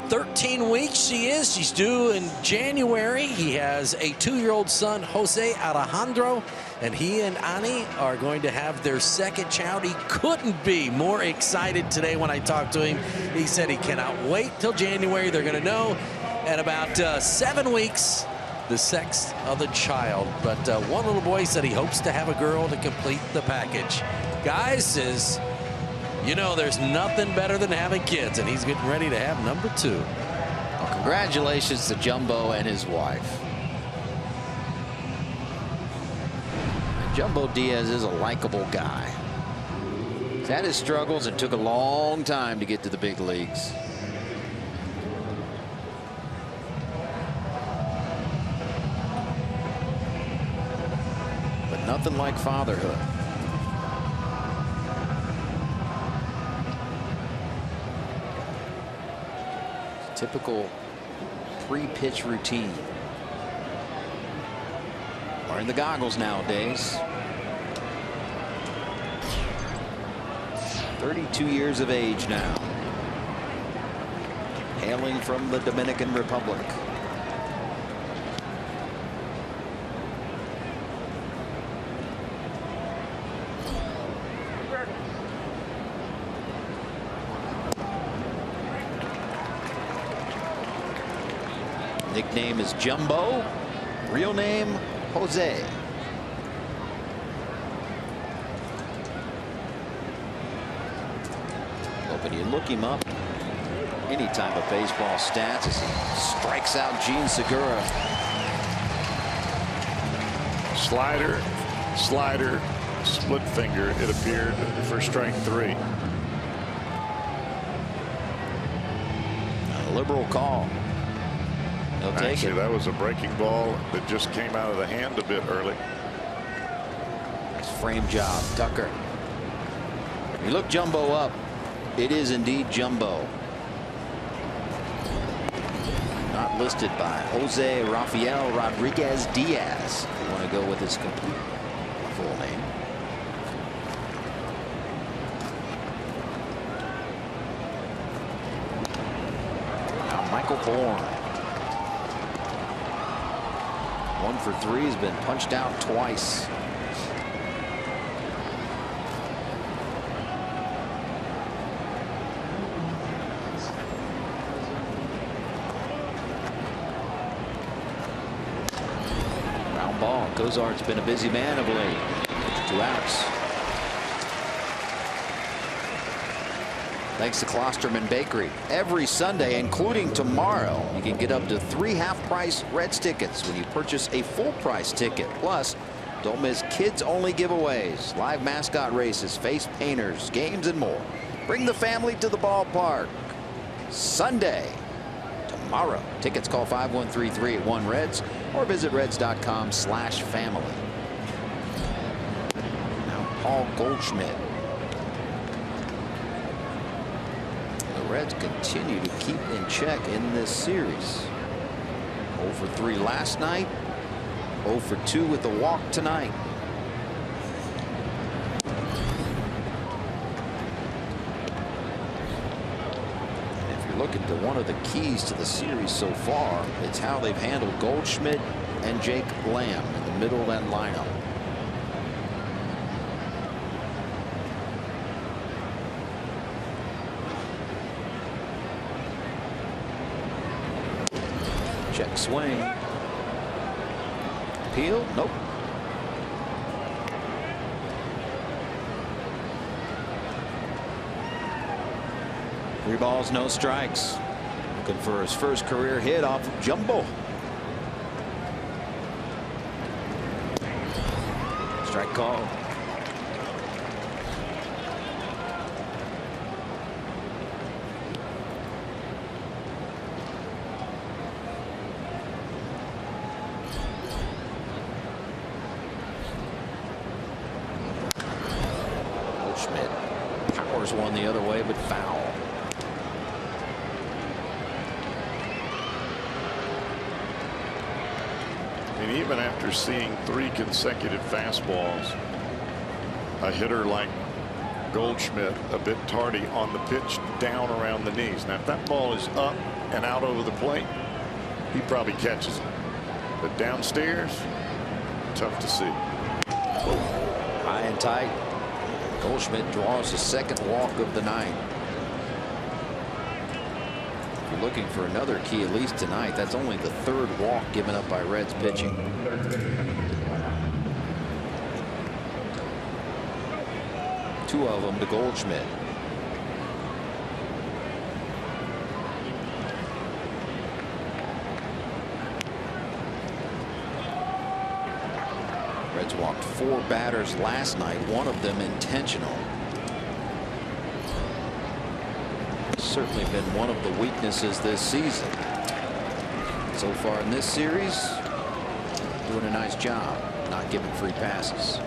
13 weeks she is. She's due in January. He has a 2-year-old son, Jose Alejandro, and he and Annie are going to have their second child. He couldn't be more excited today when I talked to him. He said he cannot wait till January. They're going to know in about 7 weeks the sex of the child. But one little boy said he hopes to have a girl to complete the package. Guys, says, you know, there's nothing better than having kids, and he's getting ready to have number 2. Well, congratulations to Jumbo and his wife. And Jumbo Diaz is a likable guy. He's had his struggles and took a long time to get to the big leagues. But nothing like fatherhood. Typical pre-pitch routine. Wearing the goggles nowadays. 32 years of age now. Hailing from the Dominican Republic. Nickname is Jumbo. Real name, Jose. Well, when you look him up, any type of baseball stats, as he strikes out Gene Segura. Slider, slider, split finger, it appeared, for strike 3. A liberal call. Actually, that was a breaking ball that just came out of the hand a bit early. Nice frame job, Tucker. You look Jumbo up. It is indeed Jumbo. Not listed by Jose Rafael Rodriguez Diaz. If you want to go with his complete full name. Now Michael Bourne. 1 for 3, has been punched out twice. Ground ball. Cozart's been a busy man of late. 2 outs. Thanks to Klosterman Bakery. Every Sunday, including tomorrow, you can get up to 3 half-price Reds tickets when you purchase a full-price ticket. Plus, don't miss kids-only giveaways, live mascot races, face painters, games, and more. Bring the family to the ballpark. Sunday, tomorrow. Tickets, call 513-381-REDS or visit reds.com/family. Now, Paul Goldschmidt. Reds continue to keep in check in this series. 0 for 3 last night. 0 for 2 with the walk tonight. And if you're looking to one of the keys to the series so far, it's how they've handled Goldschmidt and Jake Lamb in the middle of that lineup. Check swing. Peel? Nope. 3 balls, no strikes. Looking for his first career hit off of Jumbo. Strike call. One the other way, but foul. even after seeing 3 consecutive fastballs, a hitter like Goldschmidt a bit tardy on the pitch down around the knees. Now if that ball is up and out over the plate, he probably catches it, but downstairs, tough to see. High and tight. Goldschmidt draws the 2nd walk of the night. If you're looking for another key, at least tonight, that's only the 3rd walk given up by Reds pitching. Two of them to Goldschmidt. Reds walked 4 batters last night, one of them intentional. Certainly been one of the weaknesses this season. So far in this series, doing a nice job not giving free passes.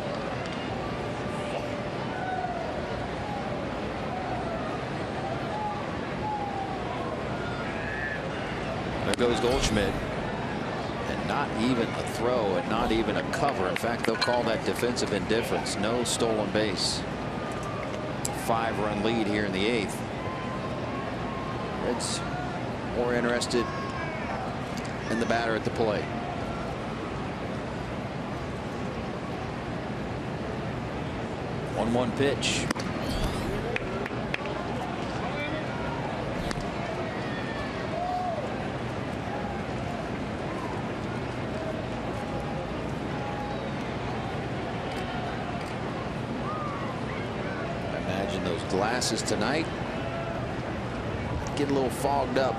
There goes Goldschmidt. And not even a throw and not even a cover. In fact, they'll call that defensive indifference. No stolen base. 5-run lead here in the 8th. Reds more interested in the batter at the plate. One pitch. Those glasses tonight get a little fogged up.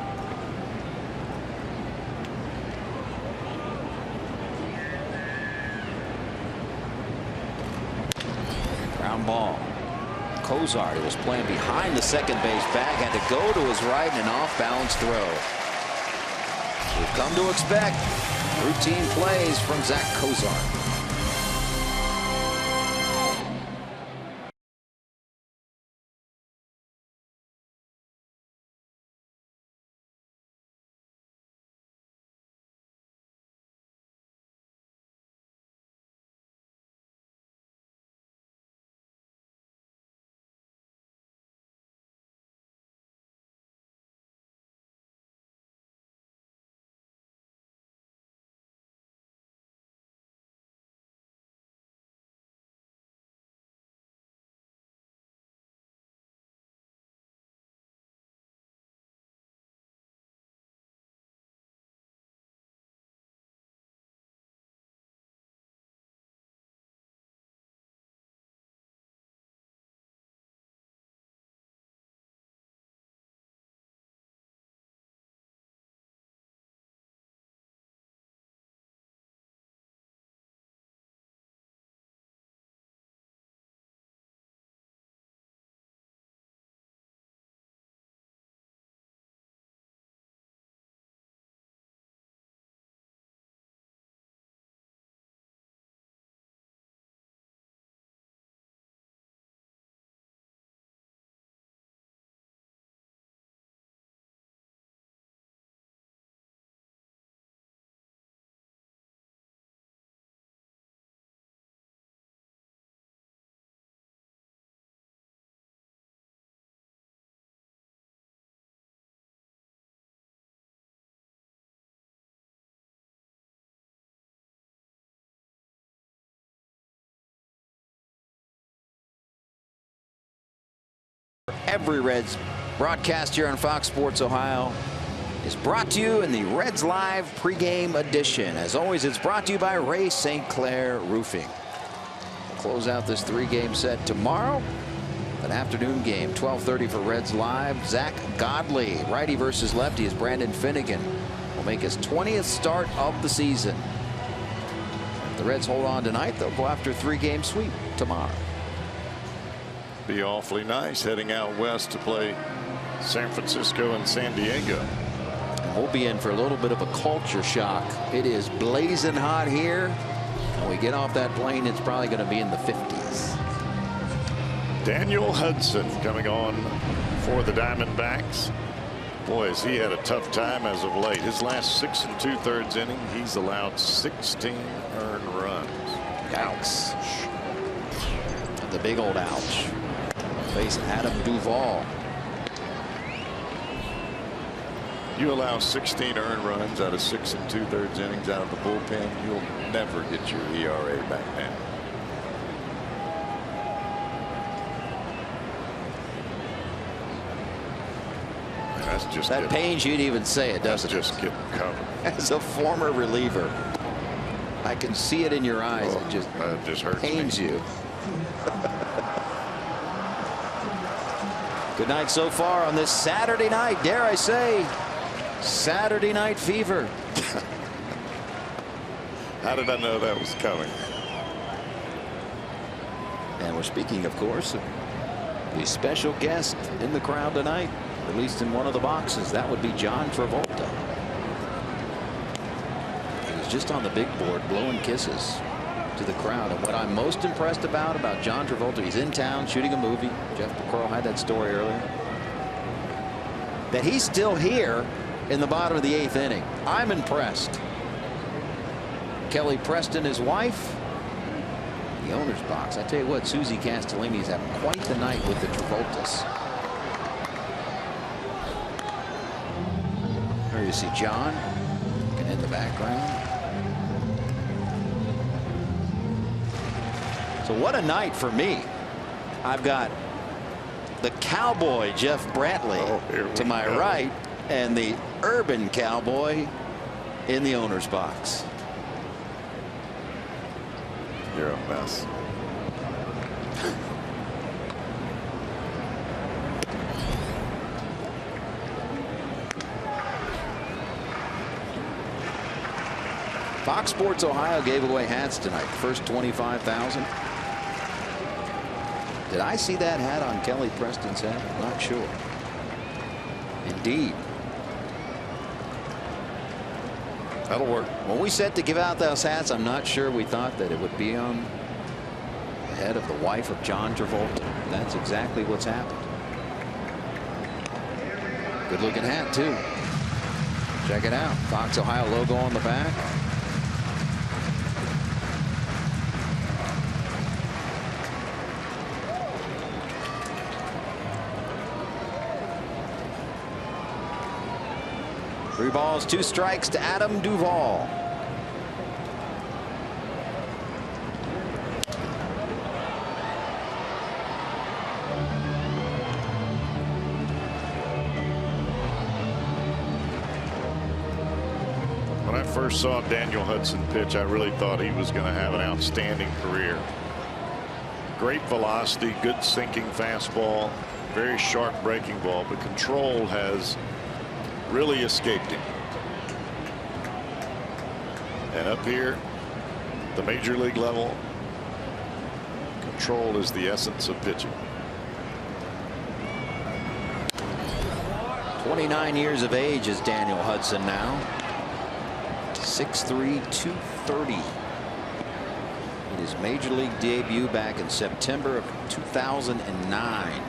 Ground ball. Cozart, who was playing behind the 2nd base bag, had to go to his right in an off-balance throw. We've come to expect routine plays from Zach Cozart. Every Reds broadcast here on Fox Sports Ohio is brought to you in the Reds Live pregame edition. As always, it's brought to you by Ray St. Clair Roofing. We'll close out this 3-game set tomorrow. An afternoon game, 12:30 for Reds Live. Zach Godley, righty versus lefty, as Brandon Finnegan will make his 20th start of the season. If the Reds hold on tonight, they'll go after a 3-game sweep tomorrow. Be awfully nice heading out west to play San Francisco and San Diego. And we'll be in for a little bit of a culture shock. It is blazing hot here. When we get off that plane, it's probably going to be in the 50s. Daniel Hudson coming on for the Diamondbacks. Boy, has he had a tough time as of late. His last 6 2/3 inning, he's allowed 16 earned runs. Yikes. And the big old ouch. Face Adam Duvall. You allow 16 earned runs out of 6 2/3 innings out of the bullpen, you'll never get your ERA back down. That's just that pains you to even say it, doesn't it? Just getting covered. As a former reliever, I can see it in your eyes. Oh, it just hurts pains me. you. Good night so far on this Saturday night. Dare I say, Saturday night fever. How did I know that was coming? And we're speaking, of course, of the special guest in the crowd tonight, released in one of the boxes. That would be John Travolta. He was just on the big board blowing kisses to the crowd. And what I'm most impressed about John Travolta, he's in town shooting a movie. Jeff McCarl had that story earlier. That he's still here in the bottom of the 8th inning. I'm impressed. Kelly Preston, his wife, the owner's box. I tell you what, Susie Castellini is having quite the night with the Travoltas. There you see John in the background. So what a night for me. I've got the cowboy Jeff Brantley to my right and the urban cowboy in the owner's box. You're a mess. Fox Sports Ohio gave away hats tonight. First 25,000. Did I see that hat on Kelly Preston's head? Not sure. Indeed. That'll work. When we set to give out those hats, I'm not sure we thought that it would be on the head of the wife of John Travolta. That's exactly what's happened. Good looking hat too. Check it out. Fox Ohio logo on the back. Three balls, 2 strikes to Adam Duvall. When I first saw Daniel Hudson pitch, I really thought he was going to have an outstanding career. Great velocity, good sinking fastball, very sharp breaking ball, but control has really escaped him. And up here, the major league level, control is the essence of pitching. 29 years of age is Daniel Hudson now. 6'3", 230. In his major league debut back in September of 2009.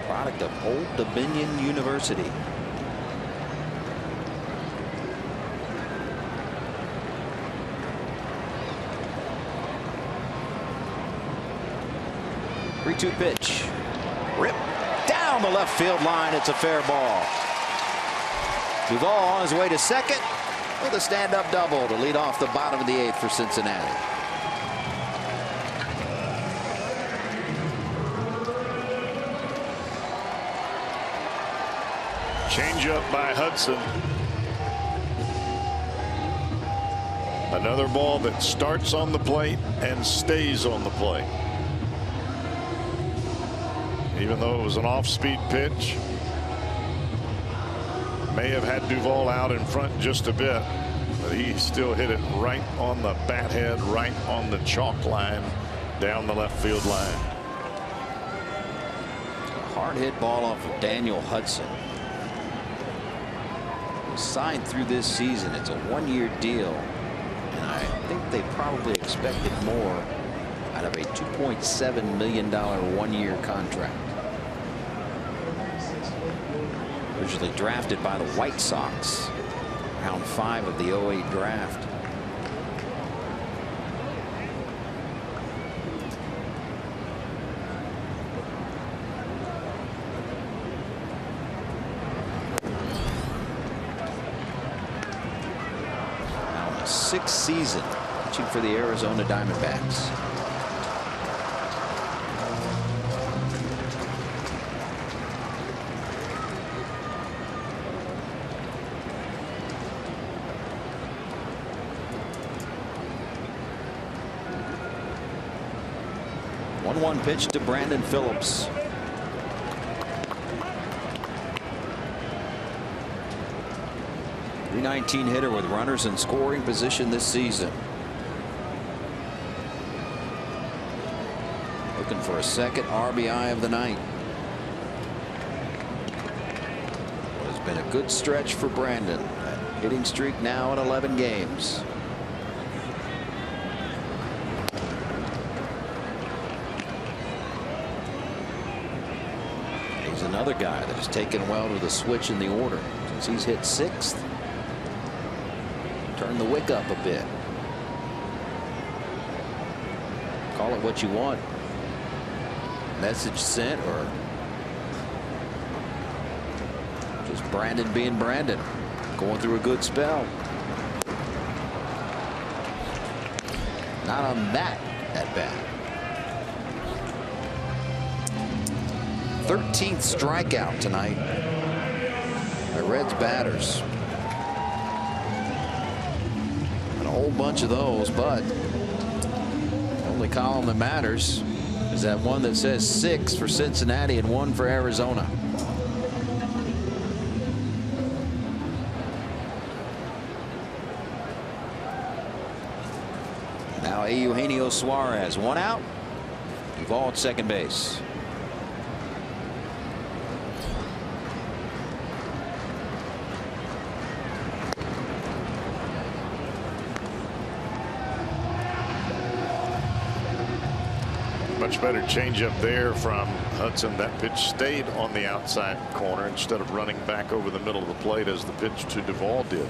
Product of Old Dominion University. Three-two pitch. Rip down the left field line. It's a fair ball. Duvall on his way to second with a stand-up double to lead off the bottom of the 8th for Cincinnati. Change up by Hudson. Another ball that starts on the plate and stays on the plate. Even though it was an off-speed pitch, may have had Duvall out in front just a bit, but he still hit it right on the bat head, right on the chalk line down the left field line. A hard hit ball off of Daniel Hudson. Signed through this season. It's a 1-year deal, and I think they probably expected more out of a $2.7 million one-year contract. Originally drafted by the White Sox, round 5 of the '08 draft. Now in a 6th season pitching for the Arizona Diamondbacks. One pitch to Brandon Phillips. .319 hitter with runners in scoring position this season. Looking for a second RBI of the night. It has been a good stretch for Brandon. That hitting streak now at 11 games. Another guy that has taken well to the switch in the order since he's hit 6th. Turn the wick up a bit. Call it what you want. Message sent, or just Brandon being Brandon, going through a good spell. Not on that at bat. 13th strikeout tonight by Reds batters. And a whole bunch of those, but the only column that matters is that one that says 6 for Cincinnati and 1 for Arizona. Now Eugenio Suarez, 1 out. Duvall at second base. Much better changeup there from Hudson. That pitch stayed on the outside corner instead of running back over the middle of the plate as the pitch to Duvall did.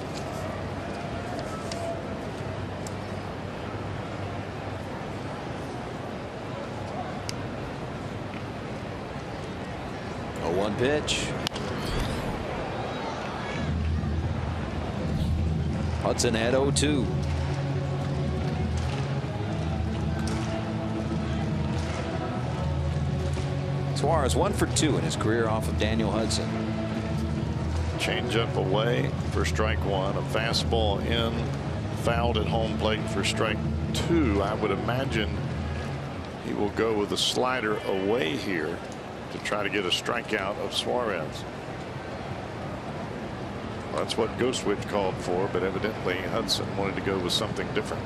A 1 pitch. Hudson at 0-2. Suarez 1 for 2 in his career off of Daniel Hudson. Changeup away for strike 1. A fastball in, fouled at home plate for strike 2. I would imagine he will go with a slider away here to try to get a strikeout of Suarez. Well, that's what Ghostwitch called for, but evidently Hudson wanted to go with something different.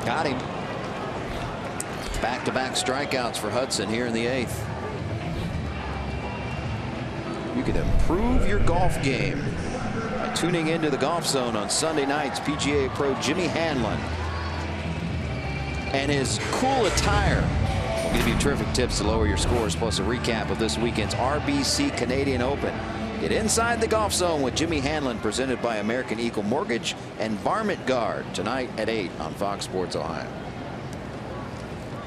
Got him. Back-to-back strikeouts for Hudson here in the 8th. You can improve your golf game by tuning into the Golf Zone on Sunday nights. PGA Pro Jimmy Hanlon and his cool attire will give you terrific tips to lower your scores, plus a recap of this weekend's RBC Canadian Open. Get inside the Golf Zone with Jimmy Hanlon, presented by American Eagle Mortgage and Varmint Guard, tonight at 8 on Fox Sports Ohio.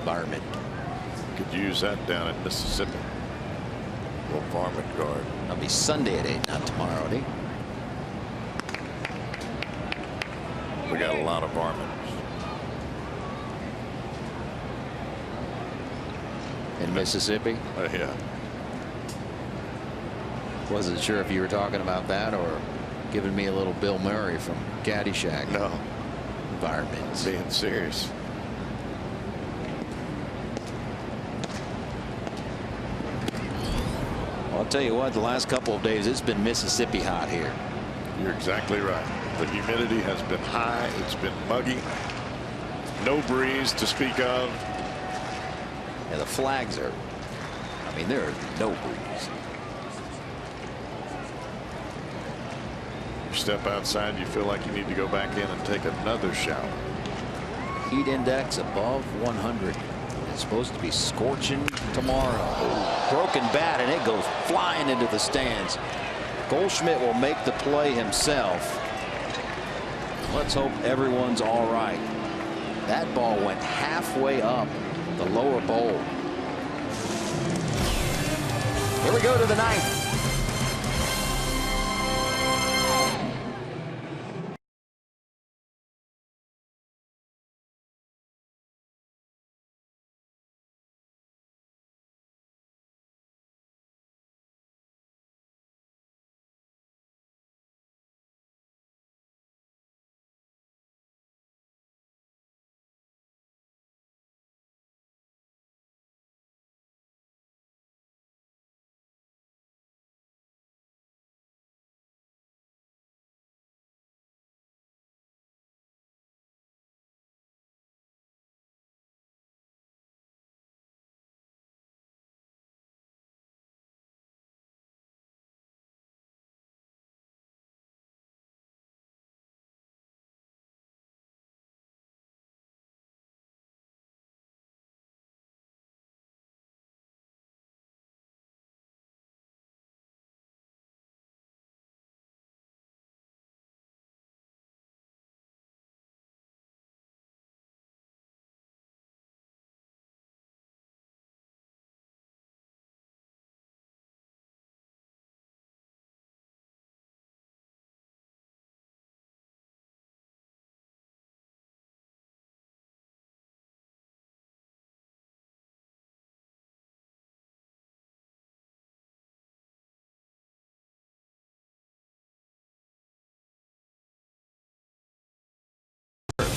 Varmint. Could use that down in Mississippi. Well, Varmint Guard. That'll be Sunday at 8, not tomorrow, at 8. We got a lot of varmints. In Mississippi? Yeah. Wasn't sure if you were talking about that or giving me a little Bill Murray from Caddyshack. No. Varmints. Being serious. I'll tell you what, the last couple of days it's been Mississippi hot here. You're exactly right. The humidity has been high. It's been muggy. No breeze to speak of. And the flags are, I mean, there are no breeze. You step outside, you feel like you need to go back in and take another shower. Heat index above 100. It's supposed to be scorching tomorrow. Broken bat, and it goes flying into the stands. Goldschmidt will make the play himself. Let's hope everyone's all right. That ball went halfway up the lower bowl. Here we go to the ninth.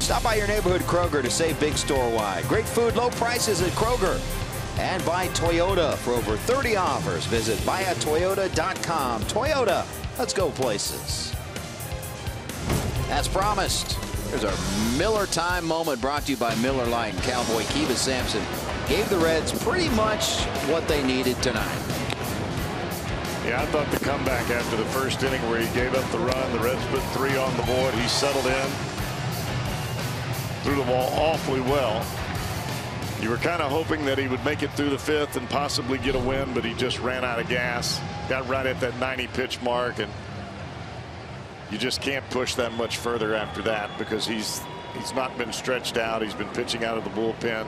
Stop by your neighborhood Kroger to save big store-wide. Great food, low prices at Kroger. And buy Toyota for over 30 offers. Visit buyatoyota.com. Toyota, let's go places. As promised, there's our Miller Time moment brought to you by Miller Lite. And Cowboy Kiva Sampson gave the Reds pretty much what they needed tonight. Yeah, I thought the comeback after the first inning where he gave up the run, the Reds put 3 on the board. He settled in. Threw the ball awfully well. You were kind of hoping that he would make it through the 5th and possibly get a win, but he just ran out of gas. Got right at that 90 pitch mark, and you just can't push that much further after that because he's not been stretched out. He's been pitching out of the bullpen.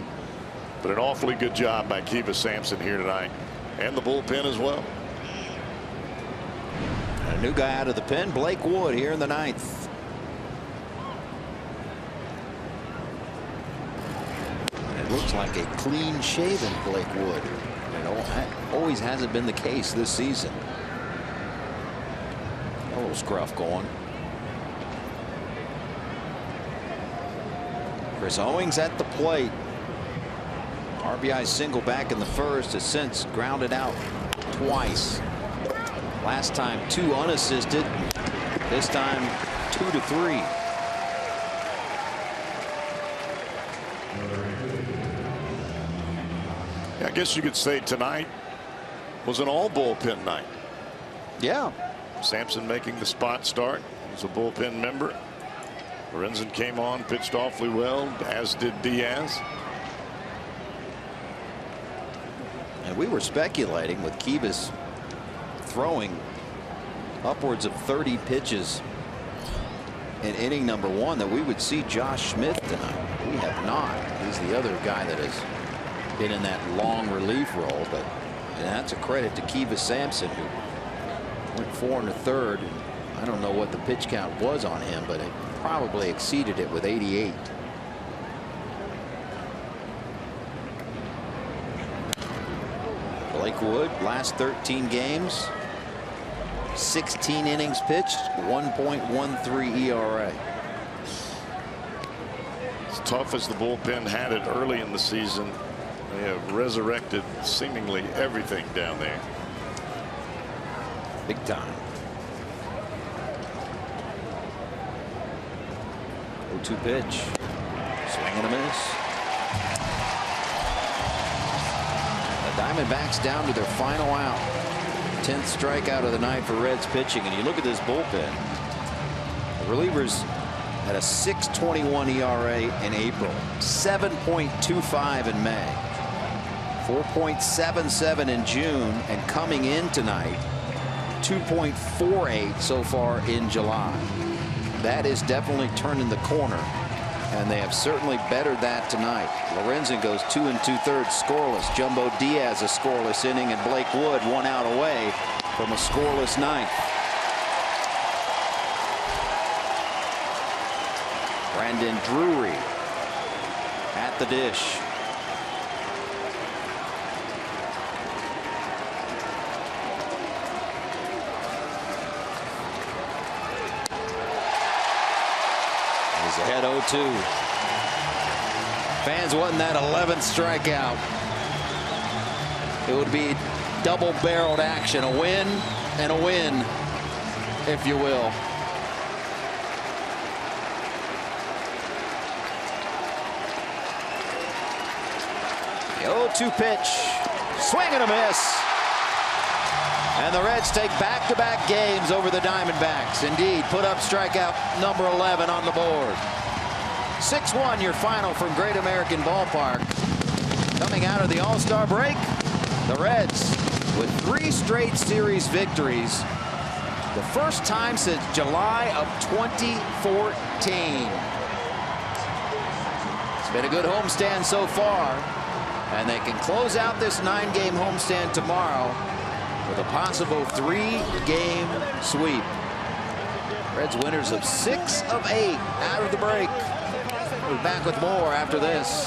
But an awfully good job by Kiva Sampson here tonight, and the bullpen as well. A new guy out of the pen, Blake Wood, here in the 9th. Looks like a clean-shaven Blake Wood. It always hasn't been the case this season. A little scruff going. Chris Owings at the plate. RBI single back in the first has since grounded out twice. Last time 2 unassisted. This time 2 to 3. I guess you could say tonight was an all bullpen night. Yeah. Sampson making the spot start. He's a bullpen member. Lorenzen came on, pitched awfully well, as did Diaz. And we were speculating with Kiva's throwing upwards of 30 pitches in inning number 1 that we would see Josh Smith tonight. We have not. He's the other guy that has been in that long relief role, but that's a credit to Kiva Sampson, who went 4 1/3. I don't know what the pitch count was on him, but it probably exceeded it with 88. Blake Wood, last 13 games, 16 innings pitched, 1.13 ERA. As tough as the bullpen had it early in the season, they have resurrected seemingly everything down there. Big time. 0-2 pitch. Swing and a miss. The Diamondbacks down to their final out. 10th strikeout of the night for Reds pitching. And you look at this bullpen. The relievers at a 6.21 ERA in April, 7.25 in May, 4.77 in June, and coming in tonight, 2.48 so far in July. That is definitely turning the corner, and they have certainly bettered that tonight. Lorenzen goes 2 2/3 scoreless. Jumbo Diaz a scoreless inning, and Blake Wood 1 out away from a scoreless ninth. Brandon Drury at the dish. He's ahead 0-2. Fans wanting that 11th strikeout. It would be double-barreled action, a win and a win, if you will. The 0-2 pitch, swing and a miss. And the Reds take back-to-back games over the Diamondbacks. Indeed, put up strikeout number 11 on the board. 6-1 your final from Great American Ballpark. Coming out of the All-Star break, the Reds with 3 straight series victories. The first time since July of 2014. It's been a good homestand so far, and they can close out this 9-game homestand tomorrow with a possible 3-game sweep. Reds winners of 6 of 8 out of the break. We're back with more after this.